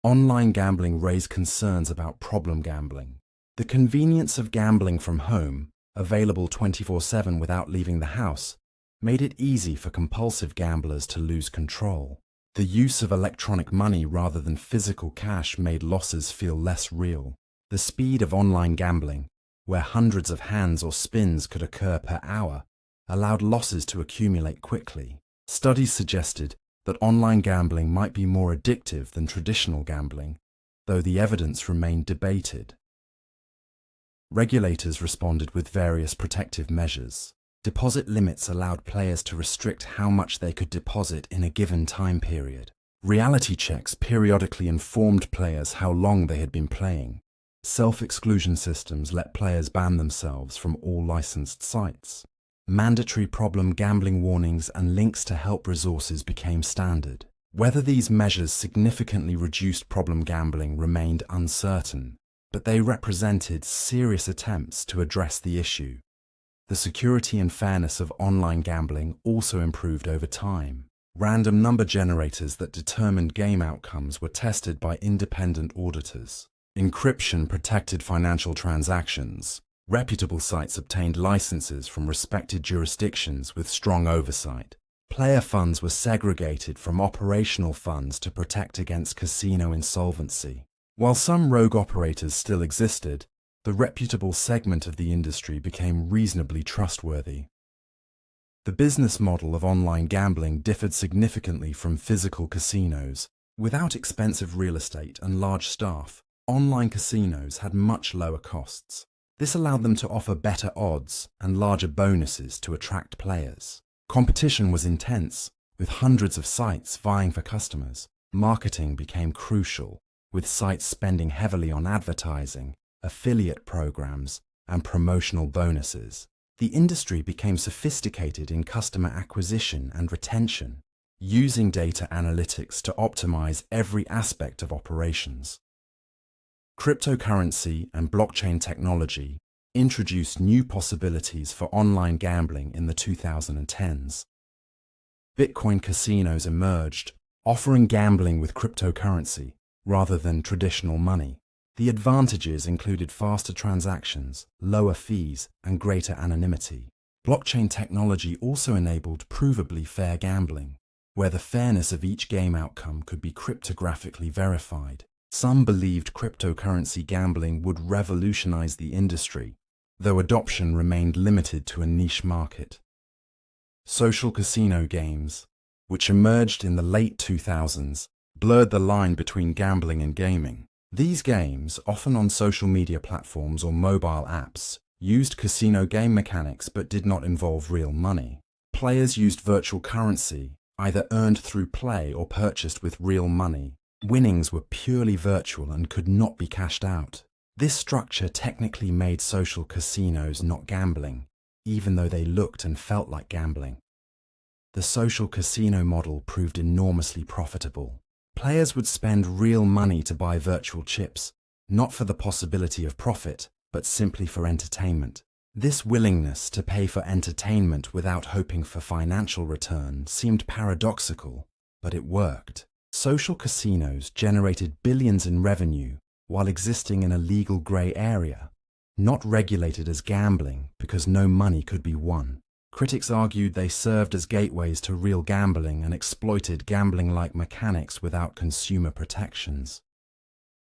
Online gambling raised concerns about problem gambling. The convenience of gambling from home, available 24/7 without leaving the house, made it easy for compulsive gamblers to lose control. The use of electronic money rather than physical cash made losses feel less real. The speed of online gambling, where hundreds of hands or spins could occur per hour, allowed losses to accumulate quickly. Studies suggested that online gambling might be more addictive than traditional gambling, though the evidence remained debated. Regulators responded with various protective measures. Deposit limits allowed players to restrict how much they could deposit in a given time period. Reality checks periodically informed players how long they had been playing. Self-exclusion systems let players ban themselves from all licensed sites. Mandatory problem gambling warnings and links to help resources became standard. Whether these measures significantly reduced problem gambling remained uncertain, but they represented serious attempts to address the issue. The security and fairness of online gambling also improved over time. Random number generators that determined game outcomes were tested by independent auditors. Encryption protected financial transactions. Reputable sites obtained licenses from respected jurisdictions with strong oversight. Player funds were segregated from operational funds to protect against casino insolvency. While some rogue operators still existed, the reputable segment of the industry became reasonably trustworthy. The business model of online gambling differed significantly from physical casinos. Without expensive real estate and large staff, online casinos had much lower costs. This allowed them to offer better odds and larger bonuses to attract players. Competition was intense, with hundreds of sites vying for customers. Marketing became crucial, with sites spending heavily on advertising, affiliate programs, and promotional bonuses. The industry became sophisticated in customer acquisition and retention, using data analytics to optimize every aspect of operations. Cryptocurrency and blockchain technology introduced new possibilities for online gambling in the 2010s. Bitcoin casinos emerged, offering gambling with cryptocurrency rather than traditional money. The advantages included faster transactions, lower fees, and greater anonymity. Blockchain technology also enabled provably fair gambling, where the fairness of each game outcome could be cryptographically verified. Some believed cryptocurrency gambling would revolutionize the industry, though adoption remained limited to a niche market. Social casino games, which emerged in the late 2000s, blurred the line between gambling and gaming. These games, often on social media platforms or mobile apps, used casino game mechanics but did not involve real money. Players used virtual currency, either earned through play or purchased with real money. Winnings were purely virtual and could not be cashed out. This structure technically made social casinos not gambling, even though they looked and felt like gambling. The social casino model proved enormously profitable. Players would spend real money to buy virtual chips, not for the possibility of profit, but simply for entertainment. This willingness to pay for entertainment without hoping for financial return seemed paradoxical, but it worked. Social casinos generated billions in revenue while existing in a legal grey area, not regulated as gambling because no money could be won. Critics argued they served as gateways to real gambling and exploited gambling-like mechanics without consumer protections.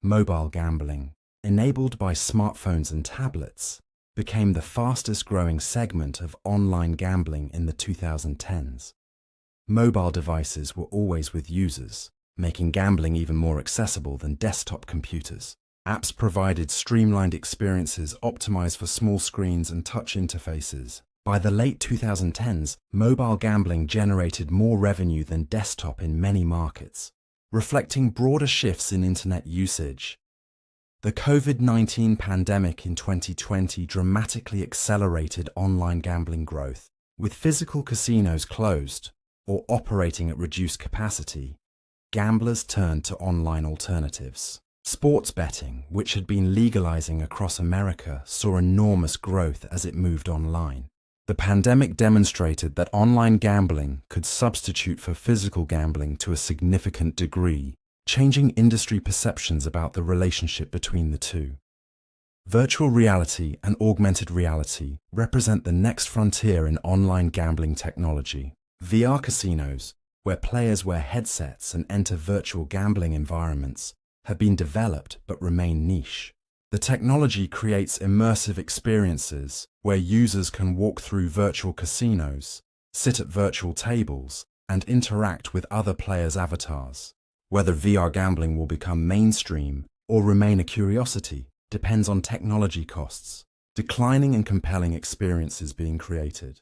Mobile gambling, enabled by smartphones and tablets, became the fastest-growing segment of online gambling in the 2010s. Mobile devices were always with users, making gambling even more accessible than desktop computers. Apps provided streamlined experiences optimized for small screens and touch interfaces. By the late 2010s, mobile gambling generated more revenue than desktop in many markets, reflecting broader shifts in internet usage. The COVID-19 pandemic in 2020 dramatically accelerated online gambling growth. With physical casinos closed or operating at reduced capacity, gamblers turned to online alternatives. Sports betting, which had been legalizing across America, saw enormous growth as it moved online. The pandemic demonstrated that online gambling could substitute for physical gambling to a significant degree, changing industry perceptions about the relationship between the two. Virtual reality and augmented reality represent the next frontier in online gambling technology. VR casinos, where players wear headsets and enter virtual gambling environments, have been developed but remain niche. The technology creates immersive experiences where users can walk through virtual casinos, sit at virtual tables, and interact with other players' avatars. Whether VR gambling will become mainstream or remain a curiosity depends on technology costs, declining and compelling experiences being created.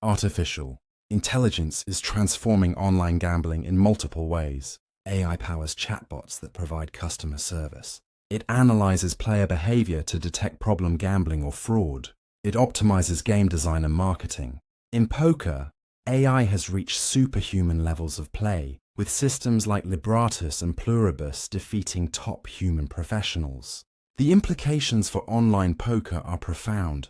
Artificial intelligence is transforming online gambling in multiple ways. AI powers chatbots that provide customer service. It analyzes player behavior to detect problem gambling or fraud. It optimizes game design and marketing. In poker, AI has reached superhuman levels of play, with systems like Libratus and Pluribus defeating top human professionals. The implications for online poker are profound.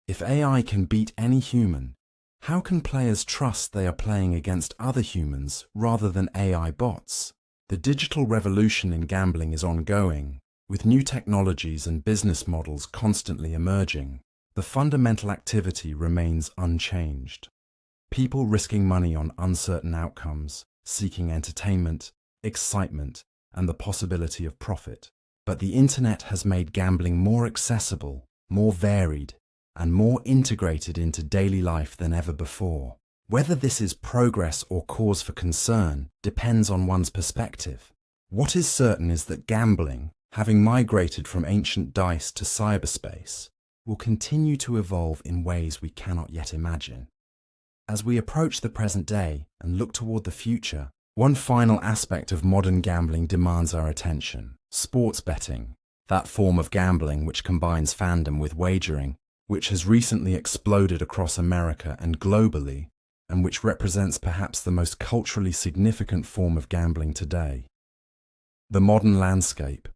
If AI can beat any human, how can players trust they are playing against other humans rather than AI bots? The digital revolution in gambling is ongoing, with new technologies and business models constantly emerging. The fundamental activity remains unchanged. People risking money on uncertain outcomes, seeking entertainment, excitement, and the possibility of profit. But the internet has made gambling more accessible, more varied, and more integrated into daily life than ever before. Whether this is progress or cause for concern depends on one's perspective. What is certain is that gambling, having migrated from ancient dice to cyberspace, will continue to evolve in ways we cannot yet imagine. As we approach the present day and look toward the future, one final aspect of modern gambling demands our attention: sports betting, that form of gambling which combines fandom with wagering, which has recently exploded across America and globally, and which represents perhaps the most culturally significant form of gambling today. The modern landscape,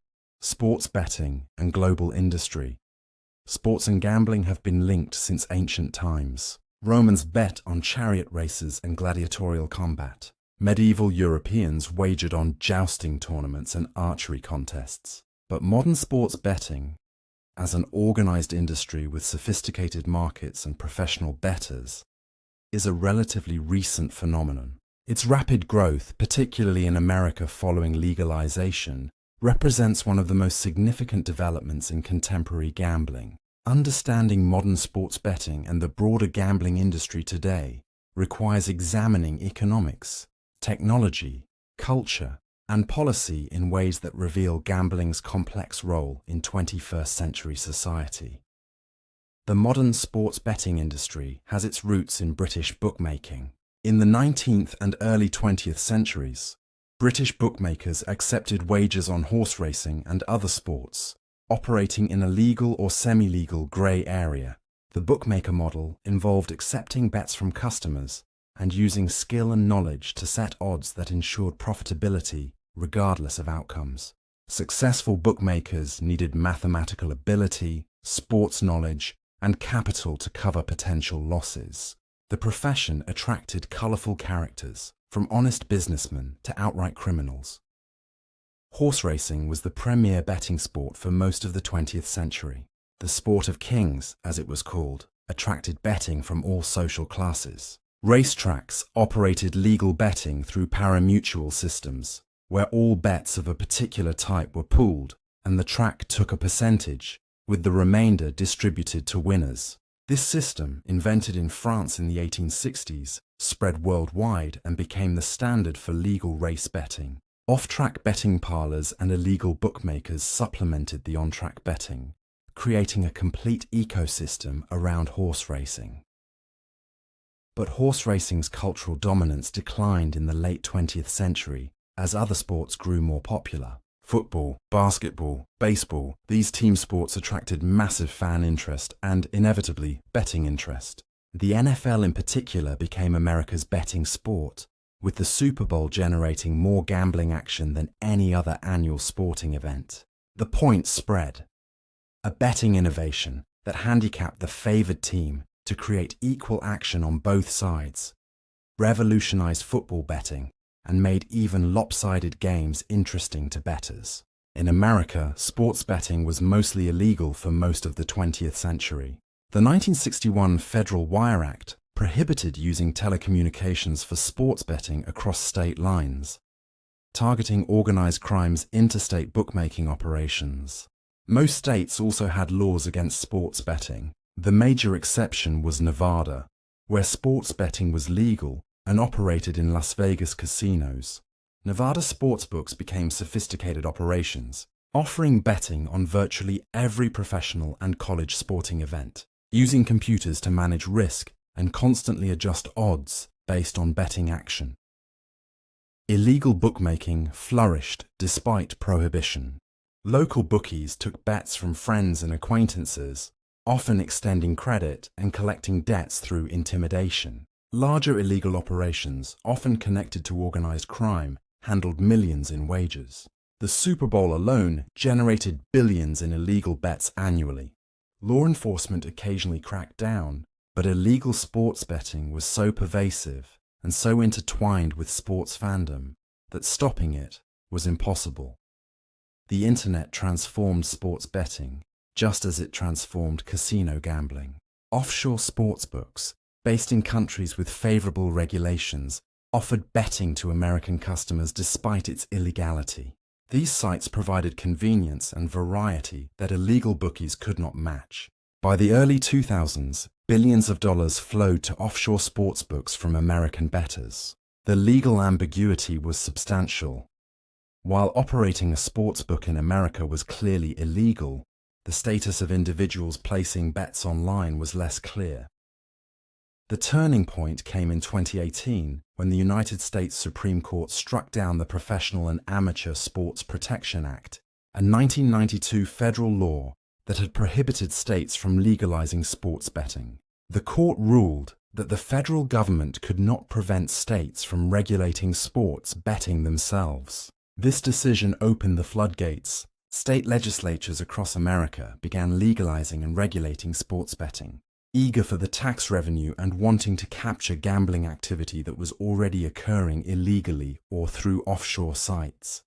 sports betting, and global industry. Sports and gambling have been linked since ancient times. Romans bet on chariot races and gladiatorial combat. Medieval Europeans wagered on jousting tournaments and archery contests. But modern sports betting, as an organized industry with sophisticated markets and professional bettors, is a relatively recent phenomenon. Its rapid growth, particularly in America following legalization, represents one of the most significant developments in contemporary gambling. Understanding modern sports betting and the broader gambling industry today requires examining economics, technology, culture, and policy in ways that reveal gambling's complex role in 21st century society. The modern sports betting industry has its roots in British bookmaking. In the 19th and early 20th centuries, British bookmakers accepted wagers on horse racing and other sports, operating in a legal or semi-legal grey area. The bookmaker model involved accepting bets from customers and using skill and knowledge to set odds that ensured profitability regardless of outcomes. Successful bookmakers needed mathematical ability, sports knowledge, and capital to cover potential losses. The profession attracted colourful characters, from honest businessmen to outright criminals. Horse racing was the premier betting sport for most of the 20th century. The sport of kings, as it was called, attracted betting from all social classes. Racetracks operated legal betting through parimutuel systems, where all bets of a particular type were pooled and the track took a percentage, with the remainder distributed to winners. This system, invented in France in the 1860s, spread worldwide and became the standard for legal race betting. Off-track betting parlours and illegal bookmakers supplemented the on-track betting, creating a complete ecosystem around horse racing. But horse racing's cultural dominance declined in the late 20th century as other sports grew more popular. Football, basketball, baseball, these team sports attracted massive fan interest and, inevitably, betting interest. The NFL in particular became America's betting sport, with the Super Bowl generating more gambling action than any other annual sporting event. The points spread. A betting innovation that handicapped the favoured team to create equal action on both sides, revolutionized football betting, and made even lopsided games interesting to bettors. In America, sports betting was mostly illegal for most of the 20th century. The 1961 Federal Wire Act prohibited using telecommunications for sports betting across state lines, targeting organized crime's interstate bookmaking operations. Most states also had laws against sports betting. The major exception was Nevada, where sports betting was legal and operated in Las Vegas casinos. Nevada sportsbooks became sophisticated operations, offering betting on virtually every professional and college sporting event, using computers to manage risk and constantly adjust odds based on betting action. Illegal bookmaking flourished despite prohibition. Local bookies took bets from friends and acquaintances, often extending credit and collecting debts through intimidation. Larger illegal operations, often connected to organized crime, handled millions in wagers. The Super Bowl alone generated billions in illegal bets annually. Law enforcement occasionally cracked down, but illegal sports betting was so pervasive and so intertwined with sports fandom that stopping it was impossible. The internet transformed sports betting, just as it transformed casino gambling. Offshore sportsbooks, based in countries with favorable regulations, offered betting to American customers despite its illegality. These sites provided convenience and variety that illegal bookies could not match. By the early 2000s, billions of dollars flowed to offshore sportsbooks from American bettors. The legal ambiguity was substantial. While operating a sportsbook in America was clearly illegal, the status of individuals placing bets online was less clear. The turning point came in 2018 when the United States Supreme Court struck down the Professional and Amateur Sports Protection Act, a 1992 federal law that had prohibited states from legalizing sports betting. The court ruled that the federal government could not prevent states from regulating sports betting themselves. This decision opened the floodgates. State legislatures across America began legalizing and regulating sports betting. eager for the tax revenue and wanting to capture gambling activity that was already occurring illegally or through offshore sites.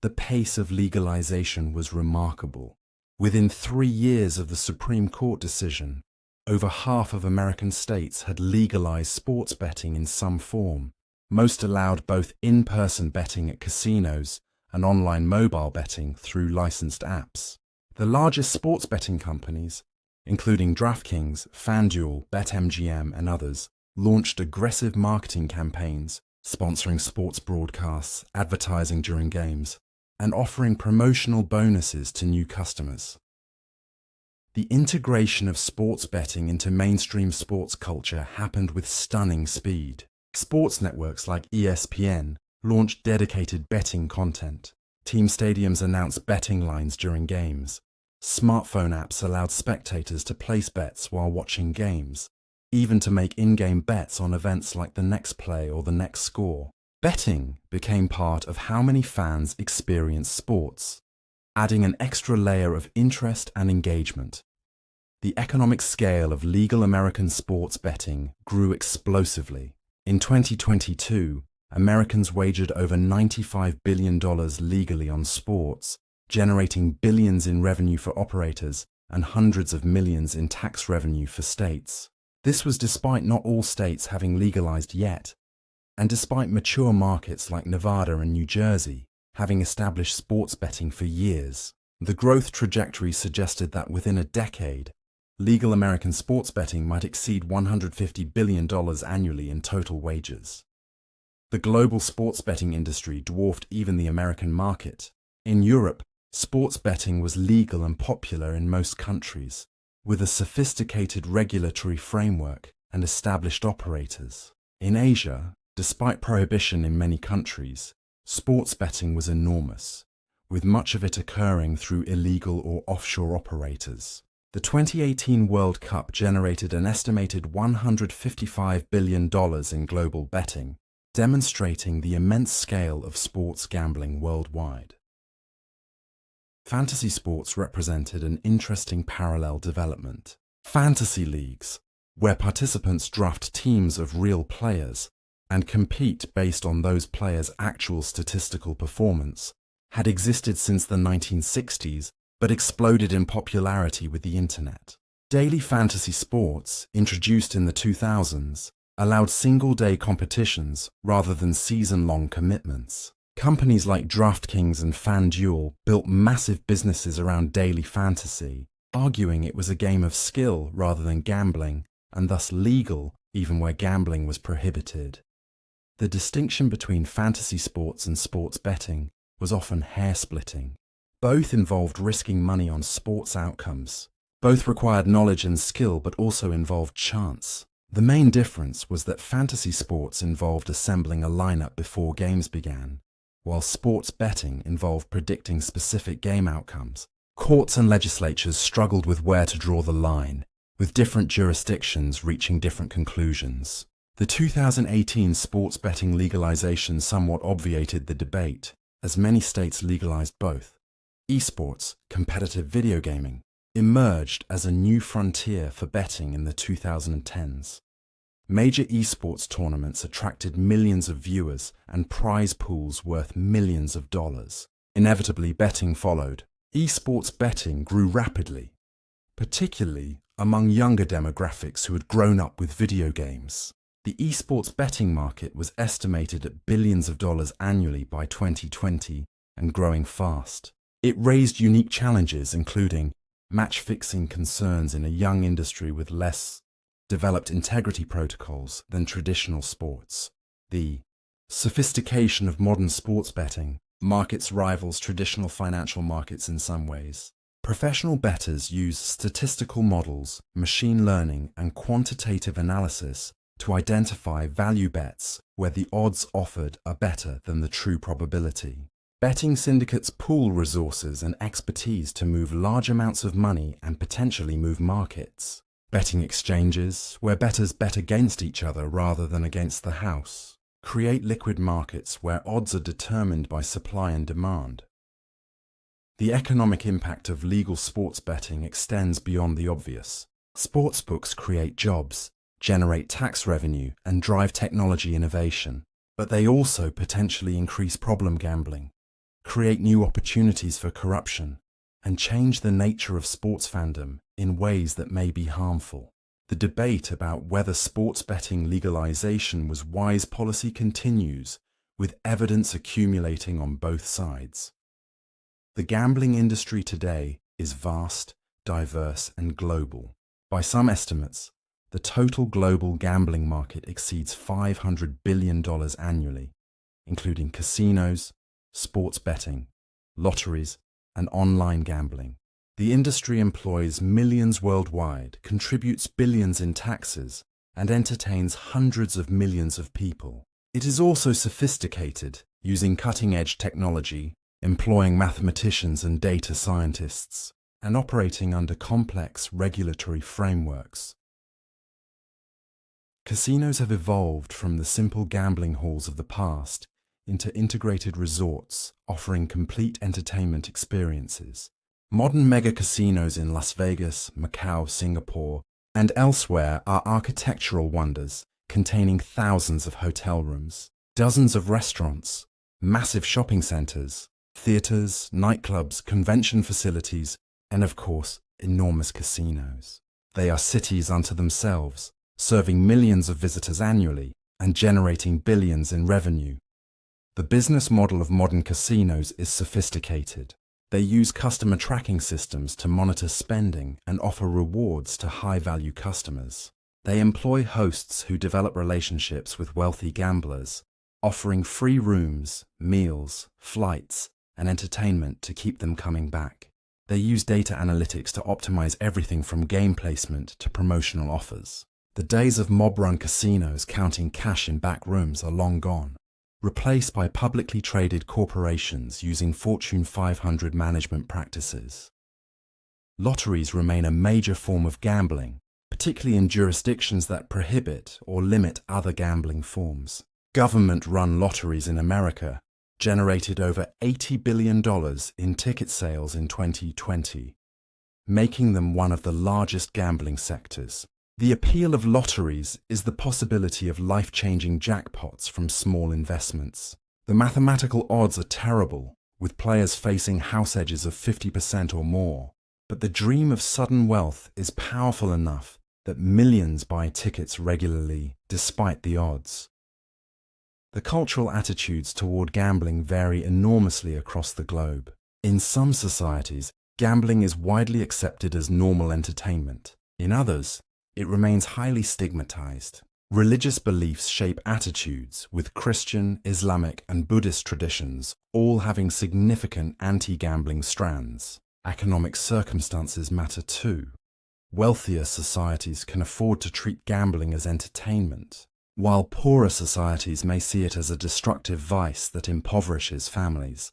The pace of legalization was remarkable. Within 3 years of the Supreme Court decision, over half of American states had legalized sports betting in some form. Most allowed both in-person betting at casinos and online mobile betting through licensed apps. The largest sports betting companies, including DraftKings, FanDuel, BetMGM, and others, launched aggressive marketing campaigns, sponsoring sports broadcasts, advertising during games, and offering promotional bonuses to new customers. The integration of sports betting into mainstream sports culture happened with stunning speed. Sports networks like ESPN launched dedicated betting content. Team stadiums announced betting lines during games. Smartphone apps allowed spectators to place bets while watching games, even to make in-game bets on events like the next play or the next score. Betting became part of how many fans experience sports, adding an extra layer of interest and engagement. The economic scale of legal American sports betting grew explosively. In 2022, Americans wagered over $95 billion legally on sports, generating billions in revenue for operators and hundreds of millions in tax revenue for states. This was despite not all states having legalized yet, and despite mature markets like Nevada and New Jersey having established sports betting for years. The growth trajectory suggested that within a decade, legal American sports betting might exceed $150 billion annually in total wagers. The global sports betting industry dwarfed even the American market. In Europe, sports betting was legal and popular in most countries, with a sophisticated regulatory framework and established operators. In Asia, despite prohibition in many countries, sports betting was enormous, with much of it occurring through illegal or offshore operators. The 2018 World Cup generated an estimated $155 billion in global betting, demonstrating the immense scale of sports gambling worldwide. Fantasy sports represented an interesting parallel development. Fantasy leagues, where participants draft teams of real players and compete based on those players' actual statistical performance, had existed since the 1960s but exploded in popularity with the internet. Daily fantasy sports, introduced in the 2000s, allowed single-day competitions rather than season-long commitments. Companies like DraftKings and FanDuel built massive businesses around daily fantasy, arguing it was a game of skill rather than gambling, and thus legal even where gambling was prohibited. The distinction between fantasy sports and sports betting was often hair-splitting. Both involved risking money on sports outcomes. Both required knowledge and skill but also involved chance. The main difference was that fantasy sports involved assembling a lineup before games began, while sports betting involved predicting specific game outcomes. Courts and legislatures struggled with where to draw the line, with different jurisdictions reaching different conclusions. The 2018 sports betting legalization somewhat obviated the debate, as many states legalized both. Esports, competitive video gaming, emerged as a new frontier for betting in the 2010s. Major esports tournaments attracted millions of viewers and prize pools worth millions of dollars. Inevitably, betting followed. Esports betting grew rapidly, particularly among younger demographics who had grown up with video games. The esports betting market was estimated at billions of dollars annually by 2020 and growing fast. It raised unique challenges, including match-fixing concerns in a young industry with less developed integrity protocols than traditional sports. The sophistication of modern sports betting markets rivals traditional financial markets in some ways. Professional bettors use statistical models, machine learning, and quantitative analysis to identify value bets where the odds offered are better than the true probability. Betting syndicates pool resources and expertise to move large amounts of money and potentially move markets. Betting exchanges, where bettors bet against each other rather than against the house, create liquid markets where odds are determined by supply and demand. The economic impact of legal sports betting extends beyond the obvious. Sportsbooks create jobs, generate tax revenue, and drive technology innovation, but they also potentially increase problem gambling, create new opportunities for corruption, and change the nature of sports fandom in ways that may be harmful. The debate about whether sports betting legalization was wise policy continues, with evidence accumulating on both sides. The gambling industry today is vast, diverse, and global. By some estimates, the total global gambling market exceeds $500 billion annually, including casinos, sports betting, lotteries, and online gambling. The industry employs millions worldwide, contributes billions in taxes, and entertains hundreds of millions of people. It is also sophisticated, using cutting-edge technology, employing mathematicians and data scientists, and operating under complex regulatory frameworks. Casinos have evolved from the simple gambling halls of the past into integrated resorts offering complete entertainment experiences. Modern mega-casinos in Las Vegas, Macau, Singapore, and elsewhere are architectural wonders containing thousands of hotel rooms, dozens of restaurants, massive shopping centers, theaters, nightclubs, convention facilities, and of course, enormous casinos. They are cities unto themselves, serving millions of visitors annually and generating billions in revenue. The business model of modern casinos is sophisticated. They use customer tracking systems to monitor spending and offer rewards to high-value customers. They employ hosts who develop relationships with wealthy gamblers, offering free rooms, meals, flights, and entertainment to keep them coming back. They use data analytics to optimize everything from game placement to promotional offers. The days of mob-run casinos counting cash in back rooms are long gone, replaced by publicly traded corporations using Fortune 500 management practices. Lotteries remain a major form of gambling, particularly in jurisdictions that prohibit or limit other gambling forms. Government-run lotteries in America generated over $80 billion in ticket sales in 2020, making them one of the largest gambling sectors. The appeal of lotteries is the possibility of life-changing jackpots from small investments. The mathematical odds are terrible, with players facing house edges of 50% or more, but the dream of sudden wealth is powerful enough that millions buy tickets regularly, despite the odds. The cultural attitudes toward gambling vary enormously across the globe. In some societies, gambling is widely accepted as normal entertainment. In others, it remains highly stigmatized. Religious beliefs shape attitudes, with Christian, Islamic, and Buddhist traditions all having significant anti-gambling strands. Economic circumstances matter too. Wealthier societies can afford to treat gambling as entertainment, while poorer societies may see it as a destructive vice that impoverishes families.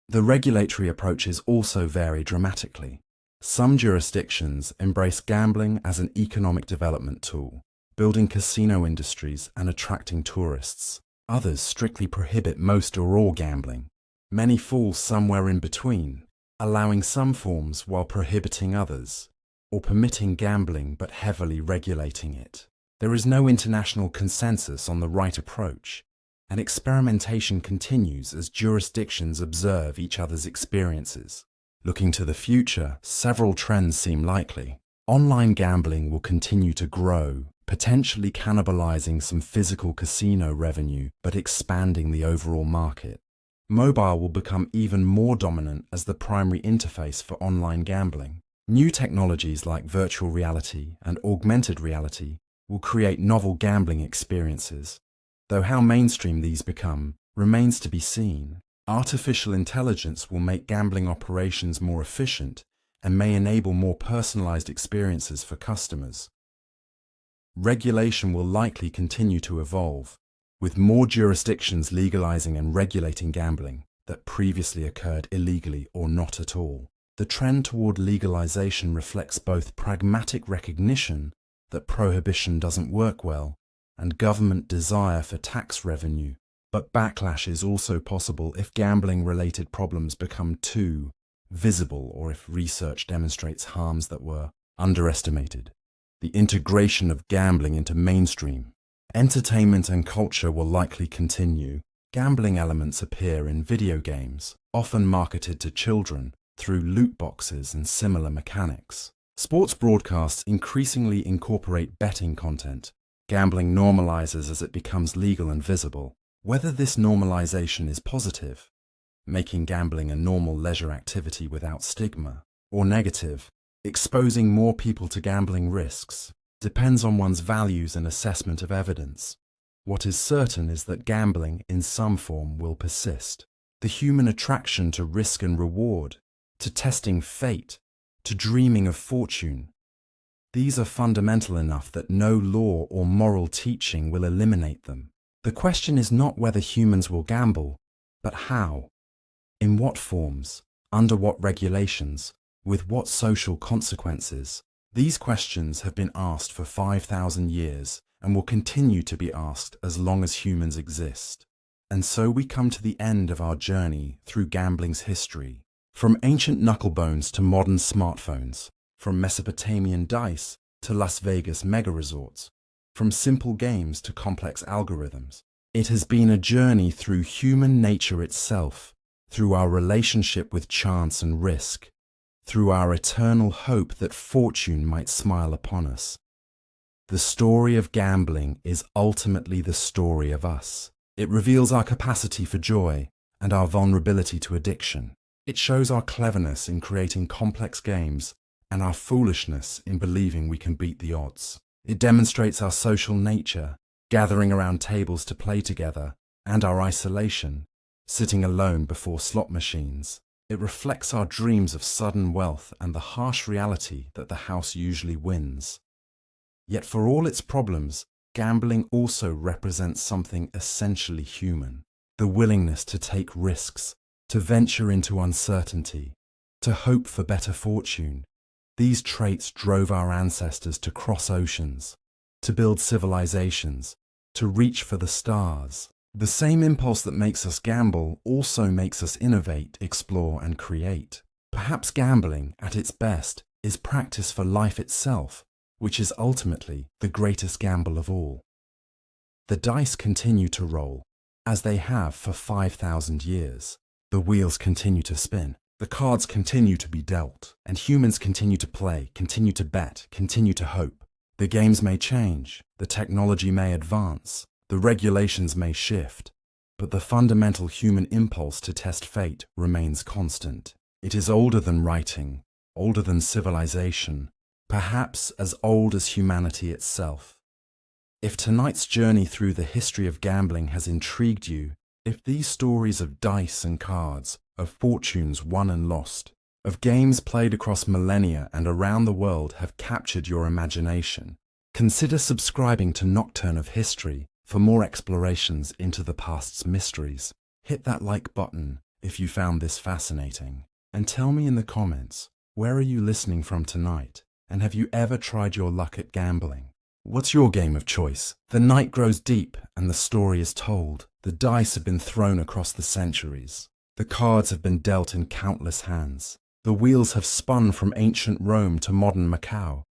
The regulatory approaches also vary dramatically. Some jurisdictions embrace gambling as an economic development tool, building casino industries and attracting tourists. Others strictly prohibit most or all gambling. Many fall somewhere in between, allowing some forms while prohibiting others, or permitting gambling but heavily regulating it. There is no international consensus on the right approach, and experimentation continues as jurisdictions observe each other's experiences. Looking to the future, several trends seem likely. Online gambling will continue to grow, potentially cannibalizing some physical casino revenue but expanding the overall market. Mobile will become even more dominant as the primary interface for online gambling. New technologies like virtual reality and augmented reality will create novel gambling experiences, though how mainstream these become remains to be seen. Artificial intelligence will make gambling operations more efficient and may enable more personalized experiences for customers. Regulation will likely continue to evolve, with more jurisdictions legalizing and regulating gambling that previously occurred illegally or not at all. The trend toward legalization reflects both pragmatic recognition that prohibition doesn't work well and government desire for tax revenue. But backlash is also possible if gambling-related problems become too visible or if research demonstrates harms that were underestimated. The integration of gambling into mainstream entertainment and culture will likely continue. Gambling elements appear in video games, often marketed to children through loot boxes and similar mechanics. Sports broadcasts increasingly incorporate betting content. Gambling normalizes as it becomes legal and visible. Whether this normalization is positive, making gambling a normal leisure activity without stigma, or negative, exposing more people to gambling risks, depends on one's values and assessment of evidence. What is certain is that gambling in some form will persist. The human attraction to risk and reward, to testing fate, to dreaming of fortune. These are fundamental enough that no law or moral teaching will eliminate them. The question is not whether humans will gamble, but how. In what forms, under what regulations, with what social consequences? These questions have been asked for 5,000 years and will continue to be asked as long as humans exist. And so we come to the end of our journey through gambling's history. From ancient knucklebones to modern smartphones, from Mesopotamian dice to Las Vegas mega resorts, from simple games to complex algorithms. It has been a journey through human nature itself, through our relationship with chance and risk, through our eternal hope that fortune might smile upon us. The story of gambling is ultimately the story of us. It reveals our capacity for joy and our vulnerability to addiction. It shows our cleverness in creating complex games and our foolishness in believing we can beat the odds. It demonstrates our social nature, gathering around tables to play together, and our isolation, sitting alone before slot machines. It reflects our dreams of sudden wealth and the harsh reality that the house usually wins. Yet for all its problems, gambling also represents something essentially human. The willingness to take risks, to venture into uncertainty, to hope for better fortune. These traits drove our ancestors to cross oceans, to build civilizations, to reach for the stars. The same impulse that makes us gamble also makes us innovate, explore, and create. Perhaps gambling, at its best, is practice for life itself, which is ultimately the greatest gamble of all. The dice continue to roll, as they have for 5,000 years. The wheels continue to spin. The cards continue to be dealt, and humans continue to play, continue to bet, continue to hope. The games may change, the technology may advance, the regulations may shift, but the fundamental human impulse to test fate remains constant. It is older than writing, older than civilization, perhaps as old as humanity itself. If tonight's journey through the history of gambling has intrigued you, if these stories of dice and cards, of fortunes won and lost, of games played across millennia and around the world have captured your imagination, consider subscribing to Nocturne of History for more explorations into the past's mysteries. Hit that like button if you found this fascinating, and tell me in the comments, where are you listening from tonight, and have you ever tried your luck at gambling? What's your game of choice? The night grows deep and the story is told. The dice have been thrown across the centuries. The cards have been dealt in countless hands. The wheels have spun from ancient Rome to modern Macau.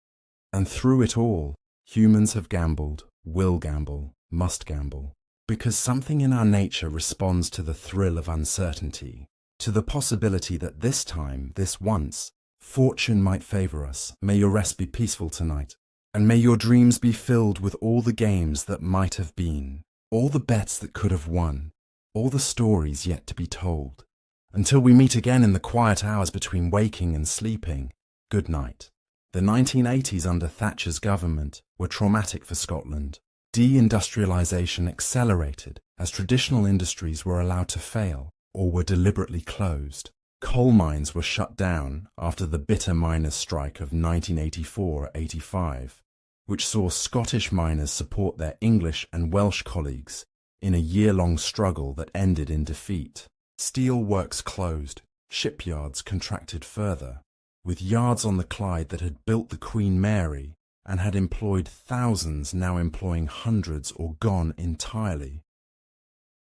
And through it all, humans have gambled, will gamble, must gamble. Because something in our nature responds to the thrill of uncertainty, to the possibility that this time, this once, fortune might favor us. May your rest be peaceful tonight. And may your dreams be filled with all the games that might have been, all the bets that could have won, all the stories yet to be told. Until we meet again in the quiet hours between waking and sleeping, good night. The 1980s under Thatcher's government were traumatic for Scotland. Deindustrialisation accelerated as traditional industries were allowed to fail or were deliberately closed. Coal mines were shut down after the bitter miners' strike of 1984-85, which saw Scottish miners support their English and Welsh colleagues in a year-long struggle that ended in defeat. Steel works closed, shipyards contracted further, with yards on the Clyde that had built the Queen Mary and had employed thousands now employing hundreds or gone entirely.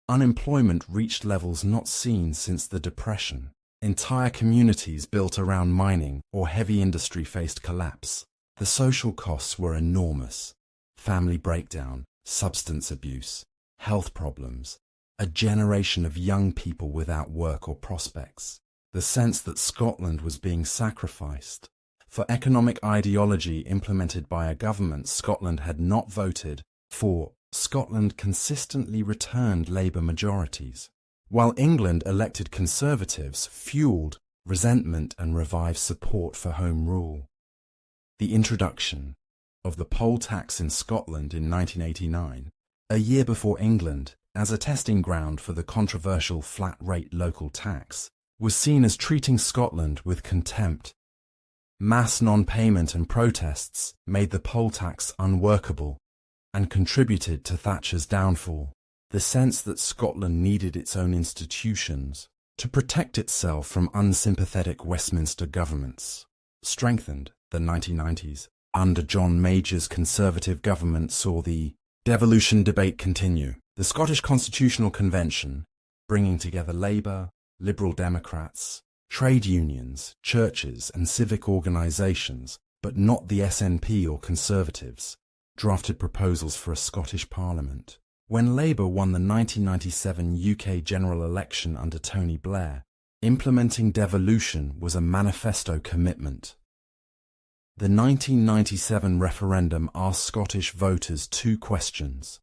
Unemployment reached levels not seen since the Depression. Entire communities built around mining or heavy industry faced collapse. The social costs were enormous. Family breakdown, substance abuse, health problems, a generation of young people without work or prospects. The sense that Scotland was being sacrificed. For economic ideology implemented by a government Scotland had not voted for, Scotland consistently returned Labour majorities, while England elected Conservatives fueled resentment and revived support for Home Rule. The introduction of the poll tax in Scotland in 1989, a year before England, as a testing ground for the controversial flat-rate local tax, was seen as treating Scotland with contempt. Mass non-payment and protests made the poll tax unworkable and contributed to Thatcher's downfall. The sense that Scotland needed its own institutions to protect itself from unsympathetic Westminster governments strengthened. The 1990s, under John Major's Conservative government, saw the devolution debate continue. The Scottish Constitutional Convention, bringing together Labour, Liberal Democrats, trade unions, churches and civic organisations, but not the SNP or Conservatives, drafted proposals for a Scottish Parliament. When Labour won the 1997 UK general election under Tony Blair, implementing devolution was a manifesto commitment. The 1997 referendum asked Scottish voters two questions: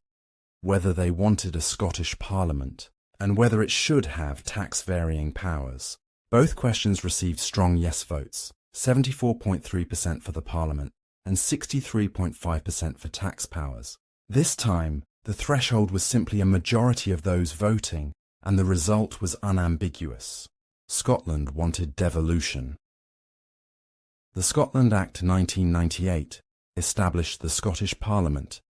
whether they wanted a Scottish Parliament and whether it should have tax-varying powers. Both questions received strong yes votes, 74.3% for the Parliament and 63.5% for tax powers. This time, the threshold was simply a majority of those voting, and the result was unambiguous. Scotland wanted devolution. The Scotland Act 1998 established the Scottish Parliament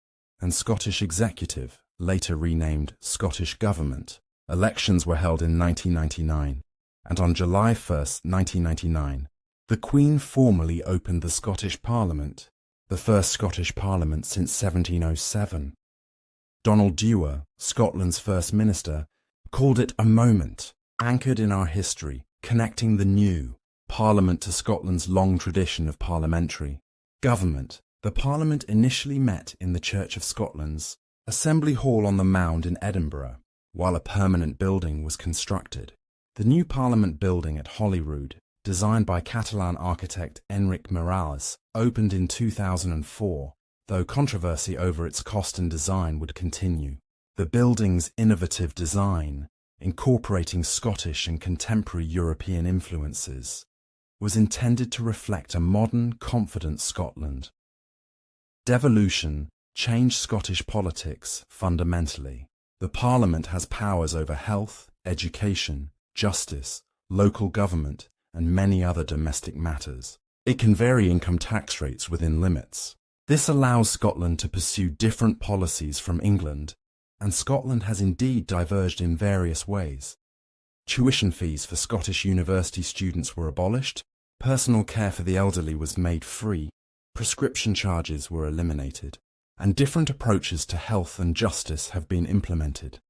and Scottish Executive, later renamed Scottish Government. Elections were held in 1999, and on July 1, 1999, the Queen formally opened the Scottish Parliament, the first Scottish Parliament since 1707. Donald Dewar, Scotland's First Minister, called it a moment, anchored in our history, connecting the new Parliament to Scotland's long tradition of parliamentary government. The Parliament initially met in the Church of Scotland's Assembly Hall on the Mound in Edinburgh, while a permanent building was constructed. The new Parliament building at Holyrood, designed by Catalan architect Enric Morales, opened in 2004, though controversy over its cost and design would continue. The building's innovative design, incorporating Scottish and contemporary European influences, was intended to reflect a modern, confident Scotland. Devolution changed Scottish politics fundamentally. The Parliament has powers over health, education, justice, local government, and many other domestic matters. It can vary income tax rates within limits. This allows Scotland to pursue different policies from England, and Scotland has indeed diverged in various ways. Tuition fees for Scottish university students were abolished, personal care for the elderly was made free, prescription charges were eliminated, and different approaches to health and justice have been implemented.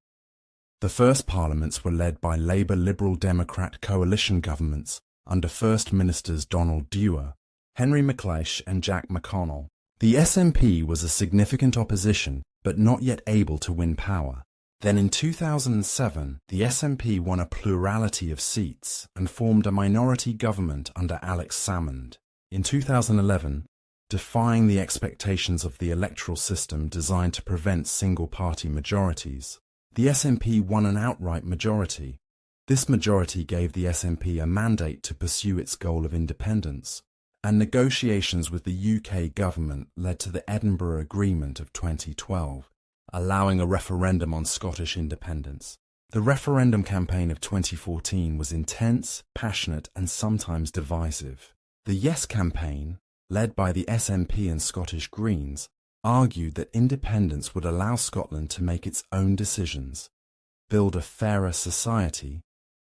The first parliaments were led by Labour Liberal Democrat coalition governments under First Ministers Donald Dewar, Henry MacLeish and Jack McConnell. The SNP was a significant opposition, but not yet able to win power. Then in 2007, the SNP won a plurality of seats and formed a minority government under Alex Salmond. In 2011, defying the expectations of the electoral system designed to prevent single-party majorities, the SNP won an outright majority. This majority gave the SNP a mandate to pursue its goal of independence, and negotiations with the UK government led to the Edinburgh Agreement of 2012, allowing a referendum on Scottish independence. The referendum campaign of 2014 was intense, passionate, and sometimes divisive. The Yes campaign, led by the SNP and Scottish Greens, argued that independence would allow Scotland to make its own decisions, build a fairer society,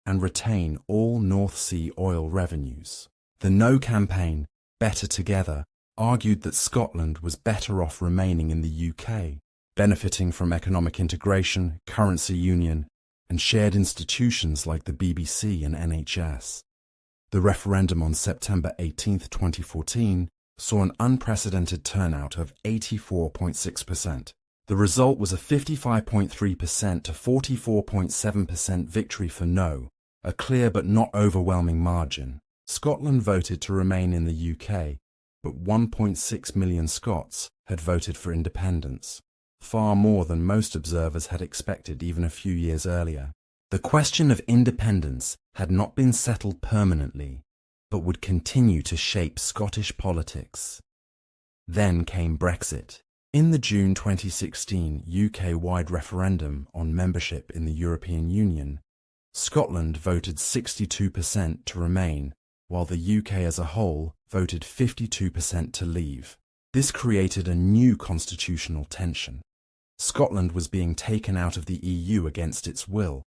and retain all North Sea oil revenues. The No campaign, Better Together, argued that Scotland was better off remaining in the UK, benefiting from economic integration, currency union, and shared institutions like the BBC and NHS. The referendum on September 18, 2014, saw an unprecedented turnout of 84.6%. The result was a 55.3% to 44.7% victory for no, a clear but not overwhelming margin. Scotland voted to remain in the UK, but 1.6 million Scots had voted for independence, far more than most observers had expected even a few years earlier. The question of independence had not been settled permanently, but would continue to shape Scottish politics. Then came Brexit. In the June 2016 UK-wide referendum on membership in the European Union, Scotland voted 62% to remain, while the UK as a whole voted 52% to leave. This created a new constitutional tension. Scotland was being taken out of the EU against its will,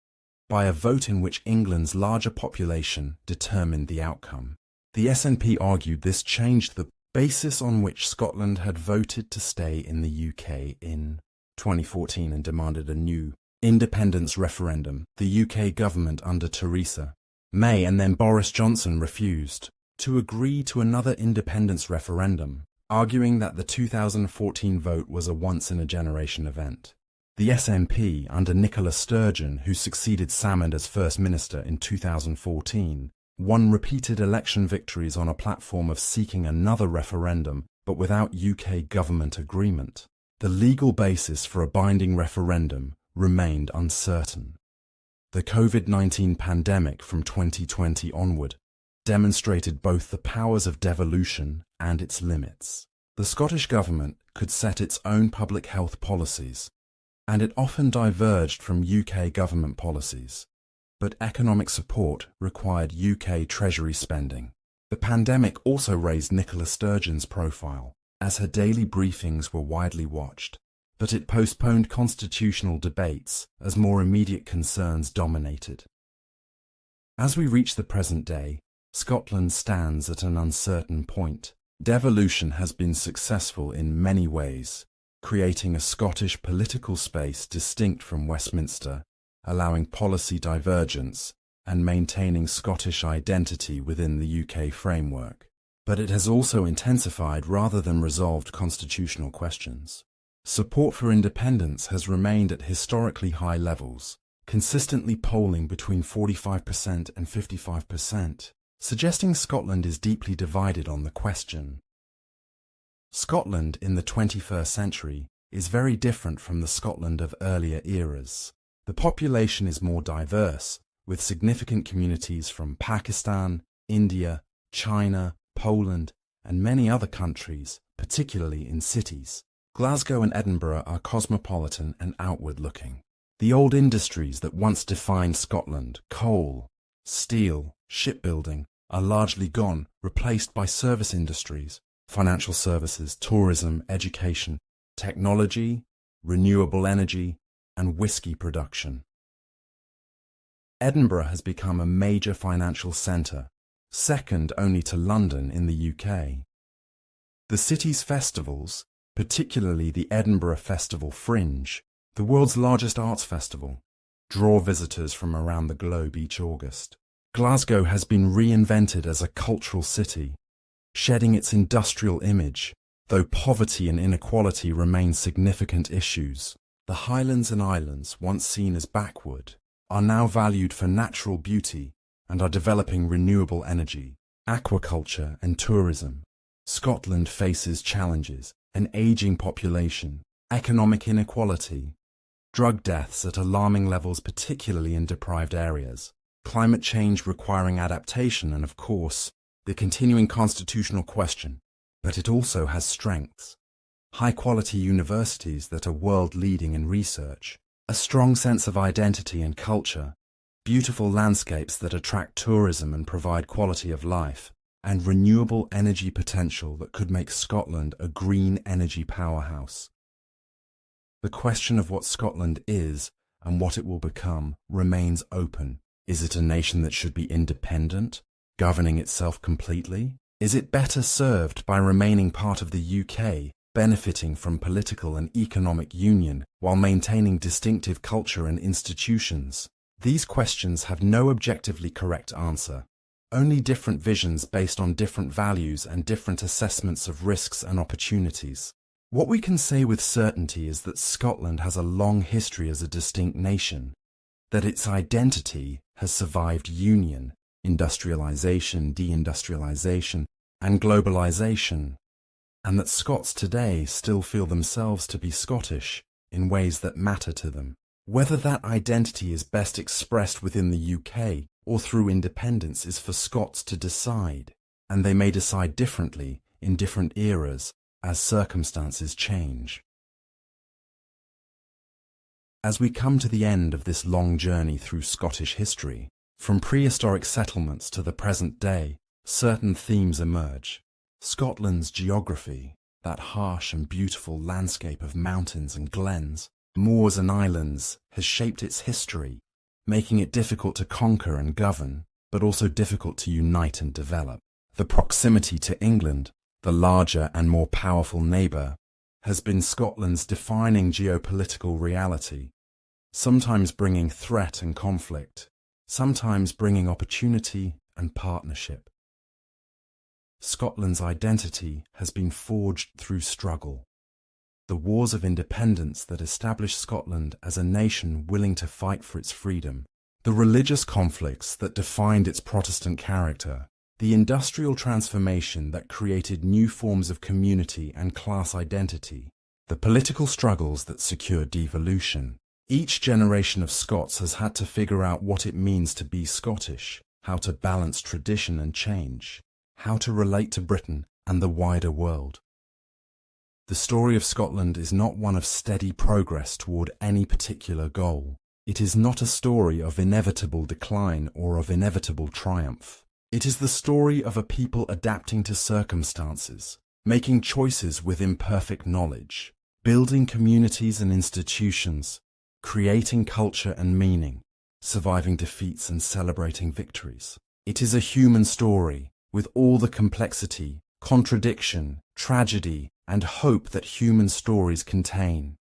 by a vote in which England's larger population determined the outcome. The SNP argued this changed the basis on which Scotland had voted to stay in the UK in 2014 and demanded a new independence referendum. The UK government under Theresa May and then Boris Johnson refused to agree to another independence referendum, arguing that the 2014 vote was a once-in-a-generation event. The SNP, under Nicola Sturgeon, who succeeded Salmond as First Minister in 2014, won repeated election victories on a platform of seeking another referendum, but without UK government agreement. The legal basis for a binding referendum remained uncertain. The COVID-19 pandemic from 2020 onward demonstrated both the powers of devolution and its limits. The Scottish Government could set its own public health policies, and it often diverged from UK government policies. But economic support required UK Treasury spending. The pandemic also raised Nicola Sturgeon's profile, as her daily briefings were widely watched, but it postponed constitutional debates as more immediate concerns dominated. As we reach the present day, Scotland stands at an uncertain point. Devolution has been successful in many ways, creating a Scottish political space distinct from Westminster, allowing policy divergence and maintaining Scottish identity within the UK framework. But it has also intensified rather than resolved constitutional questions. Support for independence has remained at historically high levels, consistently polling between 45% and 55%, suggesting Scotland is deeply divided on the question. Scotland in the 21st century is very different from the Scotland of earlier eras. The population is more diverse, with significant communities from Pakistan, India, China, Poland, and many other countries, particularly in cities. Glasgow and Edinburgh are cosmopolitan and outward-looking. The old industries that once defined Scotland, coal, steel, shipbuilding, are largely gone, replaced by service industries, financial services, tourism, education, technology, renewable energy, and whiskey production. Edinburgh has become a major financial centre, second only to London in the UK. The city's festivals, particularly the Edinburgh Festival Fringe, the world's largest arts festival, draw visitors from around the globe each August. Glasgow has been reinvented as a cultural city, shedding its industrial image, though poverty and inequality remain significant issues. The highlands and islands, once seen as backward, are now valued for natural beauty and are developing renewable energy, aquaculture and tourism. Scotland faces challenges: an ageing population, economic inequality, drug deaths at alarming levels particularly in deprived areas, climate change requiring adaptation, and of course, the continuing constitutional question. But it also has strengths: high-quality universities that are world-leading in research, a strong sense of identity and culture, beautiful landscapes that attract tourism and provide quality of life, and renewable energy potential that could make Scotland a green energy powerhouse. The question of what Scotland is and what it will become remains open. Is it a nation that should be independent, governing itself completely? Is it better served by remaining part of the UK, benefiting from political and economic union while maintaining distinctive culture and institutions? These questions have no objectively correct answer, only different visions based on different values and different assessments of risks and opportunities. What we can say with certainty is that Scotland has a long history as a distinct nation, that its identity has survived union, industrialization, deindustrialization, and globalization, and that Scots today still feel themselves to be Scottish in ways that matter to them. Whether that identity is best expressed within the UK or through independence is for Scots to decide, and they may decide differently in different eras as circumstances change. As we come to the end of this long journey through Scottish history, from prehistoric settlements to the present day, certain themes emerge. Scotland's geography, that harsh and beautiful landscape of mountains and glens, moors and islands, has shaped its history, making it difficult to conquer and govern, but also difficult to unite and develop. The proximity to England, the larger and more powerful neighbour, has been Scotland's defining geopolitical reality, sometimes bringing threat and conflict, sometimes bringing opportunity and partnership. Scotland's identity has been forged through struggle. The wars of independence that established Scotland as a nation willing to fight for its freedom, the religious conflicts that defined its Protestant character, the industrial transformation that created new forms of community and class identity, the political struggles that secured devolution. Each generation of Scots has had to figure out what it means to be Scottish, how to balance tradition and change, how to relate to Britain and the wider world. The story of Scotland is not one of steady progress toward any particular goal. It is not a story of inevitable decline or of inevitable triumph. It is the story of a people adapting to circumstances, making choices with imperfect knowledge, building communities and institutions, creating culture and meaning, surviving defeats and celebrating victories. It is a human story, with all the complexity, contradiction, tragedy, and hope that human stories contain.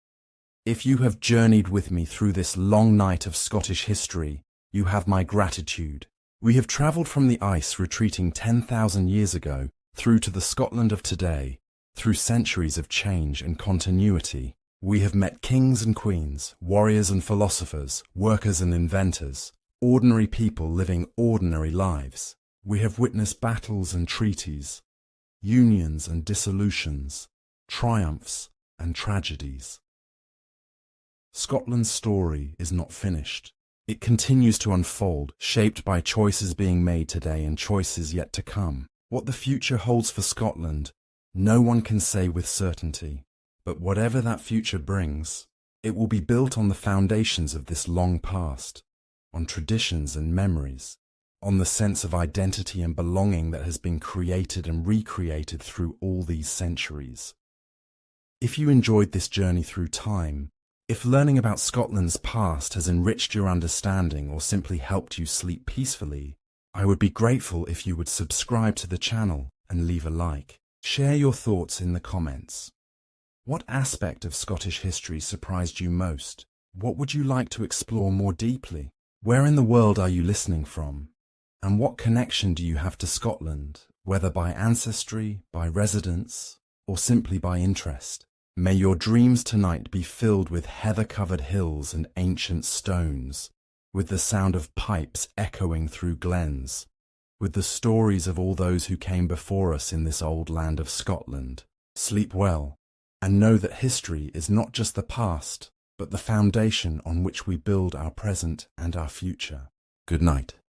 If you have journeyed with me through this long night of Scottish history, you have my gratitude. We have travelled from the ice retreating 10,000 years ago through to the Scotland of today, through centuries of change and continuity. We have met kings and queens, warriors and philosophers, workers and inventors, ordinary people living ordinary lives. We have witnessed battles and treaties, unions and dissolutions, triumphs and tragedies. Scotland's story is not finished. It continues to unfold, shaped by choices being made today and choices yet to come. What the future holds for Scotland, no one can say with certainty. But whatever that future brings, it will be built on the foundations of this long past, on traditions and memories, on the sense of identity and belonging that has been created and recreated through all these centuries. If you enjoyed this journey through time, if learning about Scotland's past has enriched your understanding or simply helped you sleep peacefully, I would be grateful if you would subscribe to the channel and leave a like. Share your thoughts in the comments. What aspect of Scottish history surprised you most? What would you like to explore more deeply? Where in the world are you listening from? And what connection do you have to Scotland, whether by ancestry, by residence, or simply by interest? May your dreams tonight be filled with heather-covered hills and ancient stones, with the sound of pipes echoing through glens, with the stories of all those who came before us in this old land of Scotland. Sleep well, and know that history is not just the past, but the foundation on which we build our present and our future. Good night.